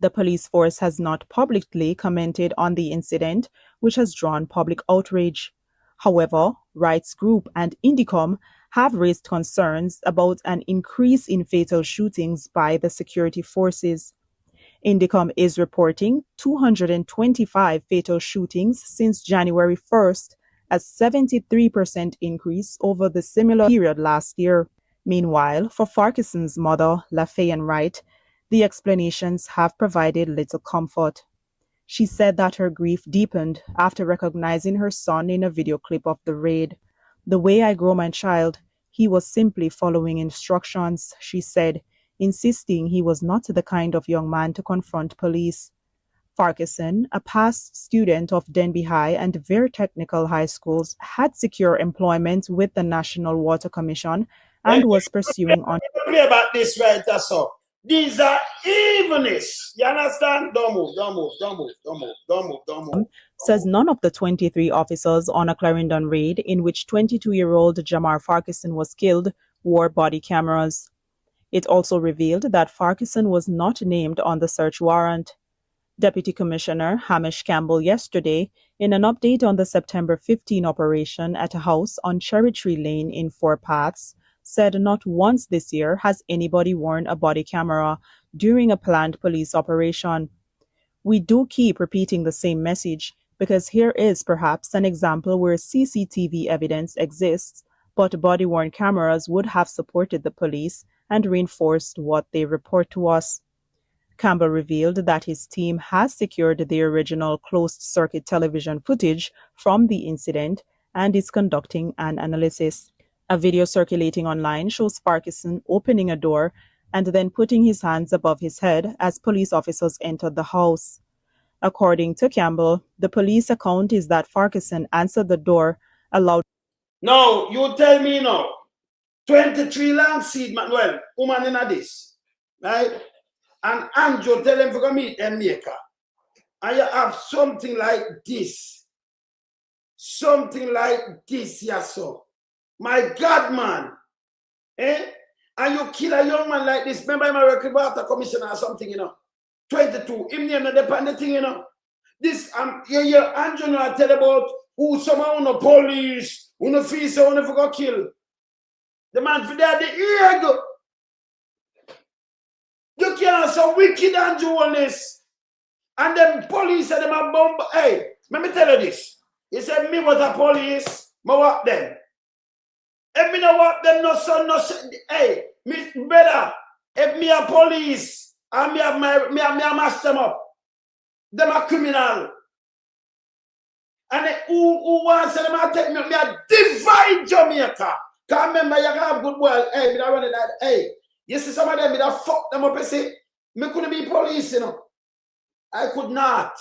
The police force has not publicly commented on the incident, which has drawn public outrage. However, rights group and Indicom have raised concerns about an increase in fatal shootings by the security forces. Indicom is reporting 225 fatal shootings since January 1st, a 73% increase over the similar period last year. Meanwhile, for Farquharson's mother, Lafayette Wright, the explanations have provided little comfort. She said that her grief deepened after recognizing her son in a video clip of the raid. "The way I grow my child, he was simply following instructions," she said, insisting he was not the kind of young man to confront police. Farquharson, a past student of Denby High and Vere Technical High Schools, had secure employment with the National Water Commission and was pursuing on. Play about this right so. These are evenness. You understand? Don't move. Says none of the 23 officers on a Clarendon raid in which 22-year-old Jamar Farquharson was killed wore body cameras. It also revealed that Farquharson was not named on the search warrant. Deputy Commissioner Hamish Campbell yesterday, in an update on the September 15 operation at a house on Cherry Tree Lane in Four Paths, said not once this year has anybody worn a body camera during a planned police operation. "We do keep repeating the same message because here is perhaps an example where CCTV evidence exists, but body-worn cameras would have supported the police and reinforced what they report to us." Campbell revealed that his team has secured the original closed-circuit television footage from the incident and is conducting an analysis. A video circulating online shows Farquharson opening a door and then putting his hands above his head as police officers entered the house. According to Campbell, the police account is that Farquharson answered the door, allowed. No, you tell me now. 23 long seed man, well, woman in this, right? And Andrew tell them to go meet them maker. And you have something like this. Something like this, yes, so. My God, man. Eh? And you kill a young man like this. Remember I'm a record water commissioner or something, 22. Him name not depend the thing, This, you hear Andrew now tell about who someone on the police, who no feel so who never got killed. The man for that, the ego. You can't so wicked Mvrder Of Buju. And them police and them a bomb. Hey, Let me tell you this. He said, me was a police, I walk them. If me no walk them, no son, no shit. Hey, me brother, if me a police, and me a mash them up. Them a criminal. And who wants them to take me a divide Jamaica. Because remember, you can have good boy. Hey, me da run it that. Hey, you see some of them, me da fuck them up and say, me couldn't be police, you know. I could not.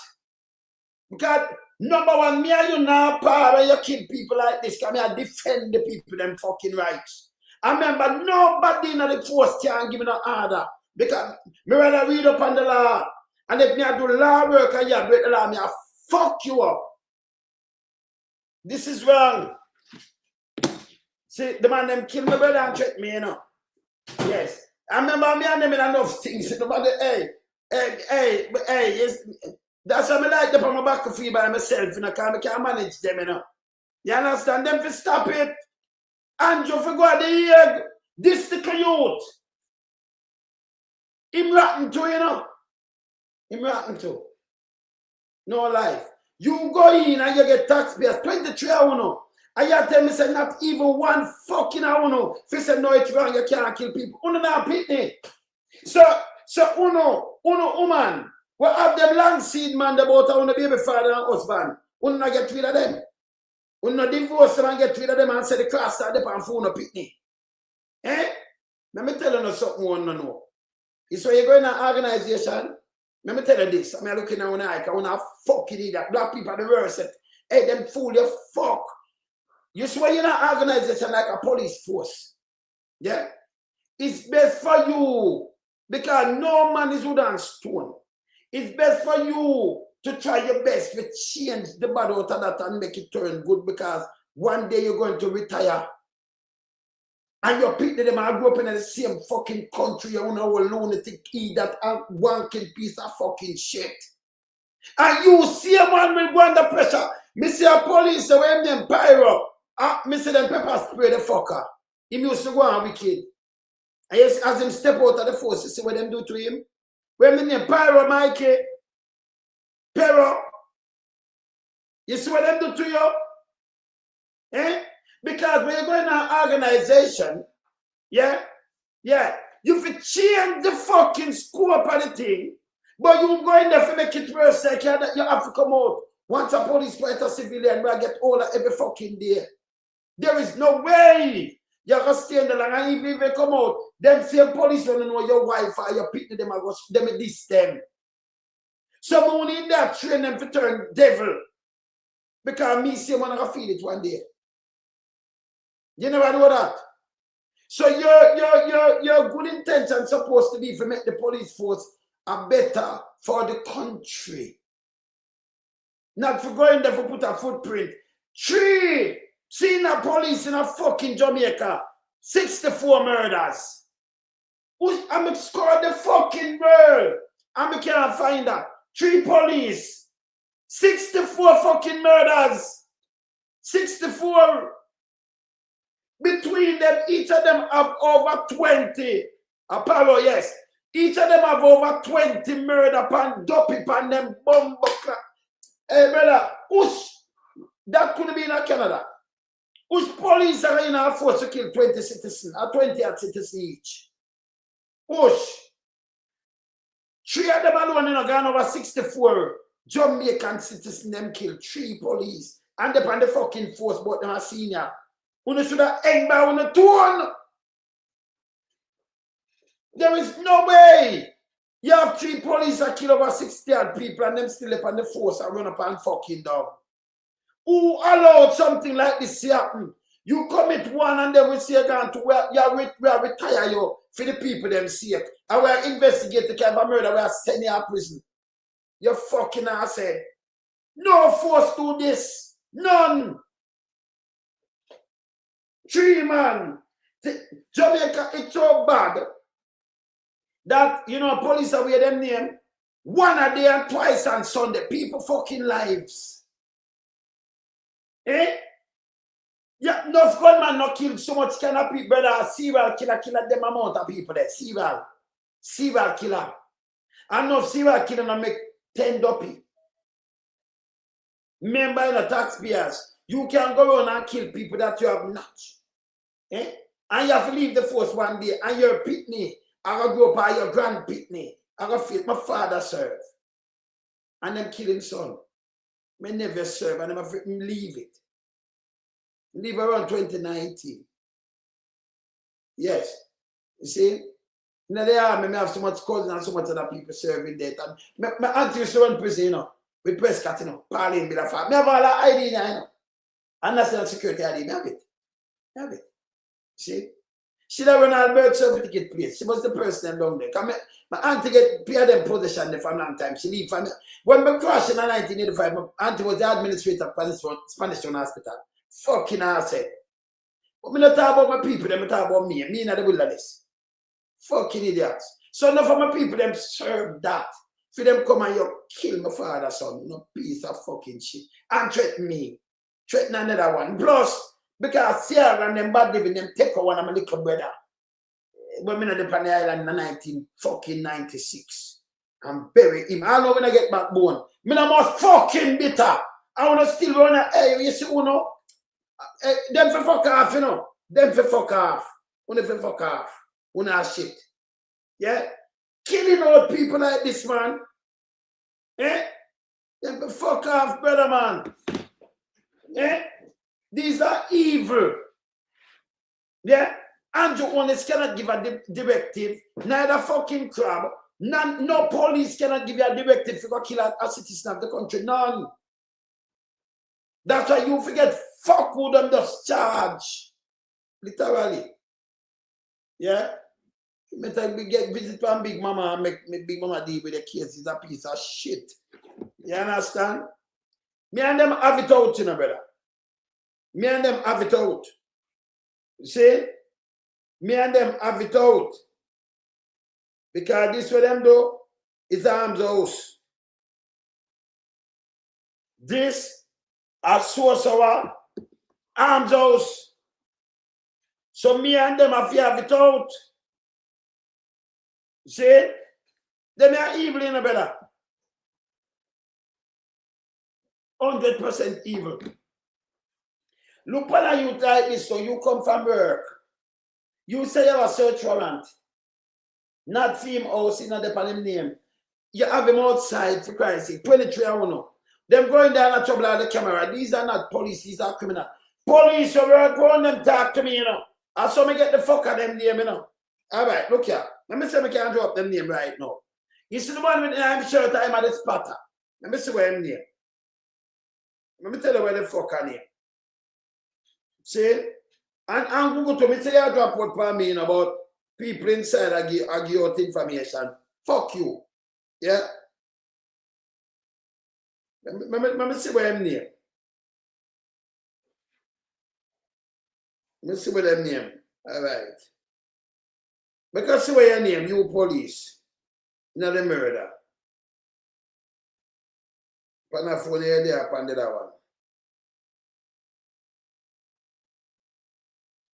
Because number one, me and you now power when you kill people like this. Because me I defend the people, them fucking rights. I remember nobody in the force can give me no order. Because me rather read up on the law. And if me I do law work and you break the law, me I fuck you up. This is wrong. See, the man them kill my brother and threat me, you know. Yes. I remember me and them in enough things. Nobody, hey, yes. That's why I like to put my back free by myself, you know, because I can't manage them, you know. You understand? Them to stop it. Andrew, for God, this the youth. Him rotten to, you know. Him rotten to. No life. You go in and you get taxpayers, 23 hours. And you tell me, say, not even one fucking hour. If you say, no, it's wrong, you can't kill people. Uno not pitney. So uno woman, we have them long seed man about uno baby father and husband. Uno not get rid of them. Uno divorce them and get rid of them and say the class are there and phone no pitney. Eh? Let me tell you something one no know. It's why you go in an organization. Let me tell you this. I'm looking at one eye, because when I fucking idiot, black people are the worst. Hey, them fool, you fuck. You swear you're not an organization like a police force. Yeah? It's best for you. Because no man is wood and stone. It's best for you to try your best to change the bad out of that and make it turn good. Because one day you're going to retire. And your people, them are grow up in the same fucking country. You know, a lunatic eat that wanking piece of fucking shit. And you see a man will go under pressure. Me see a police, so when them pyro, me see them pepper spray the fucker. He used to go on wicked. And yes, as him step out of the force, you see what them do to him? When me name pyro, Mikey, pyro, you see what them do to you? Eh? Because when you go in an organization, yeah, you can change the fucking scope of the thing, but you go in there to make it worse, like you have to come out. Once a police fight a civilian, we get all every fucking day. There is no way you can stay in the line, and even if they come out, them same police don't know your wife or your people, them this them. Someone in there train them to turn devil. Because me say man I feel it one day. You never know that. So your good intention supposed to be to make the police force a better for the country. Not for going there for put a footprint. 3 seeing a police in a fucking Jamaica. 64 murders. I'm scored the fucking world. I can't find that. 3 police. 64 fucking murders. 64. Between them, each of them have over 20. Apollo, yes. Each of them have over 20 murder upon dopey upon them bomb. Hey, brother, that could be in Canada. Whose police are in our force to kill 20 citizens, or 20 citizens each? Whoosh. 3 of them alone in a gun over 64 Jamaican citizens, them killed 3 police. And they on the fucking force, but them are senior. When you should have hanged by on the tone. There is no way. You have 3 police that kill over 60 people and them still up on the force and run up and fucking down. Who allowed something like this to happen? You commit one and then we say again to where we are retire you for the people them sake. And we are investigate the kind of murder we are sending you to prison. You fucking ass head. No force to this. None. 3 man. Jamaica, it's so bad that, you know, police are with them name. 1 a day and twice on Sunday. People fucking lives. Eh? Yeah, no gunman not kill so much kind of people, brother. Serial killer them amount of people there. Serial killer. And no serial killer not make 10 dopey. Member the taxpayers. You can go around and kill people that you have not. Eh? And you have to leave the force one day, and your pitney, I go grow up by your grand pitney. I go feel my father serve. And them kill his son. Me never serve, and I'm leave it. Leave around 2019. Yes. You see? In the army, I have so much cousins and so much other people serving there. And my auntie used to run prison, you know, with Prescott, you know, Pauline, with a family. I have all that ID now, you know. And national security ID, I have it. I have it. See? She never run her birth certificate place. She was the person down there. My auntie get paid them possession there for a long time. She leave for me. When I crashed in 1985, my auntie was the administrator of Spanish Town Hospital. Fucking asset. But me not talk about my people, them talk about me. Me in the wilderness. Fucking idiots. So enough of my people, them serve that. For them come and you kill my father's son. No piece of fucking shit. And threaten me. Threaten another one. Plus, because Sierra and them bad living, them take one of my little brother. When me on the Panay Island in 1996. And bury him. I know when I get back bone. Me no more fucking bitter. I wanna still run a hey, you see, you know. Them for fuck off, you know. Them for fuck off. Only for fuck off. Una shit. Yeah? Killing old people like this, man. Eh? Them for fuck off, brother, man. Eh? These are evil. Yeah? Mvrder cannot give a directive. Neither fucking crab. No police cannot give you a directive to go kill a citizen of the country. None. That's why you forget fuck who them just charge. Literally. Yeah? Me tell me get visit from Big Mama and make Big Mama deal with the case. It's a piece of shit. You understand? Me and them have it out, you know, brother. Me and them have it out. You see? Me and them have it out. Because this for them do is arms house. This a source of our arms house. So me and them have it out. See? Them are evil in a brother. 100% evil. Look at you like this, so you come from work. You say you have a search warrant. Not see him house in the name. You have him outside for Christ's sake. 23 hours. Them going down and trouble out the camera. These are not police, these are criminal. Police over go on them talk to me, you know. I saw me get the fuck out of them name, you know. Alright, look here. Let me see if I can drop them name right now. You see the one with the I'm shirt I'm at the spotter. Let me see where I'm name. Let me tell you where the fuck I name. See? And Google to me say I drop what for me about people inside I give out information. Fuck you. Yeah? Let me see where I'm name. Let me see where I'm name. Alright. Because see where your name, you police. Not the murder. Pan a phone here there upon the other one.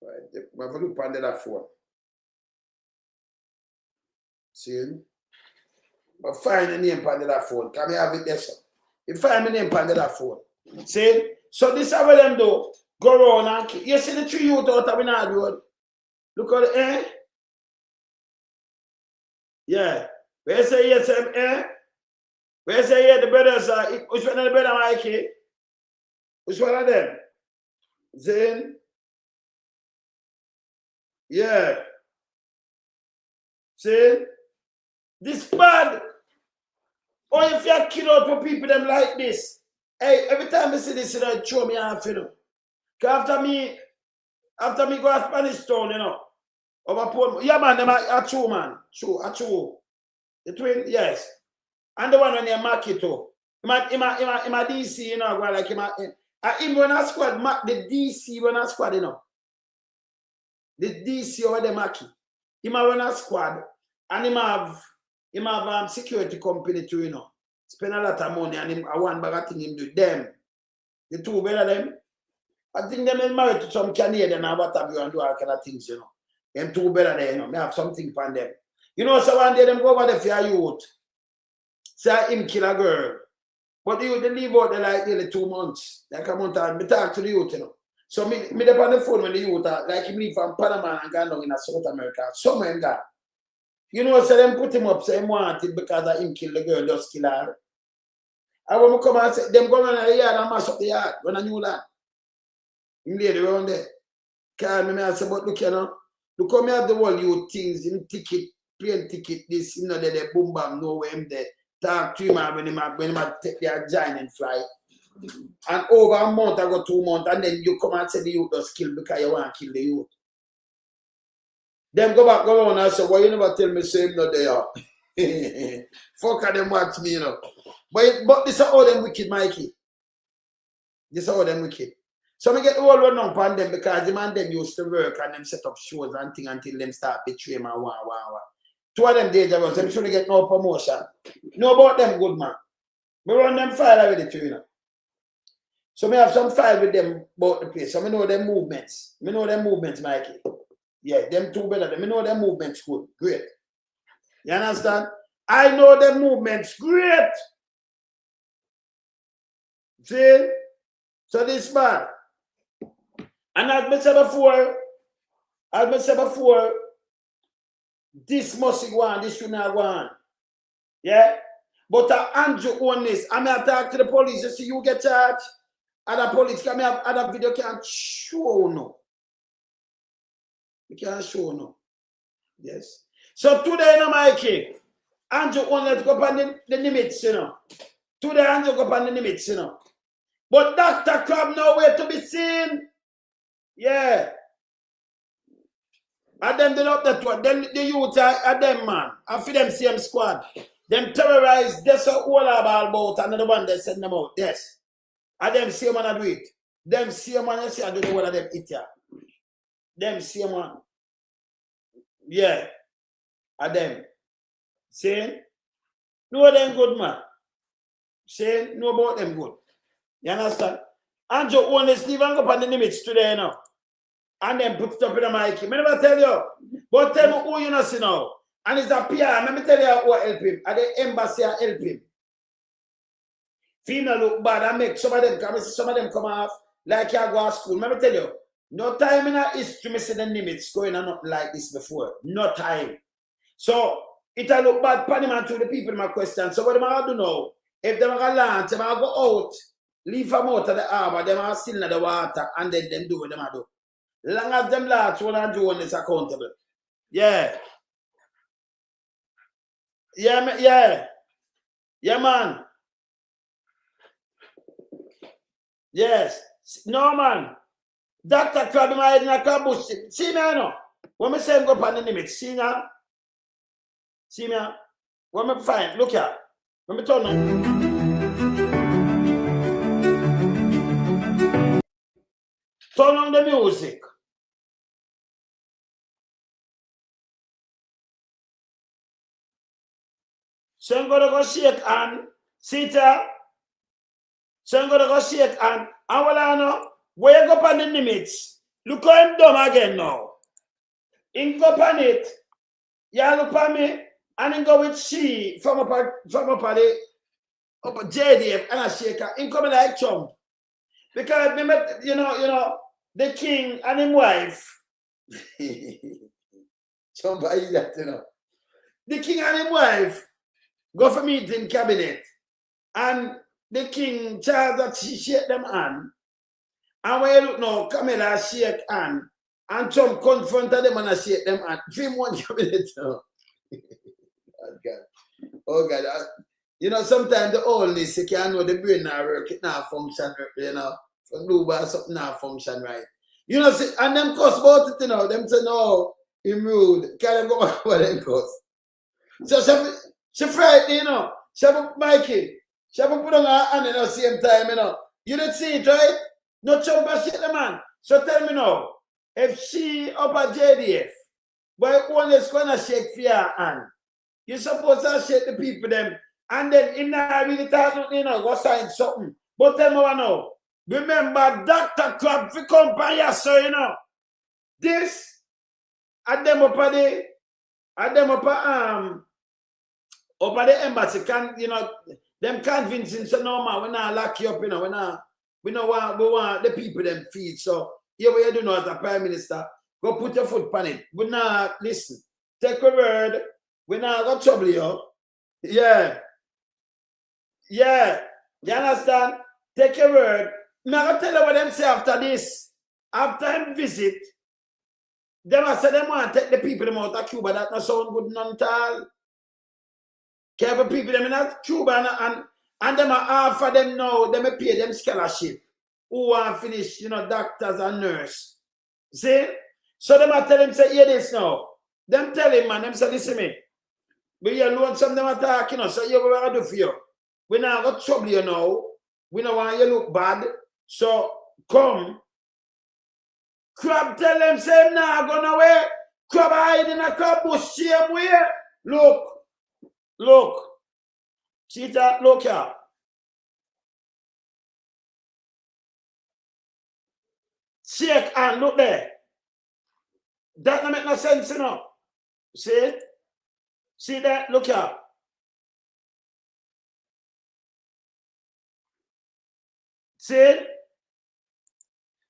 Right. I have to look upon the other phone. See? But find the name upon the other phone. Can I have it there, sir? You find my name upon the other phone. See? So this is what them do. Go around and kill. You see the tree youth out of the road? Look at the eh? Yeah. Where say yes, eh? Where say yeah, the brothers are which one of the brother Mikey? Which one of them? Zane? Yeah. See? This bad. Or if you kill out for people them like this. Hey, every time I see this, you know, throw me off, you know. Because after me go to Spanish Town, you know. Yeah, man, them are true, man. True, a true. The twin, yes. And the one when they mark it too. Him a DC, you know, like him when I squad, the DC when I squad, you know. The DC over the mark. Him a run a squad, and him have security company too, you know. Spend a lot of money, and him a one bag of thing him do. Them, the two better them. I think them is married to some Canadian and what have you and do all kind of things, you know. Them two better there, you know. Me have something for them. You know, so one day them go over there for a youth. Say him kill a girl. But the youth, they leave out there like nearly 2 months. Like a month and me talk to the youth, you know. So me up on the phone when the youth are, like him leave from Panama and gone down in South America. Somewhere in that. You know, so them put him up, say him want it because of him kill the girl, just kill her. And when I come and say, them go around the yard and mash up the yard, when I knew that. Him lady around there. Call me and say, but look, you know, look how me have the whole youth things, him ticket, plane ticket, this, you know, they boom bam, know where him there. Talk to him when him take their giant flight. And over a month, I go 2 months, and then you come and say the youth just kill because you want to kill the youth. Them go back, go around and say, why you never tell me same no they are? Fuck of them watch me, you know. But this is all them wicked, Mikey. This is all them wicked. So I get the whole run up on them because the man them used to work and them set up shows and things until them start betraying my wow. Two of them dangerous, them shouldn't get no promotion. Know about them good, man. We run them file already too, you know. So I have some file with them about the place. So I know them movements. I know them movements, Mikey. Yeah, them two better. I know them movements good. Great. You understand? I know them movements great. See? So this man. And as I said before, this must go on, this should not go on. Yeah? But Mvrder.Holness, I may talk to the police, you see you get charged. Other police can have other video can't show no. You can't show no. Yes. So today, you know, Mikey, Mvrder.Holness go up on the limits, you know. Today, Mvrder go up on the limits, you know. But Dr. Crab nowhere to be seen. Yeah. And them did up that one. Then the youth are them, man. And for them same squad. Them terrorize, that's all about another one they send them out. Yes. And them same man do it. Them same man, you see, I don't know what of them eat here. Them same man. Yeah. And them. Saying, know them good, man. Saying, know about them good. You understand? Mvrder.Holness leave and go up on the limits today, you know. And then put it up in the mic. I never tell you. But tell me who you know see now. And it's a PR. Let me tell you who help him. And the embassy help him. Female look bad and make some of them come off like you go to school. Let me tell you. No time in our history, I see the limits going on nothing like this before. No time. So, it'll look bad for them and to the people in my question. So, what am I going to do now? If they are going to land, they are going to go out, leave them out of the harbor, they are still in the water, and then them do what they do. Long as them lads Mvrder.Holness is accountable. Yeah. Yeah, man. Yes. No, man. Dr. Crab, my head in a caboose. See me, I know. When I say I'm going on the limit, see now? See me? When I find, look here. When I turn on. Turn on the music. So I'm going to go shake hand. See it? So I'm going to go shake hand. And what I know, where you go on the limits, look how I'm dumb again now. He go on it. You look at me, and he go with she from up at JDF, and I shake her. He come like chump. Because, you know, the king and his wife. Chump, I eat that, you know. The king and his wife go for meeting cabinet, and the king charge that she shake them hand, and when you look now, Camilla shake hand, and Trump confront them and shake them hand. Dream one cabinet. Oh God. You know, sometimes the oldness, you can't know the brain not work, it not function, you know. For blue bar, something not function right. You know, see, and them cuss about it, you know, them say, no, him rude. Can't go back for them cuss. So she frightened, you know. She have Mikey. She have put on her hand at the same time, you know. You didn't see it, right? No chump shit the man. So tell me now, if she up at JDF, but Mvrder.Holness gonna shake for your hand, you supposed to shake the people them, and then in that really talk, you know, go sign something. But tell me what now. Remember Dr. Crab for company, so you know. This at them up at the embassy can, you know, Them convincing, so no man, we not lock you up, you know, we want the people them feed. So here what you do now as a prime minister, go put your foot on it. We not listen. Take a word, we not gonna trouble you. Yeah. Yeah. You understand? Take a word. Now I'm gonna tell you what them say after this. After him visit, them I say them want to take the people them out of Cuba. That not sound good none at all. Careful people them in Cuba and them are offer them now, them pay them scholarship. Who want to finish, you know, doctors and nurse. See? So them I tell them say, hear this now. Them tell him, man, them say, listen me. We you alone some them attack, you know, so you what I do for you. We not got trouble you now. We don't want you look bad. So come. Crab tell them say nah go nowhere. Crab hide in a crab bush same way. Look. See that? Look here. Shake and look there. That don't make no sense, you know. See it? See that? Look here. See?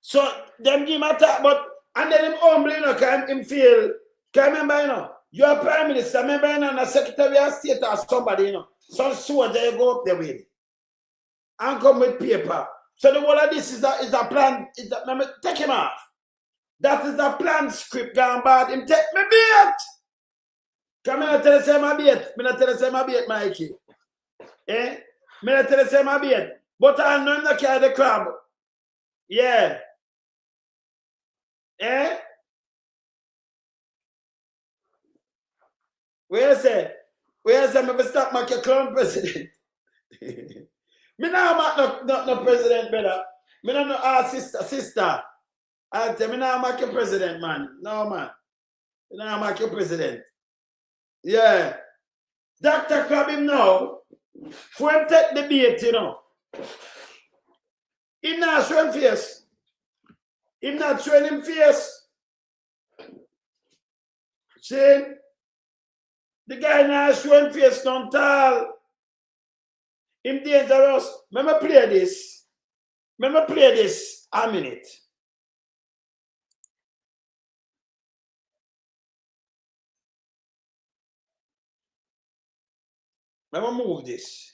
So them give him a talk, but and then him humble, you know, can him feel. Can remember, you know, you're a prime minister, remember, you know, and a secretary of state or somebody, you know, some soldier you go up there with and come with paper. So the whole of this is a plan. Take him off. That is the plan script gone bad. Him take me beat. Come in and tell us my beat. Me not tell us my beat, Mikey. Eh? Me not tell us my beat. But I know him not carry the crab. Yeah. Eh? Where you say? Me stop my clown president? Me not no president, brother. Me not no sister. I tell me not make you president, man. No, man. Me not make you president. Yeah. Dr. Crab him now, for him take the bait, you know. He not showing face. He not showing him face. See? The guy not showing face none tall. Him dangerous. Let me play this. A minute. Let me move this.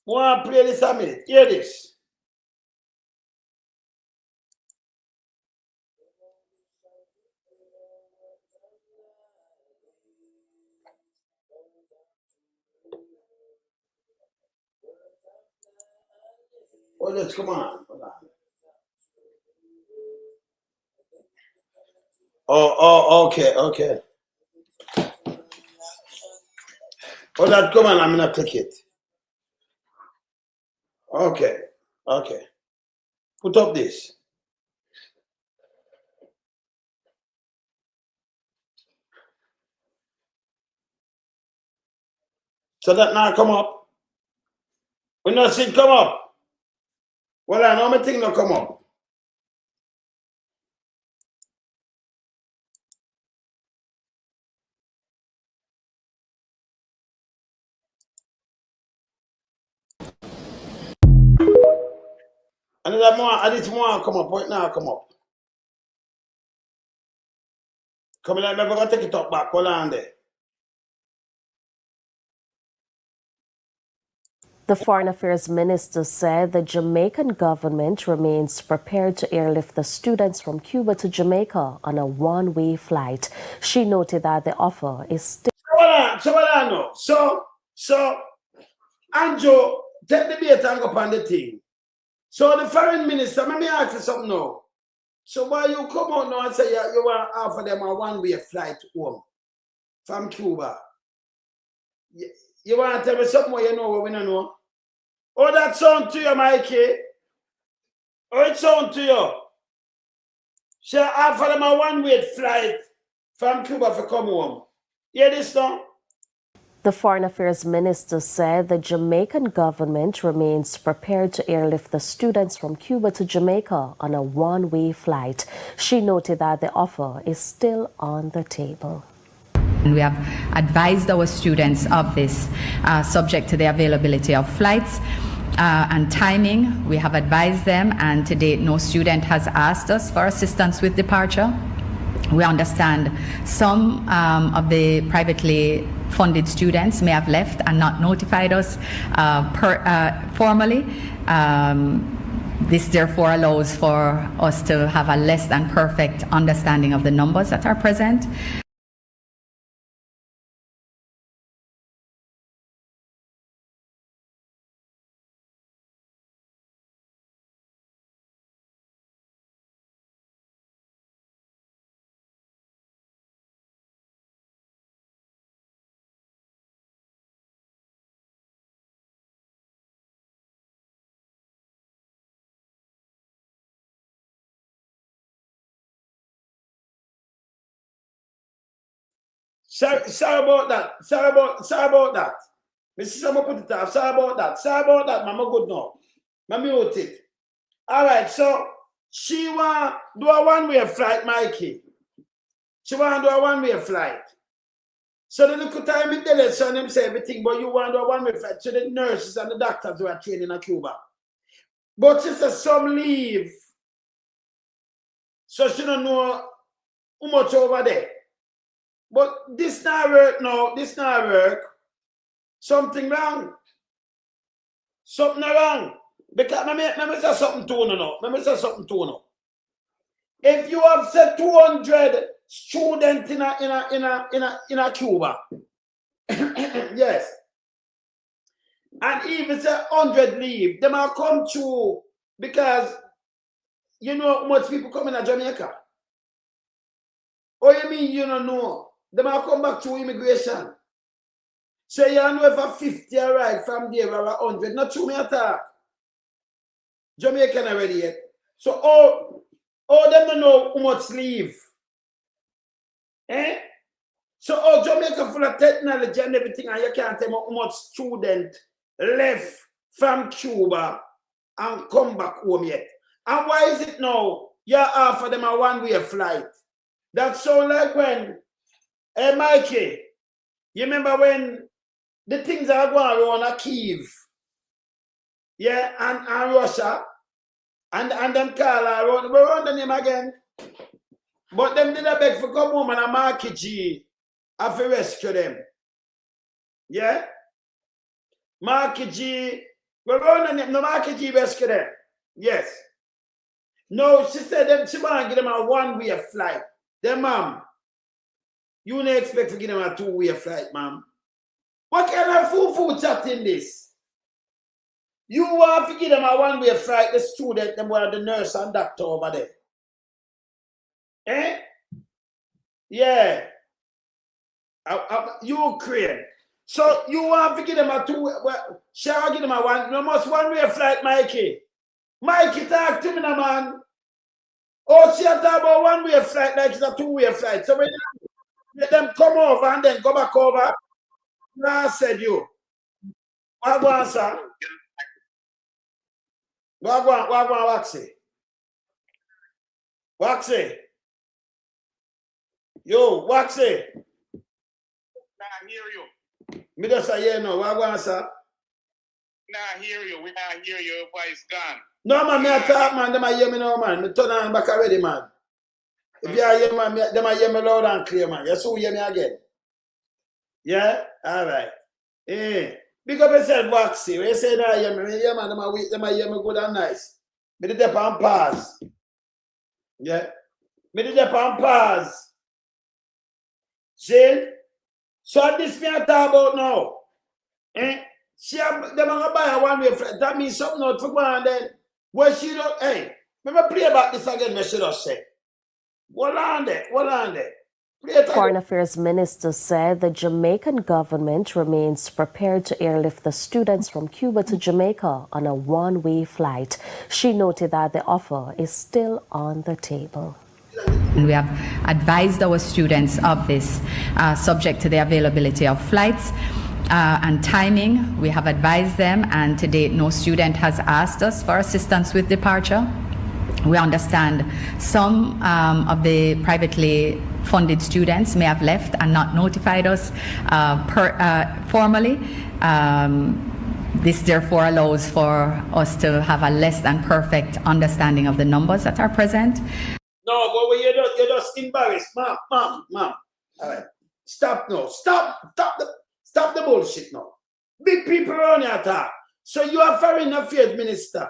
I want to play this a minute. Hear this. Oh, let's come on. Hold on. Oh, okay. Oh, that come on, I'm gonna click it. Okay. Put up this. So that now come up. We not see it come up. Well, I know my thing not come up. And that more, and this more come up. Right now come up. Come on, I'm gonna take it up back. Hold on there. The Foreign Affairs Minister said the Jamaican government remains prepared to airlift the students from Cuba to Jamaica on a one-way flight. She noted that the offer is still... So what I know? So, Anjo, take the bait and go upon the thing. So the foreign minister, let me ask you something now. So why you come out now and say you want to offer them a one-way flight home from Cuba? You want to tell me something more you know what we don't know? Oh, that sound to you, Mikey? Oh, it sound to you? Shall I offer them a one-way flight from Cuba for come home? Hear this now? The Foreign Affairs Minister said the Jamaican government remains prepared to airlift the students from Cuba to Jamaica on a one-way flight. She noted that the offer is still on the table. We have advised our students of this, subject to the availability of flights and timing. We have advised them, and to date, no student has asked us for assistance with departure. We understand some of the privately funded students may have left and not notified us formally. This therefore allows for us to have a less than perfect understanding of the numbers that are present. Sorry about that. Sorry about that. Mrs. Samo put it off. Sorry about that. Mama good now. Mama mute it. All right, so she want do a one-way flight, Mikey. She want do a one-way flight. So the little time in the son them say everything, but you want do a one-way flight. So the nurses and the doctors who are training in Cuba. But she says some leave. So she don't know how much over there. But this not work now. This not work. Something wrong. Something wrong. Because let me say something to you now. Let me say something to you now. If you have said 200 students in a Cuba, yes, and even say 100 leave, they might come to because you know how much people come in Jamaica. Oh, you mean you don't know? They might come back to immigration. So you know if a 50 arrive from there or 100, not true me at all. Jamaican already yet. So all them don't know how much leave. Eh? So Jamaica full of technology and everything, and you can't tell me how much student left from Cuba and come back home yet. And why is it now you offer them a one-way flight? That's so like when, hey Mikey, you remember when the things are going around at Kyiv, yeah, and Russia, and them call around, we're on the name again. But them did a beg for come home and a Marky G have to rescue them. Yeah? Marky G, we're on the name, no Marky G rescue them. Yes. No, she said them, she want to give them a one-way flight. Then, ma'am, you don't expect to give them a two-way flight, ma'am. What kind of fool chat in this? You want to give them a one-way flight, the student, them were the nurse and doctor over there. Eh? Yeah. Ukraine. So you want to give them a two-way, well, shall I give them a one-way flight, Mikey? Mikey, talk to me now, man. Oh, she talk about one-way flight like it's a two-way flight. So when you let them come over and then go back over, I said you. What go on, sir? What go on, Waxy? Waxy? Yo, Waxy? Nah, hear you. Me just say, yeah, no. What go on, sir? Nah, hear you. We not hear you. Your voice gone. No, man, me a talk, man. Them a hear me now, man. Me turn on back already, man. If you hear man, them a hear me loud and clear, man. You so hear me again. Yeah? All right. Eh. Big up yourself, Waxy. When you say that, hear me, man, them a hear me good and nice. Me did that on pause. Yeah? Me did that on pause. See? So this me a talk about now. Eh? She have, them a buy a one-way flight. That means something out for one then. Well, she don't, hey, let me play about this again, me should just say. Hold on there. Foreign Affairs Minister said the Jamaican government remains prepared to airlift the students from Cuba to Jamaica on a one-way flight. She noted that the offer is still on the table. We have advised our students of this, subject to the availability of flights and timing. We have advised them, and to date, no student has asked us for assistance with departure. We understand some of the privately funded students may have left and not notified us formally. This therefore allows for us to have a less than perfect understanding of the numbers that are present. No, but you're just embarrassed, ma'am. All right, stop now. Stop the bullshit now. Big people around here talk. So you are foreign affairs minister.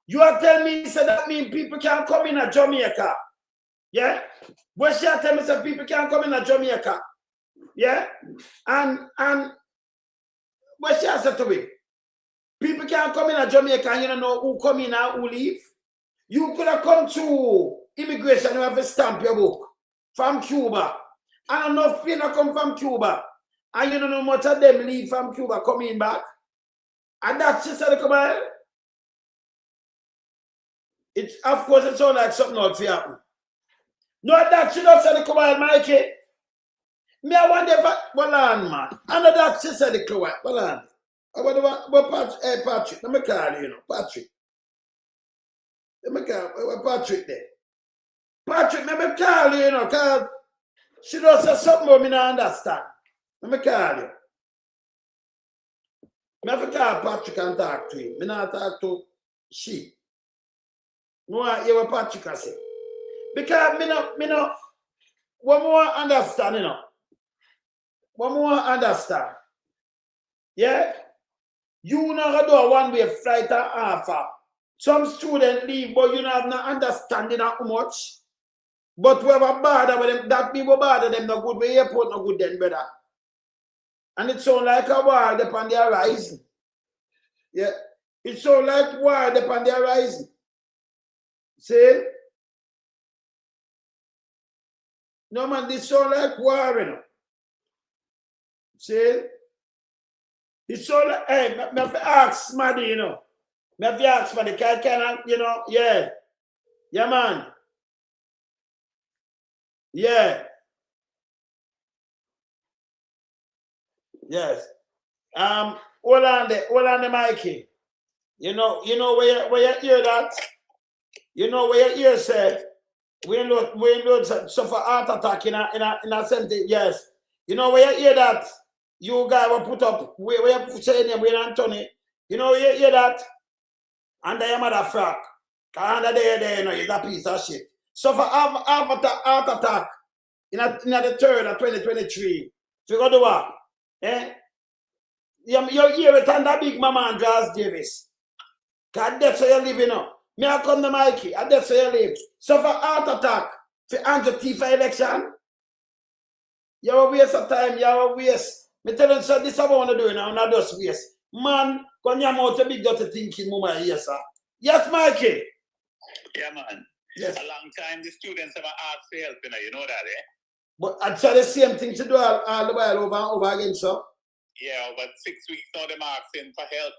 You are telling me so that means people can come in at Jamaica. Yeah? What she tell me so people can come in at Jamaica. Yeah? And what she said to me? People can come in at Jamaica and you don't know who come in and who leave. You could have come to immigration, you have to stamp your book from Cuba. And enough people come from Cuba. And you don't know much of them leave from Cuba coming back. And that's just the come. It's of course it sounds like something else to happen. No, that she don't say the come Mikey. Me I wonder if well on man. And that she said the come well on. Patrick, let me call you, Patrick. Let me call Patrick there. Patrick, let me call you, because she does say something more me not understand. Let me call you. I have to call Patrick and talk to him. I not talk to she. I want to hear what Patrick has said. Because me no, one more understand, One more understand. Yeah? You not do a one-way flight and offer. Some students leave, but you not have no understanding of how much. But whoever bother with them, that people bother them no good, the airport no good then, brother. And it sound like a war upon the horizon. Yeah. It sound like war upon the horizon. See? No man, this sound like war, See? It's so like, hey, me have to ask Smaddy, Me have to ask Smaddy, can I, yeah. Yeah, man. Yeah. Yes. Hold on the Mikey. You know where you hear that? You know where you hear said, we don't suffer heart attack in a sentence, yes. You know where you hear that? You guys will put up, where you put say name, where Anthony. You know where you hear that? Under your mother frack. Under there, it's a piece of shit. Suffer heart attack in the 3rd of 2023. So you go do what? Eh? You hear it under Big Mama and Josh Davis. Because that's where you live, Me I come to Mikey, and that's where you live. Suffer heart attack for Andrew T for election. You have a waste of time, you have a waste. Me tell you, sir, this is what I want to do now, not just waste. Man, when you're out to big dirty thinking, Mama, yes, sir. Yes, Mikey. Yeah, man. Yes. A long time the students have asked for help, you know that, eh? But I'd say the same thing to do all the while over and over again, sir. Yeah, but 6 weeks now them asking for help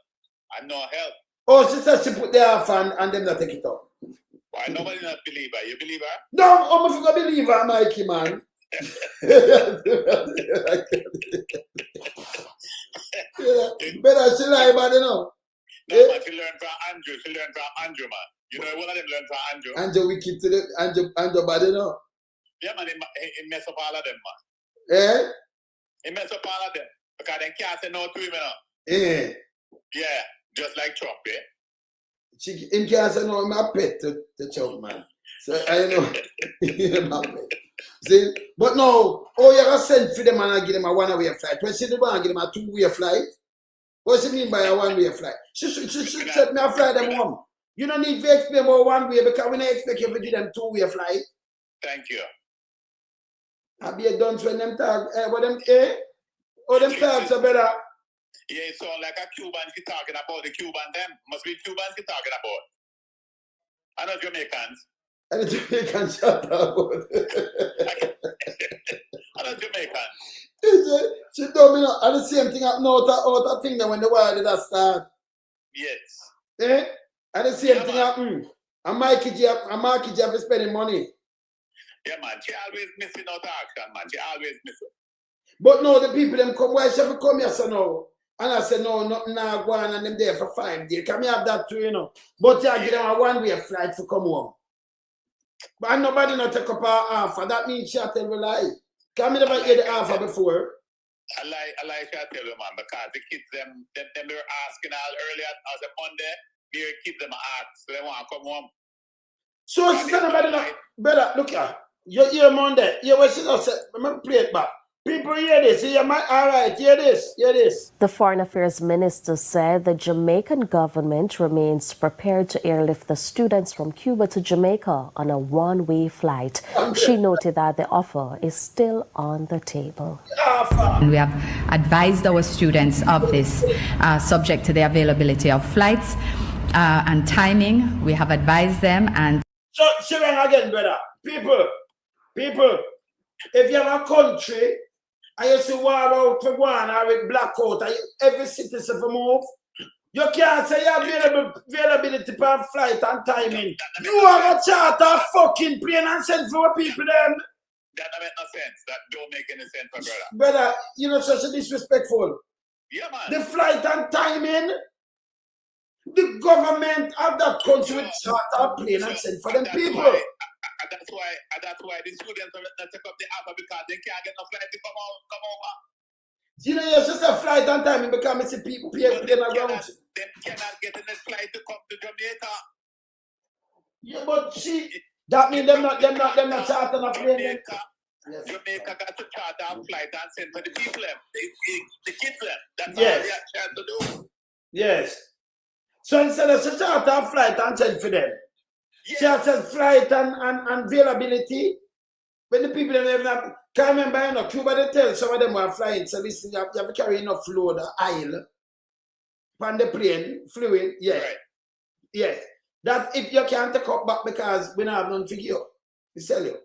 and no help. Oh, she said she put the half and them not take it up. Why nobody not believe her? You believe her? No, I'm not going to believe her, Mikey, man. Better she lie about it, No, man, she learned from Andrew. She learned from Andrew, man. You know, one of them learned from Andrew. Andrew wicked to the Andrew body, no? Yeah, man, he mess up all of them, man. Eh? He mess up all of them. Because they can't say no to him, Eh? Yeah, just like Trump, eh? Him can't say no, I'm a pet to Trump, man. So I know. My pet. See? But no, you have sent for them and give them a one-way flight. When she did want to give them a two-way flight, what she mean by a one-way flight? She said me a fly them home. You don't need to explain about one way because we don't expect you to give them two-way flight. Thank you. I'll be done when them talk, what them, Oh, them talks are better. Yeah, it sounds like a Cuban she talking about the Cuban them. Must be Cubans she talking about. I know Jamaicans. And the Jamaicans shut up. I know Jamaicans. She told me and the same thing happened out of thing that when the war did start. Yes. Eh? And the same thing happened. And Mikey Jeff is spending money. Yeah, man. She always missing out action, man. She always missing. But no, the people them come, why she have to come here, so no? And I said, no, nothing now go on and them there for 5 days. Can we have that too, But you give them a one-way flight to come home. But nobody not take up her offer. That means she tell me lie. Can me never hear the offer before? I like I tell you, man, because the kids them they were asking all earlier as a Monday, they keep them ask, so they want to come home. So she said nobody not better look here. You hear Monday. You what she just said, remember play it back. People hear this, hear my alright, hear this, hear this. The Foreign Affairs Minister said the Jamaican government remains prepared to airlift the students from Cuba to Jamaica on a one-way flight. She noted that the offer is still on the table. We have advised our students of this, subject to the availability of flights and timing. We have advised them and... So, Sharon again, brother. People, if you have a country, and you see war about to go on or with blackout, and every citizen for move, you can't say you have availability per flight and timing. You have a charter fucking plane and send for people them. That don't make no sense. That don't make any sense, my brother. Brother, you know, such a disrespectful. Yeah, man. The flight and timing, the government of that country will charter plane and send for them people. That's why the students don't take up the offer because they can't get no flight to come over. You know, it's just a flight and timing because I see people plane around. They cannot get in a flight to come to Jamaica. Yeah, but see, that means them not chartering a plane. Jamaica got to charter a flight and send for the people, the kids. That's all Yes. they are trying to do. Yes. So instead of charter a flight and send for them, she has said flight and availability. When the people can't remember, you know, Cuba, they tell some of them were flying. So listen, you have to carry enough load of oil on the plane, fluid. Yeah. Right. Yes. That if you can't take up back because we don't have none to give you, we sell you.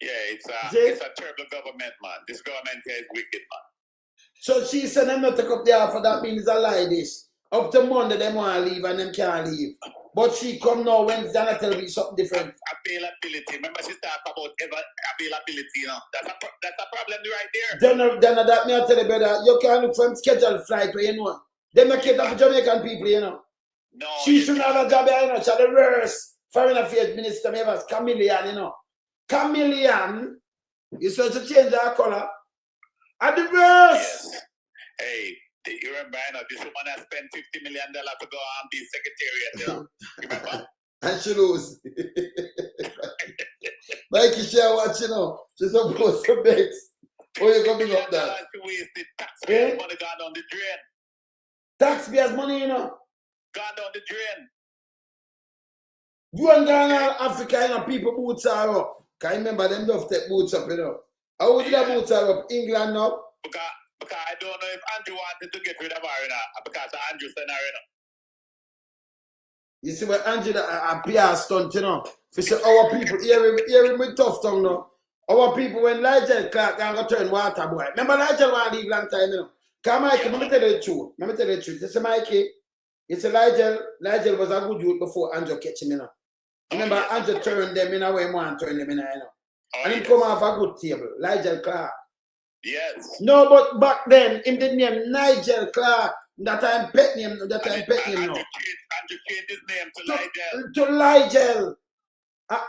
Yeah, it's a terrible government, man. This government here is wicked, man. So she said them not take up the offer, that means a lie this. Up to Monday, them want to leave and them can't leave. But she come now Wednesday and tell me something different. Availability. Remember she talk about availability, you know. That's a problem right there. Then that me I tell you, brother, you can look for scheduled flight where you know. They make it for Jamaican people, you know. No. She shouldn't have a job here, you know. She's the worst foreign affairs minister me ever. Chameleon, you know. Chameleon, you supposed to change her color. At the worst. Yes. Hey, you remember, you know, this woman has spent $50 million to go and be secretariat, you know. Remember? And she lose. Like you share what you know. She's supposed to beg. Oh, you're coming up that. She wasted taxpayers' money gone down the drain. Taxpayers' money, you know. Gone down the drain. You and Ghana, Africa, you know, people boots are up. Can you remember them don't take boots up, you know? How would the boots are up? England now? Because I don't know if Andrew wanted to get rid of her, you know, because Andrew said her, you know. You see what Andrew a PR stunt, you know. If you say our people, hear him with tough tongue now. Our people, when Nigel Clark can go turn water boy. Remember Nigel want to leave long time, you know. Come Mikey, let me tell you the truth. Let me tell you the truth. You see Mikey, you see Nigel was a good youth before Andrew catch him, you know. Remember Andrew turned them in a way, man turn them in, you know. And he come off a good table, Nigel Clark. Yes. No, but back then, him did name Nigel Clark. That time pet name, that time pet name now. Andrew changed his name to Nigel. To Nigel.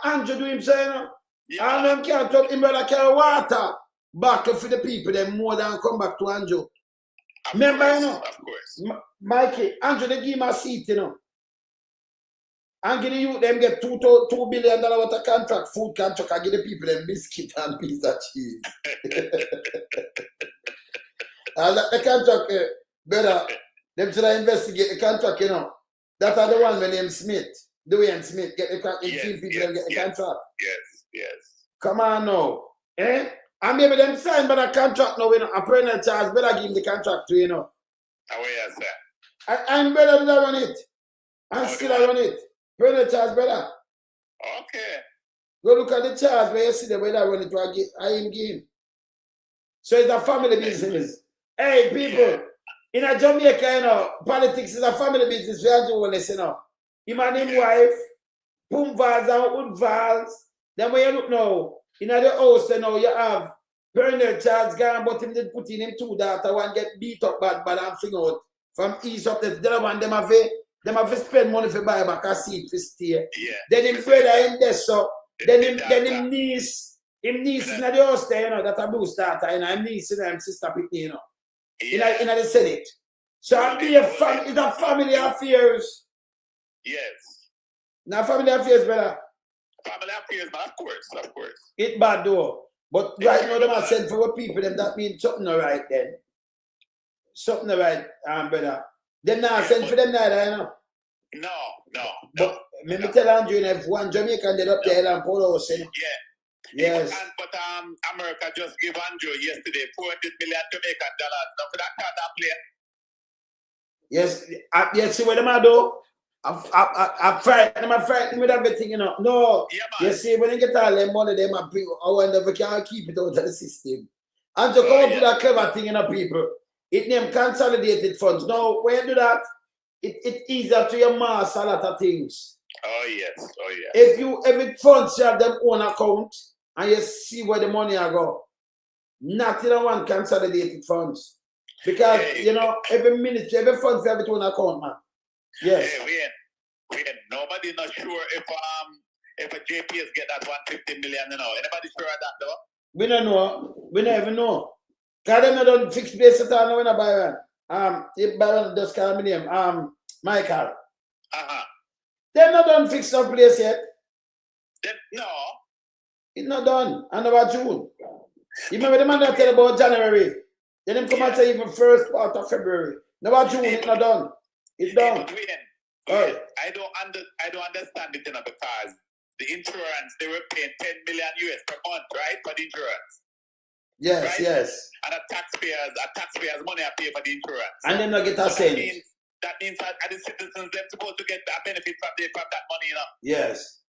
Andrew do him say, you know. Yeah. And them can't talk him brother carry water back for the people, them more than come back to Andrew. Remember, you know? Of course. Mikey, Andrew, they give him a seat, you know. And give the youth, them get $2 billion worth of contract, food contract, and give the people them biscuit and piece of cheese. And the contract, brother, them should investigate the contract, you know. That are the one when named Smith, Dwayne Smith, get the contract, people them get the contract. Yes. Come on now. Eh? And maybe them sign by the contract now, you know. A parental charge, better give him the contract to, you know. How are you, sir? I'm better than I run it. And still I run it. Parental charge, brother. Okay. Go look at the charge where you see the way that run it, I am game. So it's a family business. Hey, people, in a Jamaica, you know, politics is a family business. We have to listen, you know. Him and him wife, pump valves and wood valves. Then when you look now, in the house, you know, you have parental charge gone, but him did put in him two daughter, one get beat up bad and fling out from east up the other one, them have Them have to spend money for buy back a seat for stay. Yeah. Then him brother in there, so then him niece in the house there, you know, that a blue starter, you know, him niece and him sister Pitney, you know. Yeah. In the Senate. So it's a family affairs. Yes. Now family affairs, brother. Family affairs, man, of course. It bad though. But right now them are sent for people, them that means something alright then. Something alright, brother. Them not sent for them neither, you know. No. But let me tell Andrew, if one Jamaican did up there and Polo was saying. Yeah. Yes. But America just gave Andrew yesterday $400 million Jamaican dollars. Now for that card that player. Yes, yes, see what them I do? I'm frightened with everything, you know. No, you see, when they get all their money, they might bring, I wonder if we can keep it out of the system. And to come up with a clever thing, you know, people, it name consolidated funds. No, when you do that, it easier to your mass a lot of things. Oh, yes. If every funds you have them own account and you see where the money are go, not in one consolidated funds. Because, you know, every ministry, every fund for every own account, man. Yes. Hey, wait. Nobody not sure if a JPS get that 150 million, you know. Anybody sure of that though? We don't know. We never know. Because them don't fix place at all when I buy one. If buy one just call me name. Michael. They're not done fix no place yet. No. It's not done. And about June. You remember the man that tell about January. Then them come and say even first part of February. No about June, it's not done. It's done. I don't understand it, you know, because the insurance, they were paying $10 million US per month, right, for the insurance. Yes, right? yes. And a taxpayers' money are paid for the insurance. And then not get a cent. That means that the citizens they're supposed to get that benefit from that money, you know. Yes.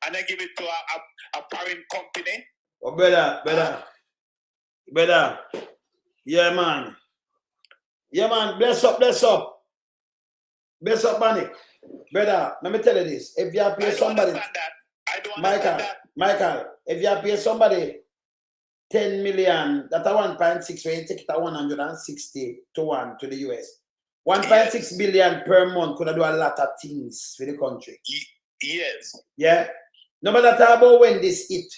And then give it to a foreign company. Oh, brother. Yeah, man. Bless up. Bless up, money. Brother, let me tell you this. If you pay somebody, Michael, if you pay somebody 10 million, that's a 1.6, where you take it at 160 to 1 to the US. 1.6 billion per month could do a lot of things for the country. Yes. Yeah. No matter about when this hit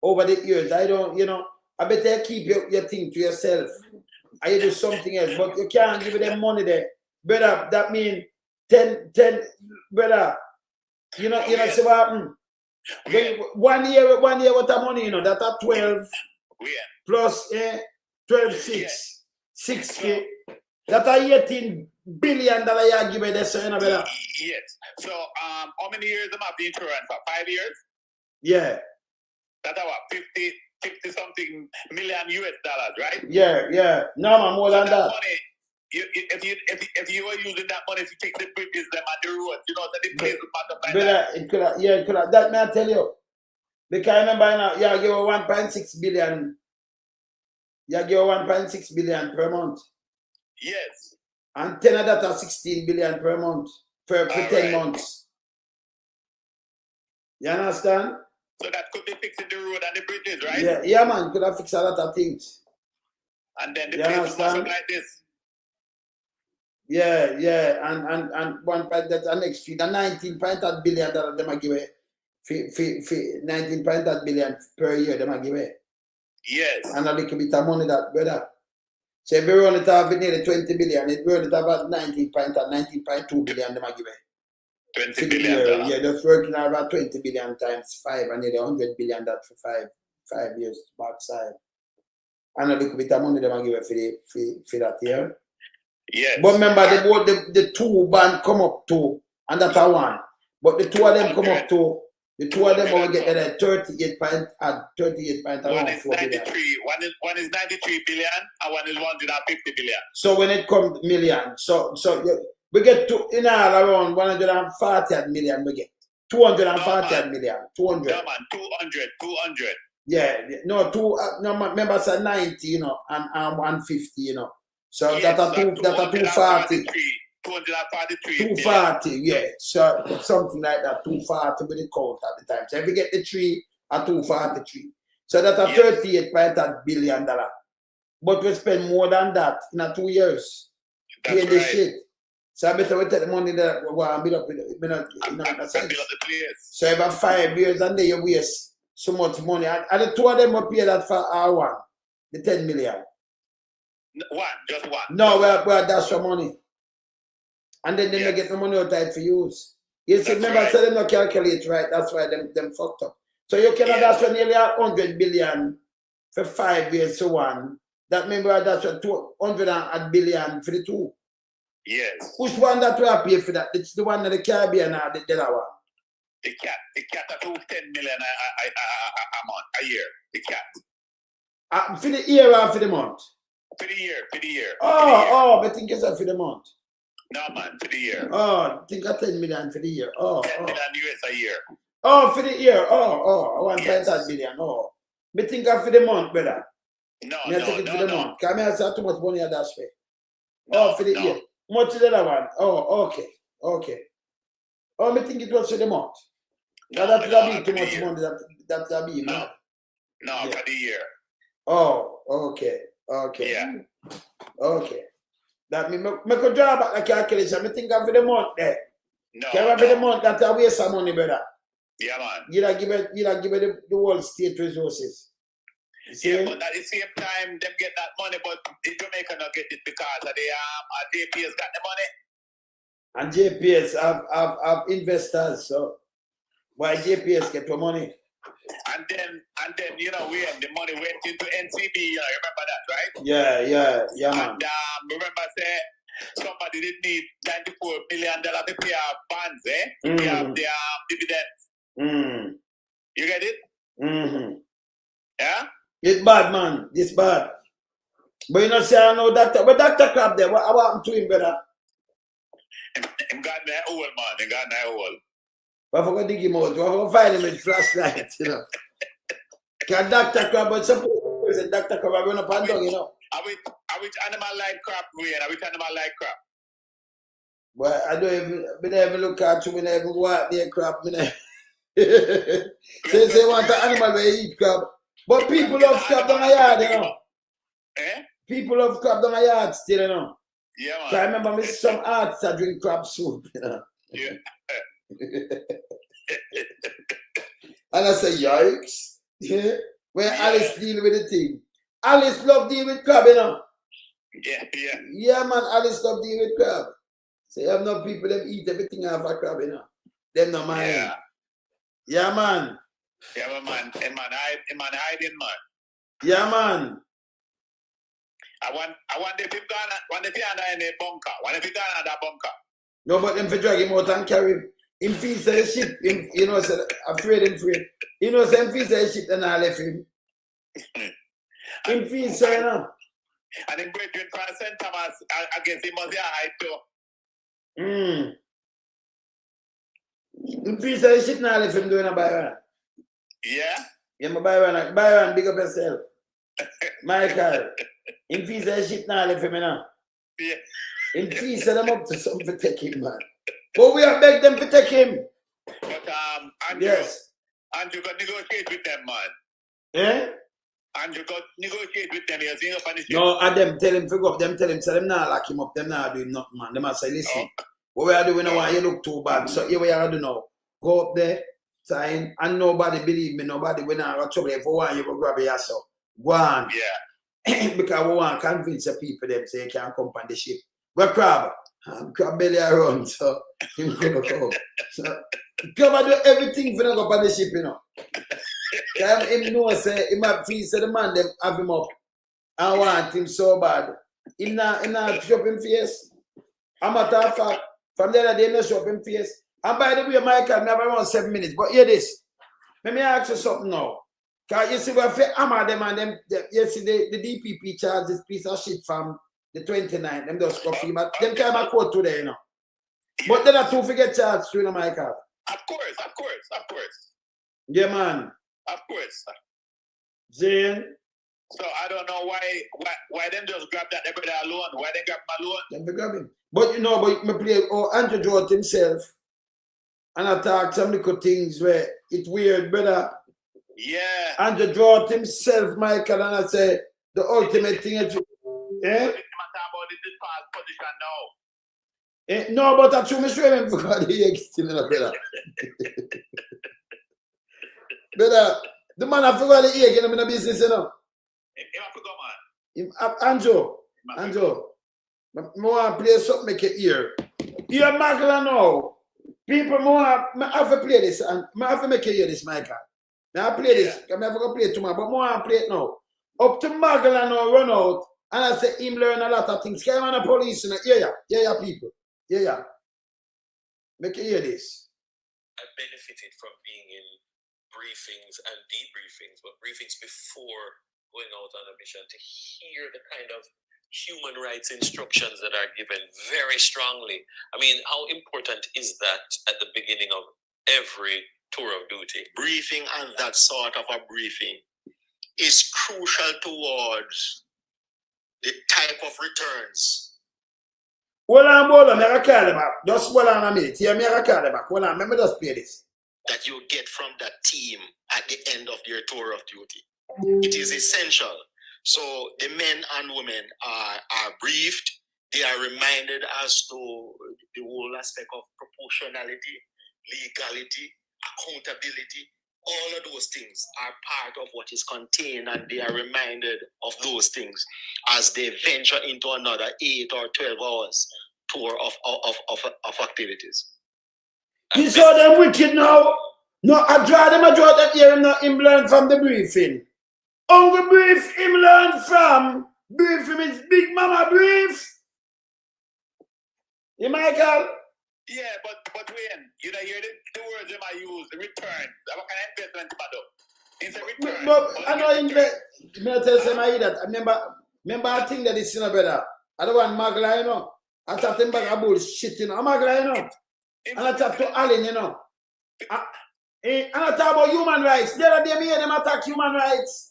over the years, I don't, you know, I better keep your thing to yourself. And you do something else, but you can't give them money there. Brother, that means 10, brother, you know, see what happened? 1 year worth of money, you know, that's a 12 plus 12, 6. That's a $18 billion you give it, so you know, brother. Yes. So, how many years am I the insurance for? 5 years? Yeah. That's about 50 something million US dollars, right? Yeah. No, man, more than that. Money, if you were using that money to take the bridges, them and the roads, you know, that the place would matter by that. It could have. That may I tell you. Because I remember now, you give 1.6 billion. You give 1.6 billion per month. Yes. And 10 of that are 16 billion per month for 10 months. You understand? So that could be fixing the road and the bridges, right? Yeah, man, could have fixed a lot of things. And then the place would look like this. Yeah, and one point that the next street, the 19.8 billion that they might give away. 19.8 billion per year they might give away. Yes. And a little bit of money that, brother. So if you run it off nearly 20 billion, it run it about 19.2 billion they might give away. 20 billion. Yeah, just working about 20 billion times 5 and nearly 100 billion that for 5 years outside. And a little bit of money they might give away for that year. Yes. But remember, the two band come up to, and that's a one. But the two of them come up to, the two of them will get there 38 point around 4 billion. One is 93 billion and one is 150 billion. So when it comes million, so we get to in all around 140 million. We get 240 million. 200. Yeah, man, 200. Yeah, no, remember, it's 90, you know, and 150, you know. So yes, that's a 240. 240, yeah. So something like that, 240 with the count at the time. So if you get the 3 at 243. So that's a $38.8 billion. But we spend more than that in 2 years. That's right. The shit. So I better we take the money that we want to build up with it. Build up the place. So about 5 years and then you waste so much money. And the two of them will pay that for our one, the 10 million. Just one. No, well, that's your money. And then they get the money out of it for use. You see, remember, so they don't calculate right. That's why them fucked up. So you cannot that's nearly 100 billion for 5 years to one. That remember that's 200 billion for the two. Yes. Which one that we are pay for that? It's the one in the Caribbean or the other one? The cat are 10 million a month, a year. The cat. For the year or for the month? For the year. But I think it's for the month. No, man, for the year. I think I 10 million for the year. 10 million US a year. For the year. 1.5 billion. I think for the month, brother. No. For the month. Because I say too much money at that way. For the year. Much is the other one? Okay. I think it was for the month. Now that would be too much money. That would be no, for the year. Okay. Yeah. Okay. That means I could draw back the calculation. I think for the month there. No. For the month, that's a waste of money, brother. Yeah, man. You give it the whole state resources. Yeah, but at the same time, them get that money, but the Jamaica not get it because of the JPS got the money. And JPS have investors, so why JPS get the money? And then when the money went into NCB, remember that, right? Yeah, man. And remember say somebody did need $94 million to pay our bonds, to pay off the dividends. You get it? Mm-hmm. Yeah? It's bad, man. It's bad. But you know, say I know Dr. But Dr. Crab there, what happened to him, brother? Him got in that hole, man. He got in that hole. But I'm going to dig him out. I'm going to find him with flashlight, Because Dr. Crab, but some people say Dr. Crab, I run up and down, I which animal like crab, I which animal like crab? But I don't even look at you, I never even go out there, crab. Say want an animal where you eat crab. But people love crab down the yard, People love crab down the yard still, Yeah, man. So I remember me some artists that drink crab soup, Yeah. And I say, yikes. Yeah. When Alice deal with the thing. Alice love deal with crab, Yeah. Yeah, man, Alice love deal with crab. So you have no people that eat everything off a crab, Them no mind. Yeah, man. Yeah, man. Man hiding, man. Yeah, man. I want the people in the bunker. Want the people in that bunker. No, but them for drag him out and carry him. Him feel say ship, say afraid. Say him feel say ship and I left him. Him feel say, And him brethren from St. Thomas, I guess he must hide too. Him feel say ship and I left him doing a Byron. Yeah? Yeah, my Byron, big up yourself. Michael. Him feel say ship and I left him, Yeah. Him feel say them up to something to take him, man. But we have begged them to take him. But Andrew got negotiate with them, man. Yeah? Andrew got negotiate with them. You're seeing up on the ship. No, and them tell him to go up, them tell him, so them not lock him up, them not doing nothing, man. Them say, listen, what we are doing now, you look too bad. So here we are do now. Go up there, sign, and nobody believe me, nobody we not got trouble. If you want, you go grab your yourself. Go on. Yeah. Because we want to convince the people them say you can't come on the ship. But crab belly around, so him gonna come. So crab do everything for not go on the ship, Him know say him have feel say the man them have him up and want him so bad. Him not show up him face. A matter of fact, from the other day, not show up him face. And by the way, Michael, I have around 7 minutes. But hear this. Let me ask you something now. Because you see, if you hammer them and them, you see the DPP charge this piece of shit from the 29th, them just go free, but them can't quote today, But then I two forget charge to Michael. Of course. Yeah, man. Of course. Jane. So I don't know why them just grab that everybody alone. Why they grab him alone? Them grab him. But but me play Andrew George himself and I talk some little things where it's weird, brother. Yeah. Andrew George himself, Michael, and I say the ultimate thing is No, but I show him because he still in a better. Better. The man I forgot the egg in the business, you know. Anjo. I want to play something make it ear. You're Magla now. People more have to play this and I have to make you hear this, Michael. Now I play this. I'm never gonna play it tomorrow, but more I play it now. Up to Magla now run out and I say him learn a lot of things. Come on the police and yeah, people. Yeah. Make you hear this. I benefited from being in briefings and debriefings, but briefings before going out on a mission to hear the kind of human rights instructions that are given very strongly. I mean, how important is that at the beginning of every tour of duty? Briefing and that sort of a briefing is crucial towards the type of returns. Hold on, me call them back. Just hold on a minute. Here, me call them back. Hold on, let me just play this. That you get from that team at the end of their tour of duty. It is essential. So the men and women are briefed. They are reminded as to the whole aspect of proportionality, legality, accountability. All of those things are part of what is contained, and they are reminded of those things as they venture into another 8 or 12 hours tour of activities. You saw them wicked now? No, I draw them here him learn from the briefing. Uncle brief him learn from. Brief him is Big Mama brief. You Michael? Yeah, but when you know hear the words them I use, the return. What kind of investment it's a return. No, I know invest. Me tell you I hear that. Remember I think that it's brother. I don't want Magla, you know. I talk him back about bullshit, you know. I'm Magla, you know. And I talk to Allen, you know. And I talk about human rights. The other day me hear them attack human rights.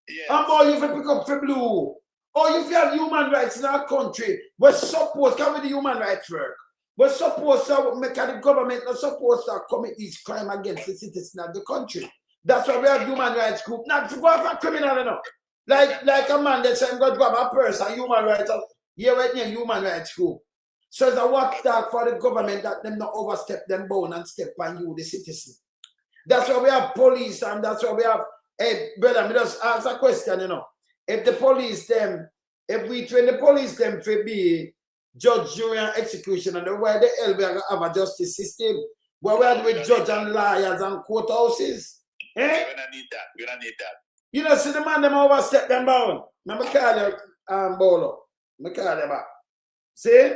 Yes. And boy, you pick up for blue. Or if you have human rights in our country, we're supposed to have the human rights work. We're supposed to make the government not supposed to commit these crimes against the citizens of the country. That's why we have human rights group. Not to go for criminal, you know. Like a man that said, I'm going to grab a person, human rights. Here right now, human rights group. So it's a what talk for the government that them not overstep them bound and step on you, the citizen. That's why we have police and that's why we have. Hey, brother, me just ask a question, you know. If the police them, if we train the police them to be judge, jury, and execution, and why the hell we are going to have a justice system? Where we are with judge and lawyers and courthouses? Eh? We don't need that. We don't need that. You know, see the man them overstep them bound. Now me call you Bolo. Me call you back. See?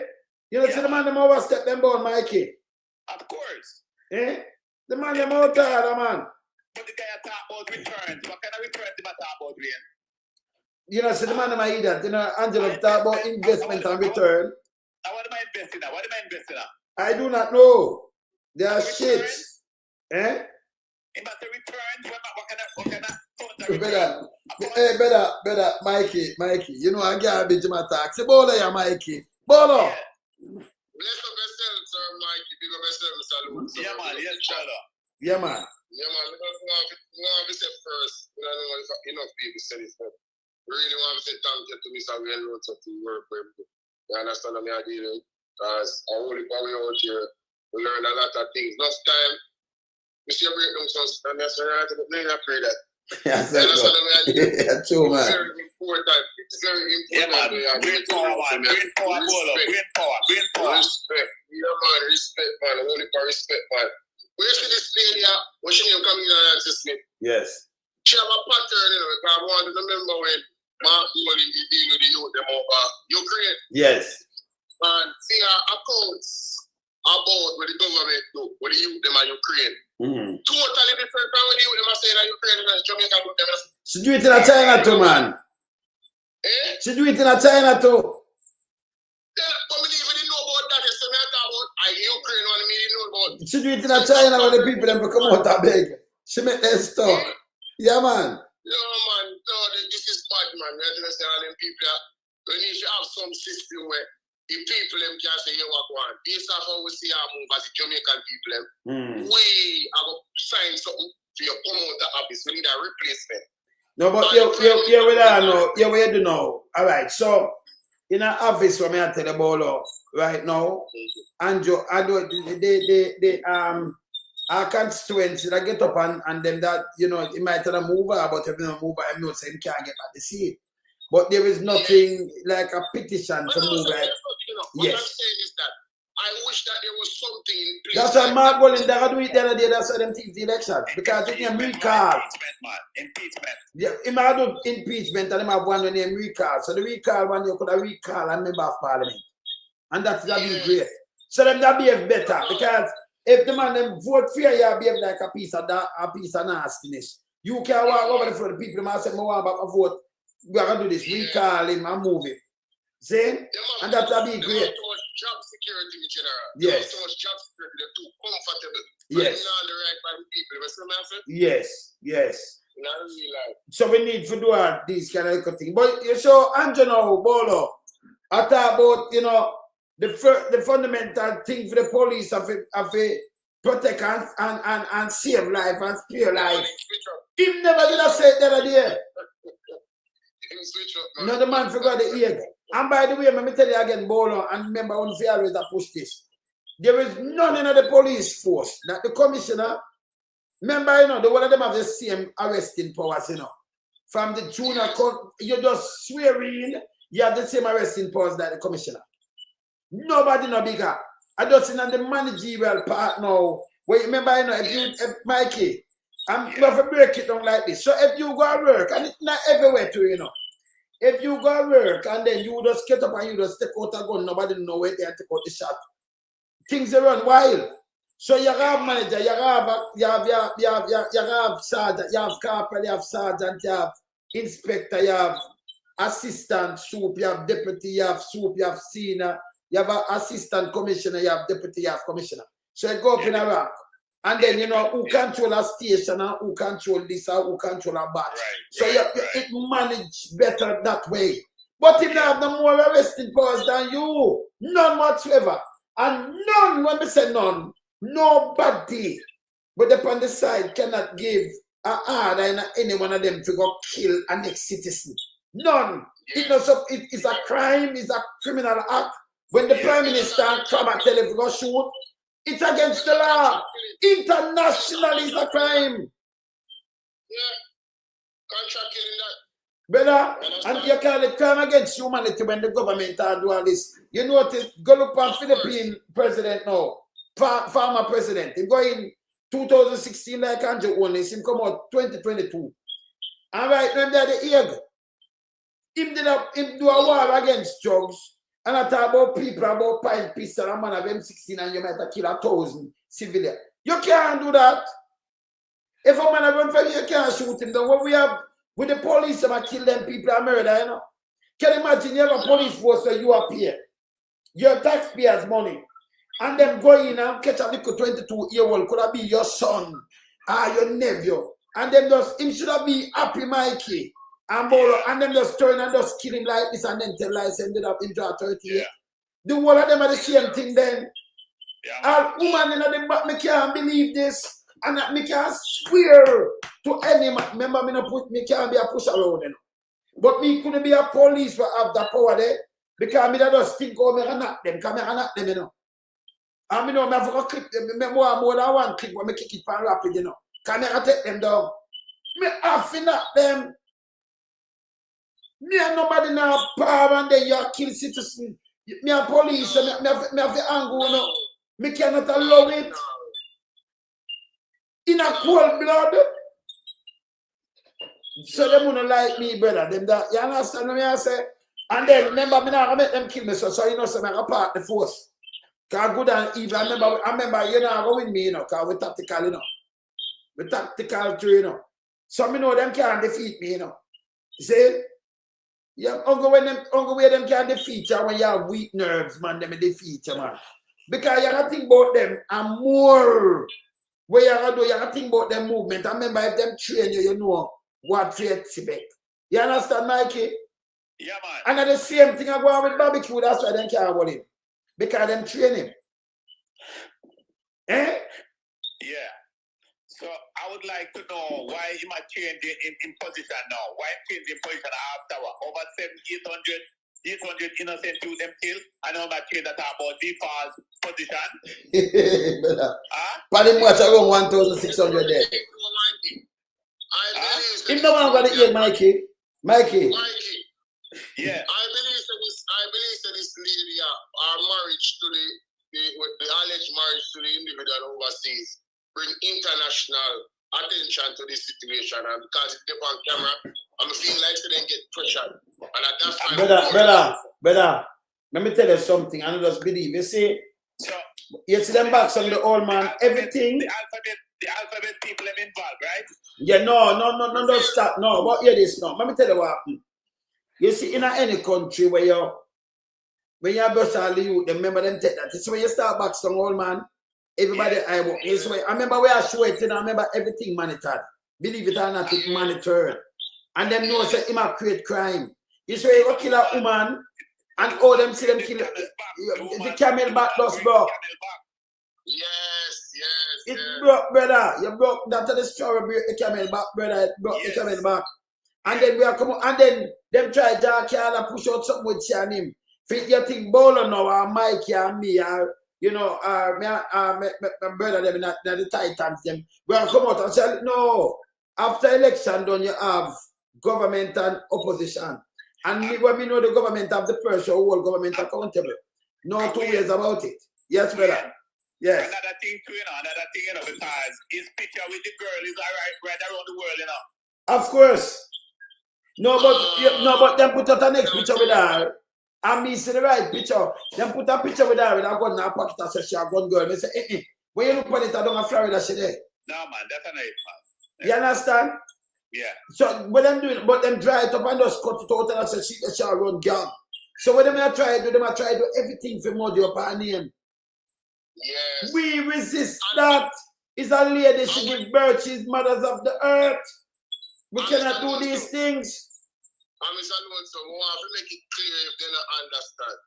You know, see the man them overstep them bound, Mikey. Of course. Eh? The man them out there, man. But the guy talk about returns. What kind of returns do I talk about, Wayne? You know, so the man I eat that. You know, Angela talk about investment and return. What am I investing in? What am I investing in? I do not know. They are shit. Eh? About the returns, what kind of Better, Mikey. You know, I got a my tax. Say, Bolo, yeah, Mikey. Bolo. Bless up yourself, sir, Mikey. Big up yourself, salute. Yeah, man. Yes, brother. Yeah, man. Yeah, man. We want to say first. We don't know if enough people say this, but we really want to say thank you to Mr. Wayne Rhodes to work with. You understand what I'm doing? Because our only power out here, we learn a lot of things. Last time, we see a breakdown, so I'm not right, but I pray that. Yeah, true, man. It's very important. It's very important. Yeah, man. Brain power, man. Brain power, brain power. Respect. Yeah, man. Respect, man. Only for respect, man. Where should this lady at? What's your name coming in and Smith? Yes. She have a pattern, you know, because I wanted to remember when Mark Golding did deal with the youth them over Ukraine. Yes. And see our accounts about what the government do, what the youth them are Ukraine. Totally different from what the youth them are saying that Ukraine and Jamaica do them. She do it in a China too, man. Eh? She do it in a China too. Yeah, but me even know about that. You say me talk about Ukraine one me know about. She do it in a China when the people them come out and beg. She make them stuck. Yeah, man. No, man. No, this is bad, man. You understand all them people. We need to have some system where the people them can say, you walk one. This is how we see our move as the Jamaican people. We have to sign something to your come out the office. We need a replacement. No, but we don't know. Yeah, we do know. All right. So, in our office, when I tell the ball, right now. Andrew, our constituents that get up and them that, you know, it might have move out, but if you don't move out, I'm not saying can't get back to see it. But there is nothing like a petition to move like. What I'm saying is that I wish that there was something in place. That's why Mark Bolin, they're going to do it the other day, that's why them think the election. Because it's a recall. Impeachment. Yeah, he might do impeachment and he have one name recall. So the recall one, you could have recall and member of parliament. And that's that be great. So them that behave better. Because if the man them vote for you, you behave like a piece of nastiness. You can walk over there for the people and say, I want back my vote. We are going to do this, recall him and move it. See? And that's that be great. Job security in general. Yes. So much job security, they're too comfortable. Yes. Not the right by the people. You see what I'm saying? Yes, yes. Not really like. So we need to do all these kind of things. But you show Andrew now, Bolo, I talk about, you know, the fundamental thing for the police of protect and save life and spare life. Him never did I say it the other day. No, the man forgot the ear. And by the way, let me tell you again, Bolo, and remember, I want to always push this. There is none in the police force that the commissioner, remember, you know, the one of them have the same arresting powers, you know. From the junior court, you just swear in, you have the same arresting powers that the commissioner. Nobody no bigger. I just in the managerial part now. Where remember, you know, if Mikey, I'm going to break it down like this. So if you go to work, and it's not everywhere too, you know. If you go to work and then you just get up and you just take out a gun, nobody know where they take out the shot. Things run wild. So you have manager, you have sergeant, you have corporal, you have sergeant, you have inspector, you have assistant soup, you have deputy, you have soup, you have senior, you have assistant commissioner, you have deputy, you have commissioner. So you go up in a rank. And then, you know, who control a station and who control this or who control a batch. So it managed better that way. But it have no more arresting powers than you. None whatsoever. And none, when we say none, nobody but upon the side cannot give an order in any one of them to go kill an ex-citizen. None. It is a crime, it's a criminal act. When the Prime Minister and Krabba tell him to go shoot, it's against the law. Internationally, it's a crime. Yeah. Contract killing that. Brother, and you call it crime against humanity when the government are doing all this. You notice, go look at Philippine president now, former president. He go in 2016 like Mvrder.Holness, him come out 2022. And right now, they're the egg. Him do a war against drugs. And I talk about people about pine pistol and man of M16 and you might have killed 1,000 civilians. You can't do that. If a man have run for you, you can't shoot him. Then what we have with the police, they kill them people and murder, you know. Can you imagine you have a police force where you appear, your taxpayers' money, and them go in and catch a little 22-year-old, could have be your son or your nephew, and them just, him should have be happy, Mikey. And Bolo, and them just turn and just kill him like this and then tell lies ended up in draw 30. Yeah. The whole of them are the same thing then. All woman in the back, me can't believe this. And me can't swear to any man. Remember, me can't be a push around, you know. But me couldn't be a police for have the power there. Because me just think, oh, me can knock them. Because me can knock them, you know. And me know, me have to clip them. Me more than one clip when me kick it pan rapid, you know. Because me can take them down. Me have to knock them. Me and nobody now power and then you kill citizens. Me and police, me have the angle, you know. Me cannot allow it. In a cold blood. So they wouldn't like me, brother. Them that, you understand what I say? And then remember, me now make them kill me, so you know, so I part the force. Because good and evil, I remember you know, go with me, you know, because we're tactical, you know. We're tactical too, you know. So me know them can't defeat me, you know. See? Yeah, only way them can defeat you when you have weak nerves, man, them defeat you, man. Because you gotta think about them and more. What you gotta do, you gotta think about them movement. I remember if them train you, you know what to expect. You understand, Mikey? Yeah, man. And at the same thing I go on with barbecue, that's why they can't hold him. Because them train him. Eh? Yeah. So I would like to know why he might change in position now. Why change in position after what? Over 700-800 800 innocent youth them killed. I know about change that about default position. But him watch around 1,600 there. If no one gonna hear Mikey. I Yeah. believe that this lady our marriage to the alleged marriage to the individual overseas bring international attention to this situation, and because it's on camera, I'm feeling like they didn't get pressured. And at that time, brother, let me tell you something. I don't just believe. You see, you see them backs on the old man, everything. The alphabet people are involved, right? Yeah, no, don't stop. No, but hear this now. Let me tell you what happened. You see, in any country where when you brush all the youth, remember them take that. It's when you start back some old man, everybody I walk this way. I remember where I show it, and I remember everything monitored. Believe it or not, it monitored. And them know say him a create crime. You say you go kill a woman, and all them see them kill the camel back does broke. Yes. It broke, brother. You broke that to the story, break the camel back, brother. It broke the camel back. And then we are come and then them try Jack and push out something with you and him. Fit you think Bowler now or Mikey and me or my brother them in the Titans them. We are come out and say no. After election done you have government and opposition. And when we know the government have the pressure, whole government accountable. No 2 years about it. Yes, brother. Yes. Another thing too, because his picture with the girl is right around the world, Of course. No, but them put out a next picture with her. And me see the right picture. Them put a picture with her with a gun in her pocket and say she a gun girl. Me say, when you look at it, I don't have Florida she there. No, man, that's a nice man. You understand? Yeah. So what them doing, but them dry it up and just cut it out and say she a run gang. So what them try to do, everything for muddy up her name. Yes. We resist that. It's a lady, she give birth, she's mothers of the earth. We cannot do these things. I'm so we want to make it clear if they don't understand.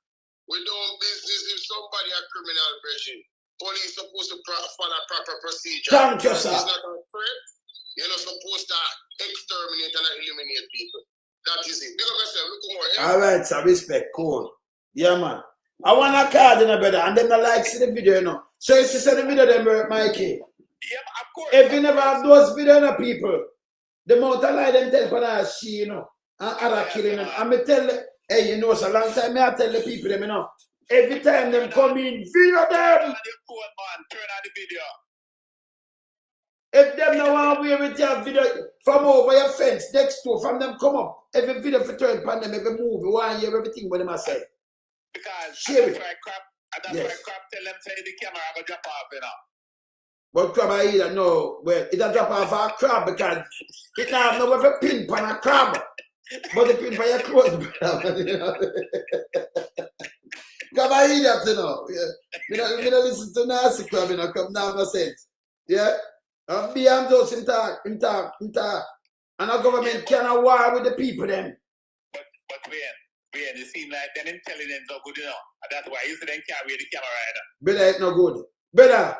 We don't business if somebody a criminal version. Police supposed to follow proper procedure. Thank you, sir. It's not a threat. You're not supposed to exterminate and eliminate people. That is it. Because yourself, look more. All right, sir. Respect. Cool. Yeah, man. I want a card, brother, and them not like see the video, So you see the video, them Mikey. Yeah, of course. If you never have those videos, people, the amount of lie them tell for she, and other killing them. And me tell them, hey, it's a long time I tell the people them, every time them come in, video them. Turn on the video. If them no want away with your video from over your fence next door, from them come up. Every video for turn upon them, every movie, one hear everything what them a say. Because share it. That's why crap tell them say the camera go drop off, But crab I either no, well, it a drop off a crab because it have no ever pin pan a crab. But the pin for your clothes, Crab I idiot, We don't listen to nasty crab, come down no sense. Yeah? And beyond those him talk. And our government cannot war with the people them. But when it seems like them intelligence are good enough. And that's why you see them carry the camera right now. Brother, it's not good. Brother,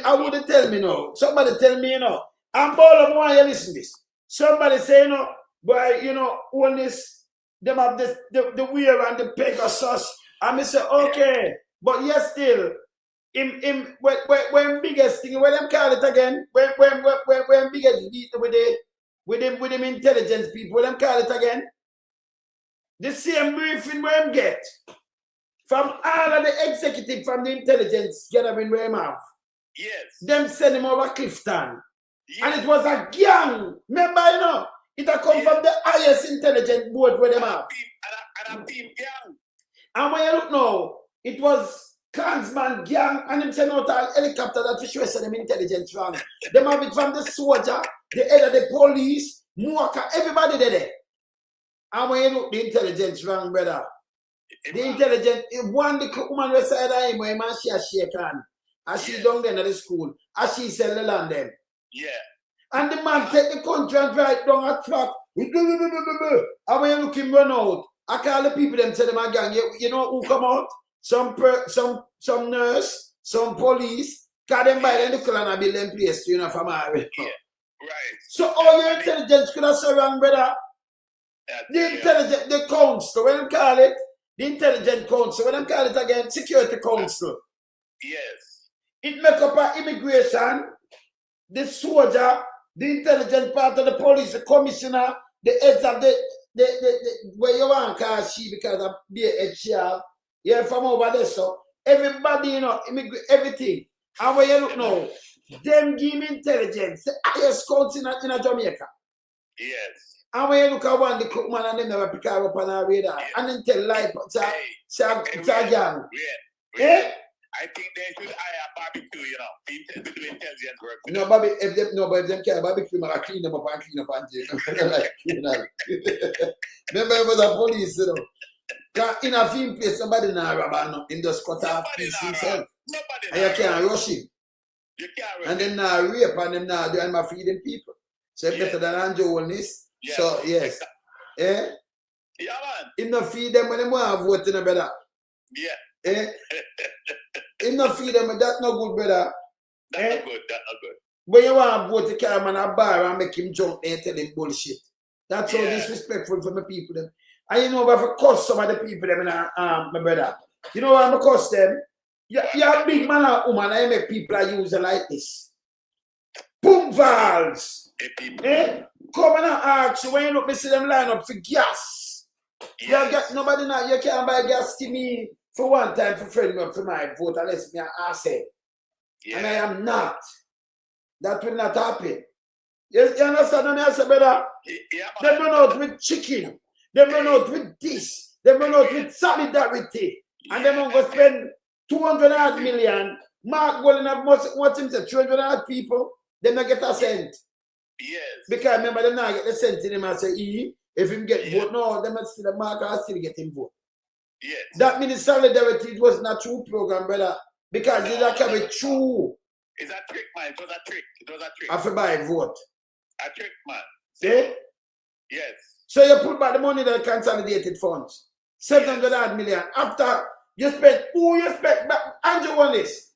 I wouldn't tell me no. Somebody tell me, I'm bold of why you listen to this. Somebody say, boy, Holness, them have this, the weir and the Pegasus. And I say, okay, but yes, still, when biggest thing, when them call it again, when biggest with them intelligence people, when them call it again, the same briefing where them get from all of the executive from the intelligence gathering where them have. Yes. Them send him over Clifton. Yes. And it was a gang. Remember, it had come from the highest intelligence board where them have. And a team gang. And when you look now, it was Klansman gang and them send out a helicopter that show them intelligence wrong. Them have it from the soldier, the head of the police, Muaka, everybody there. And when you look the intelligence wrong, brother. The intelligence, one the woman was side of him when man she a shake hand. And she down there at the school. And she sell the land them. Yeah. And the man take the country and drive down a truck. And when you look him run out, I call the people them say them a gang. You know who come out? Some nurse, some police. Cause them buy the nickel and I build them place from our way. Yeah. Right. So all your intelligence could have so wrong, brother. The intelligent, the council, when they call it, the intelligent council, when they call it again, security council. Yes. It make up an immigration, the soldier, the intelligent part of the police, the commissioner, the heads of the where you want to call she because of be a head sheriff. Yeah, from over there, so everybody, you know, everything. And where you look now, them give me intelligence, the highest counts in Jamaica. Yes. And when you look at one, the cook man and them never pick her up on our radar. Yeah. And then tell life, gang. Yeah. I think they should hire barbecue, you know, to do intelligence work. No, Bobby, if them care barbecue, man, I clean them up and clean up and jail. Remember, it was a police, you know. In a film place, somebody now rob no, in just cut off piece himself. And you can't rush him. You can't rush and then now rape and them now doing my feeding people. So it's better than Mvrder.Holness. Yeah. So yes. Eh? Yeah, man. Him not feed them when they want to vote in a brother. Yeah. Eh? Him not feed them, that's not good, brother. That's not good, that's not good. When you want to vote the car man a bar and make him jump there and tell him bullshit. That's so disrespectful for the people them. And you know if I curse some of the people them my brother. You know why I'm curse them? You're a big man or woman and you make people use it like this. Boom valves. Eh? Come and ask you when you look, me see them line up for gas. Yes. You got nobody now, you can't buy gas to me for one time for friend me up for my vote unless me ask it. Yeah. And I am not. That will not happen. You understand what I say, brother? Yeah, they run out with chicken. They run out with this. They run out with solidarity. Yeah. And they don't go spend 200 million. Mark Golden have what him say, 300 people. They not get a cent. Yes. Because remember, they not get the cent in him and say, if him get vote, no, they must still the mark and still get him vote. Yes. That means solidarity, it was not true program, brother. Because they don't carry true. It's a trick, man. It was a trick. It was a trick. I have to buy a vote. A trick, man. See? Yes. So you put back the money that consolidated funds. 700 million. After you spend, who you spend back? Mvrder.Holness.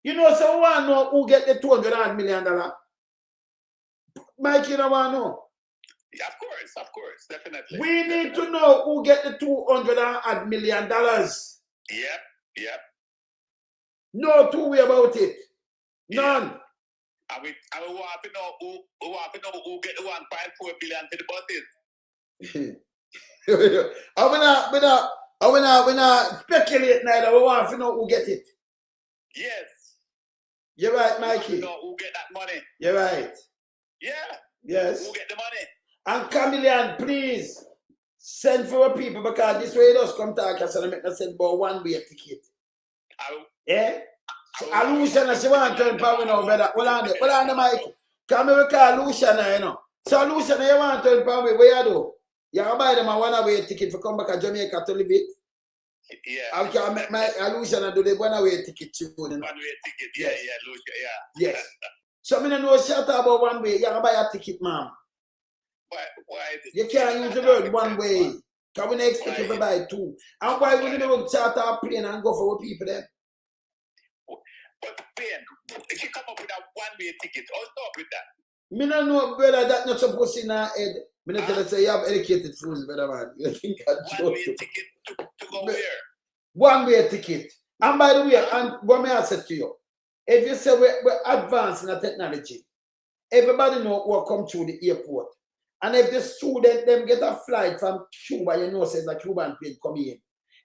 You know, so want to know who get the $200 million? Mike, you don't want to know? Yeah, of course, definitely. We need to know who get the $200 million. Yep. No two way about it. None. Yeah. And we want to know who get the 1.4 billion to the buses. I not speculate neither. We want to know who get it. Yes. You're right, Mikey. We want to know who get that money. You're right. Yeah. Yes. Who get the money? And Chameleon, please send for people because this way does come talk us and make us send about one-way ticket. Yeah? So Luciana, she want to turn power now, brother. Hold on the mic. Come here, we call Luciana, you know. So Luciana, you want to turn power, where you do? You can buy them a one-way ticket for come back to Jamaica to live it. Yeah. I can make my Luciana do the one-way ticket. One-way ticket, yeah, Luciana, yeah. Yes. So I don't know shut about one way. You can buy a ticket, ma'am. Why? You can't use the word one way. Because we don't expect you to buy two. And why would you not charter a plane and go for people then? But Ben, if you come up with a one-way ticket, I'll stop with that. Me don't know, brother, that's not supposed to in our head. Me not tell you say you have educated fools, brother, man. You think I'm one-way ticket to go where? One-way ticket. And by the way, and what may I say to you? If you say we're advancing the technology, everybody know what come through the airport. And if the student them get a flight from Cuba, you know says a Cuban plane come in.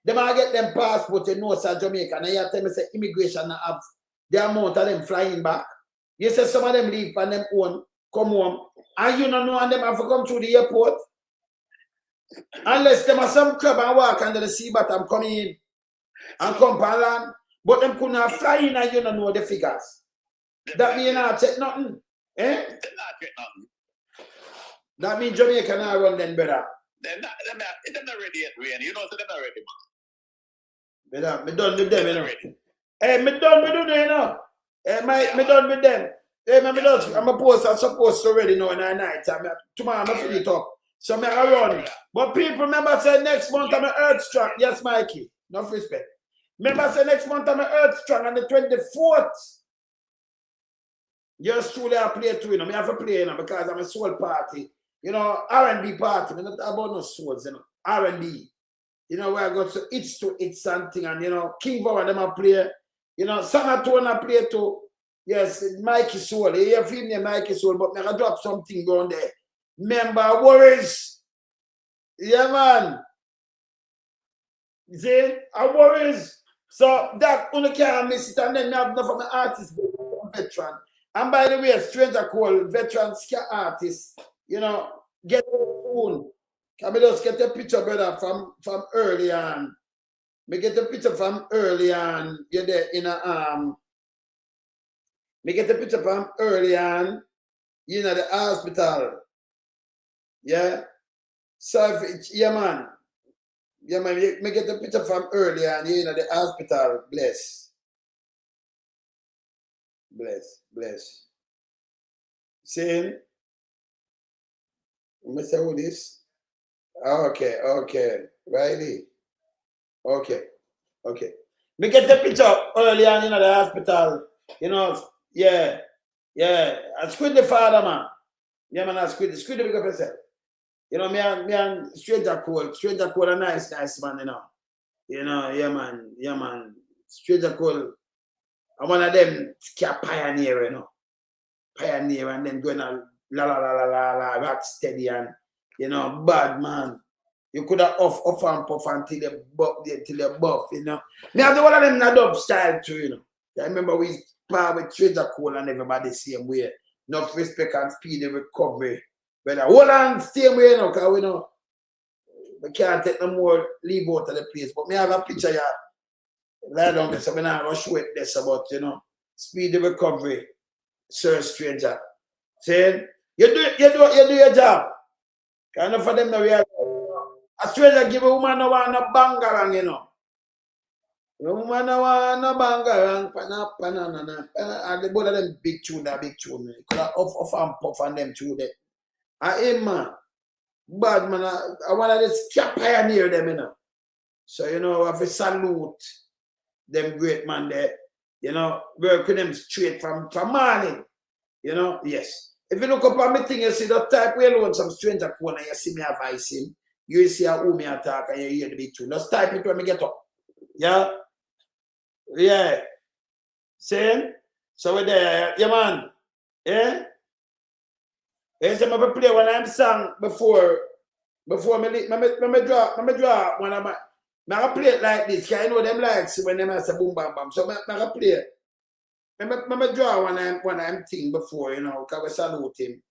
They might get them passport, you know, say Jamaica. And you tell me say immigration have the amount of them flying back. You say some of them leave and them own, come home. And you don't know and them have to come through the airport. Unless them are some crab and walk under the sea bottom come in and come by land. But them could not fly in and you don't know the figures. That means you not check nothing. Eh? They not check nothing. That means Jamaica not run then, brother. They're not ready yet, Wayne. You know, so they're not ready, man. Brother, me done with them, you know. Hey, me done with them, you know. Hey, me done with them. Hey, I'm supposed to already know in the night. Tomorrow I'm going to fill it up. So I'm going to run. But people remember say next month I'm Earth Strong. Yes, Mikey. No respect. Remember say next month I'm Earth Strong on the 24th. Just truly I play too, you know. I have to play, you know, because I'm a soul party. You know, R&B party. We're not about no swords, you know. R&B. You know, where I got to it's something, and you know, King Power them a play. You know, Sanatona play too. Yes, Mikey Soul. You hear film name Mikey Soul, but I drop something down there. Member Worries. Yeah, man. See, I worries. So that only can't miss it, and then I have enough of my artist veteran. And by the way, stranger call veteran ska artist, you know, get phone. Can we just get a picture, brother, from early on? Me get a picture from early on. You're there in a me get a picture from early on, you know, the hospital. Yeah. So if it, yeah, man. Yeah, man, me get a picture from early on, you know, the hospital. Bless. Bless. Bless. Saying, Mr. Who this? Okay, okay. Riley. Okay, okay. Me get a picture early on, you know, the hospital. You know, yeah. Yeah. I squid the father, man. Yeah, man, I squid the big up yourself. You know, me and Stranger Cole. Stranger Cole a nice man, you know. You know, yeah, man. Stranger Cole. I'm one of them pioneer, you know. Pioneer, and then going on la, rock steady, and, you know, bad man. You could have off and puff until you buff, you know. Me have the one of them in a dub style too, you know. I remember we par with Stranger Cole and everybody the same way. Enough respect and speedy recovery. But hold on, same way, you know, because we know we can't take no more leave out of the place. But me have a picture here. Lie down there, so I'm not going to show it this about, you know, speedy recovery, Sir Stranger. Saying, you do your job. Kind of for them, a stranger give a woman no want no bangarang, you know. A woman no want no bangarang, and the both of them big tune. You could have off and puff on them tune there. And him, man, bad man, I want to just pioneer them, you know. So, you know, I have to salute them great man there, you know, work with them straight from morning, you know, yes. If you look up on my thing, you see the type we alone some stranger corner, you see me advise him, you see who me attack and you hear the big tune. Just type it when me get up. Yeah? Yeah. See? So we're there, yeah man. Yeah? Yes, I'm going to play when I'm sung before me draw when I'm I play it like this, because I know them likes when them say boom bam bam. So I play it. I draw when I'm thing before, you know, because we salute him.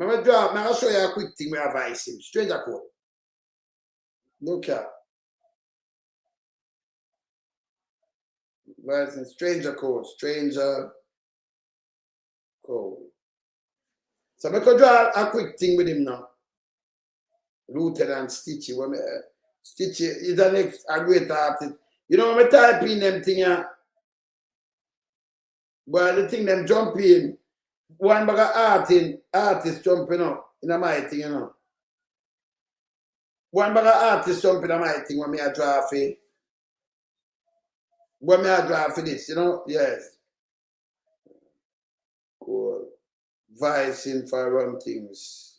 I draw, I show you a quick thing where I advise him. Stranger Code. Look at. Advising Stranger Code. Stranger Code. So I could draw a quick thing with him now. Rooted and Stitchy. Stitchy is a great artist. You know, when I type in them thing here, but the thing them jump in, one bag of artist jumping up in my thing, you know. One bag of artist jumping in my thing when me a draw for. When me a draw for this, you know, yes. Cool. Vicing for run things.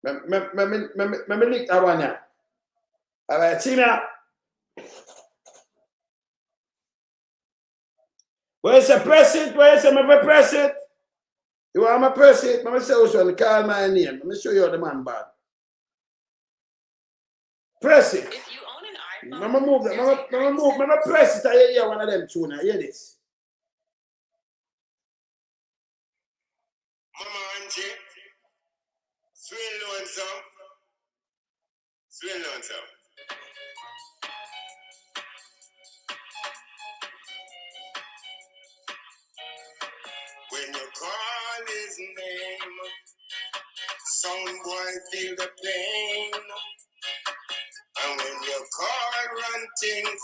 Me lick that one here. All right, see me now. Where you say press it? Where you say me press it? You want me press it? Let me say which one. Call my name. Let me show you how the man bad. Press it. If you own an iPhone, Mama move that. Mama move. Mama press it. I hear one of them tune. I hear this. Mama Angie, swing low some. Swing low some. When you call his name, some boy feel the pain. And when you call run things,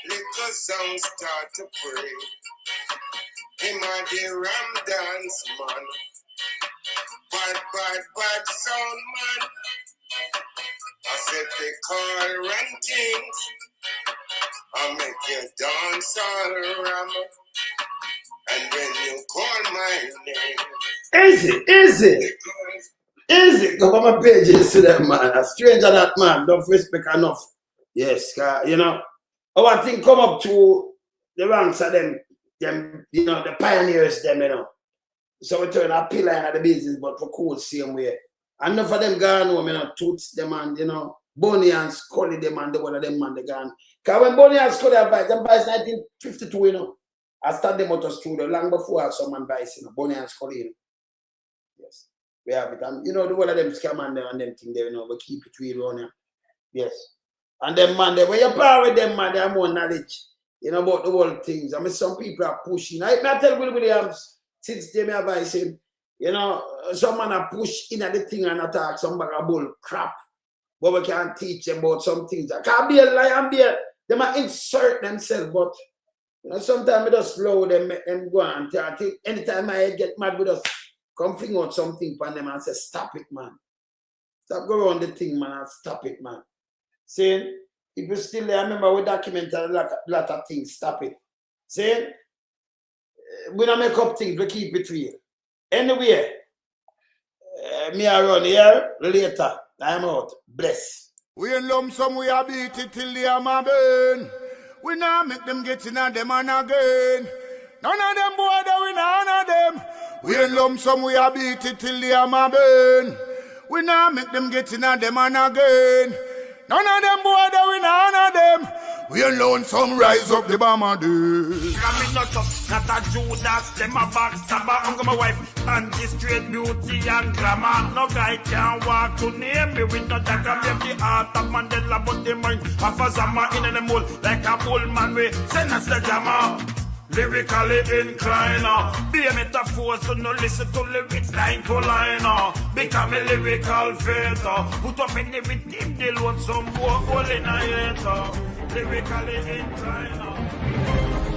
little songs start to pray. Him a the ram dance man. Bad sound man. I said they call run things. I make you dance all ram. And when you call my name. Easy. Go on my page and see that man. A stranger that man. Don't respect enough. Yes, you know. Our thing come up to the ranks of them, you know, the pioneers, them, you know. So we turn a pillar in the business, but for cool same way. And enough of them gone home, you know, Toots them and, you know, Bonnie and Scully them and the one of them man they gone. Because when Bonnie and Scully advice, them advice 1952, you know. I started them out of studio long before I had some advice, you know, Bonnie and Scully, you know. Yes. We have it. And, you know, the one of them scam and them thing there, you know, we keep it real on here. Yes. And them man, when you power with them man, they have more knowledge, you know, about the whole things. I mean, some people are pushing. I tell Will Williams, since they may advise him, you know, some man are push in at the thing and attack some bag of bull crap. But we can't teach them about some things. I can't be a lion bear. They might insert themselves, but you know, sometimes we just slow them, make them go on. Anytime I get mad with us, come fling out something for them and say, stop it, man. Stop going around the thing, man, and stop it, man. Saying, if you still there, I remember we documented a lot of things, stop it. Saying, we don't make up things, we keep it real. Anyway, me I run here, later, I'm out. Bless. We in lump sum, we a beat it till the hammer burn. We not make them get in on them and again. None of them boy, we none of them. We in lump sum, we a beat it till the hammer burn. We not make them get in on them and again. None of them boy, we none of them. We alone some rise up the bomber dude. I'm not a Judas, them a backstabber. I'm my wife, and this straight beauty and glamour. No guy can walk to name me with no dagger. Maybe the heart of Mandela, but the mind of a Zama in the mold. Like a bull man, we send us the jammer. Lyrically inclined, be a metaphor, so no listen to lyrics line to line. Become a lyrical fighter. Put up in everything, they want some more hole in a hater. Lyrically inclined.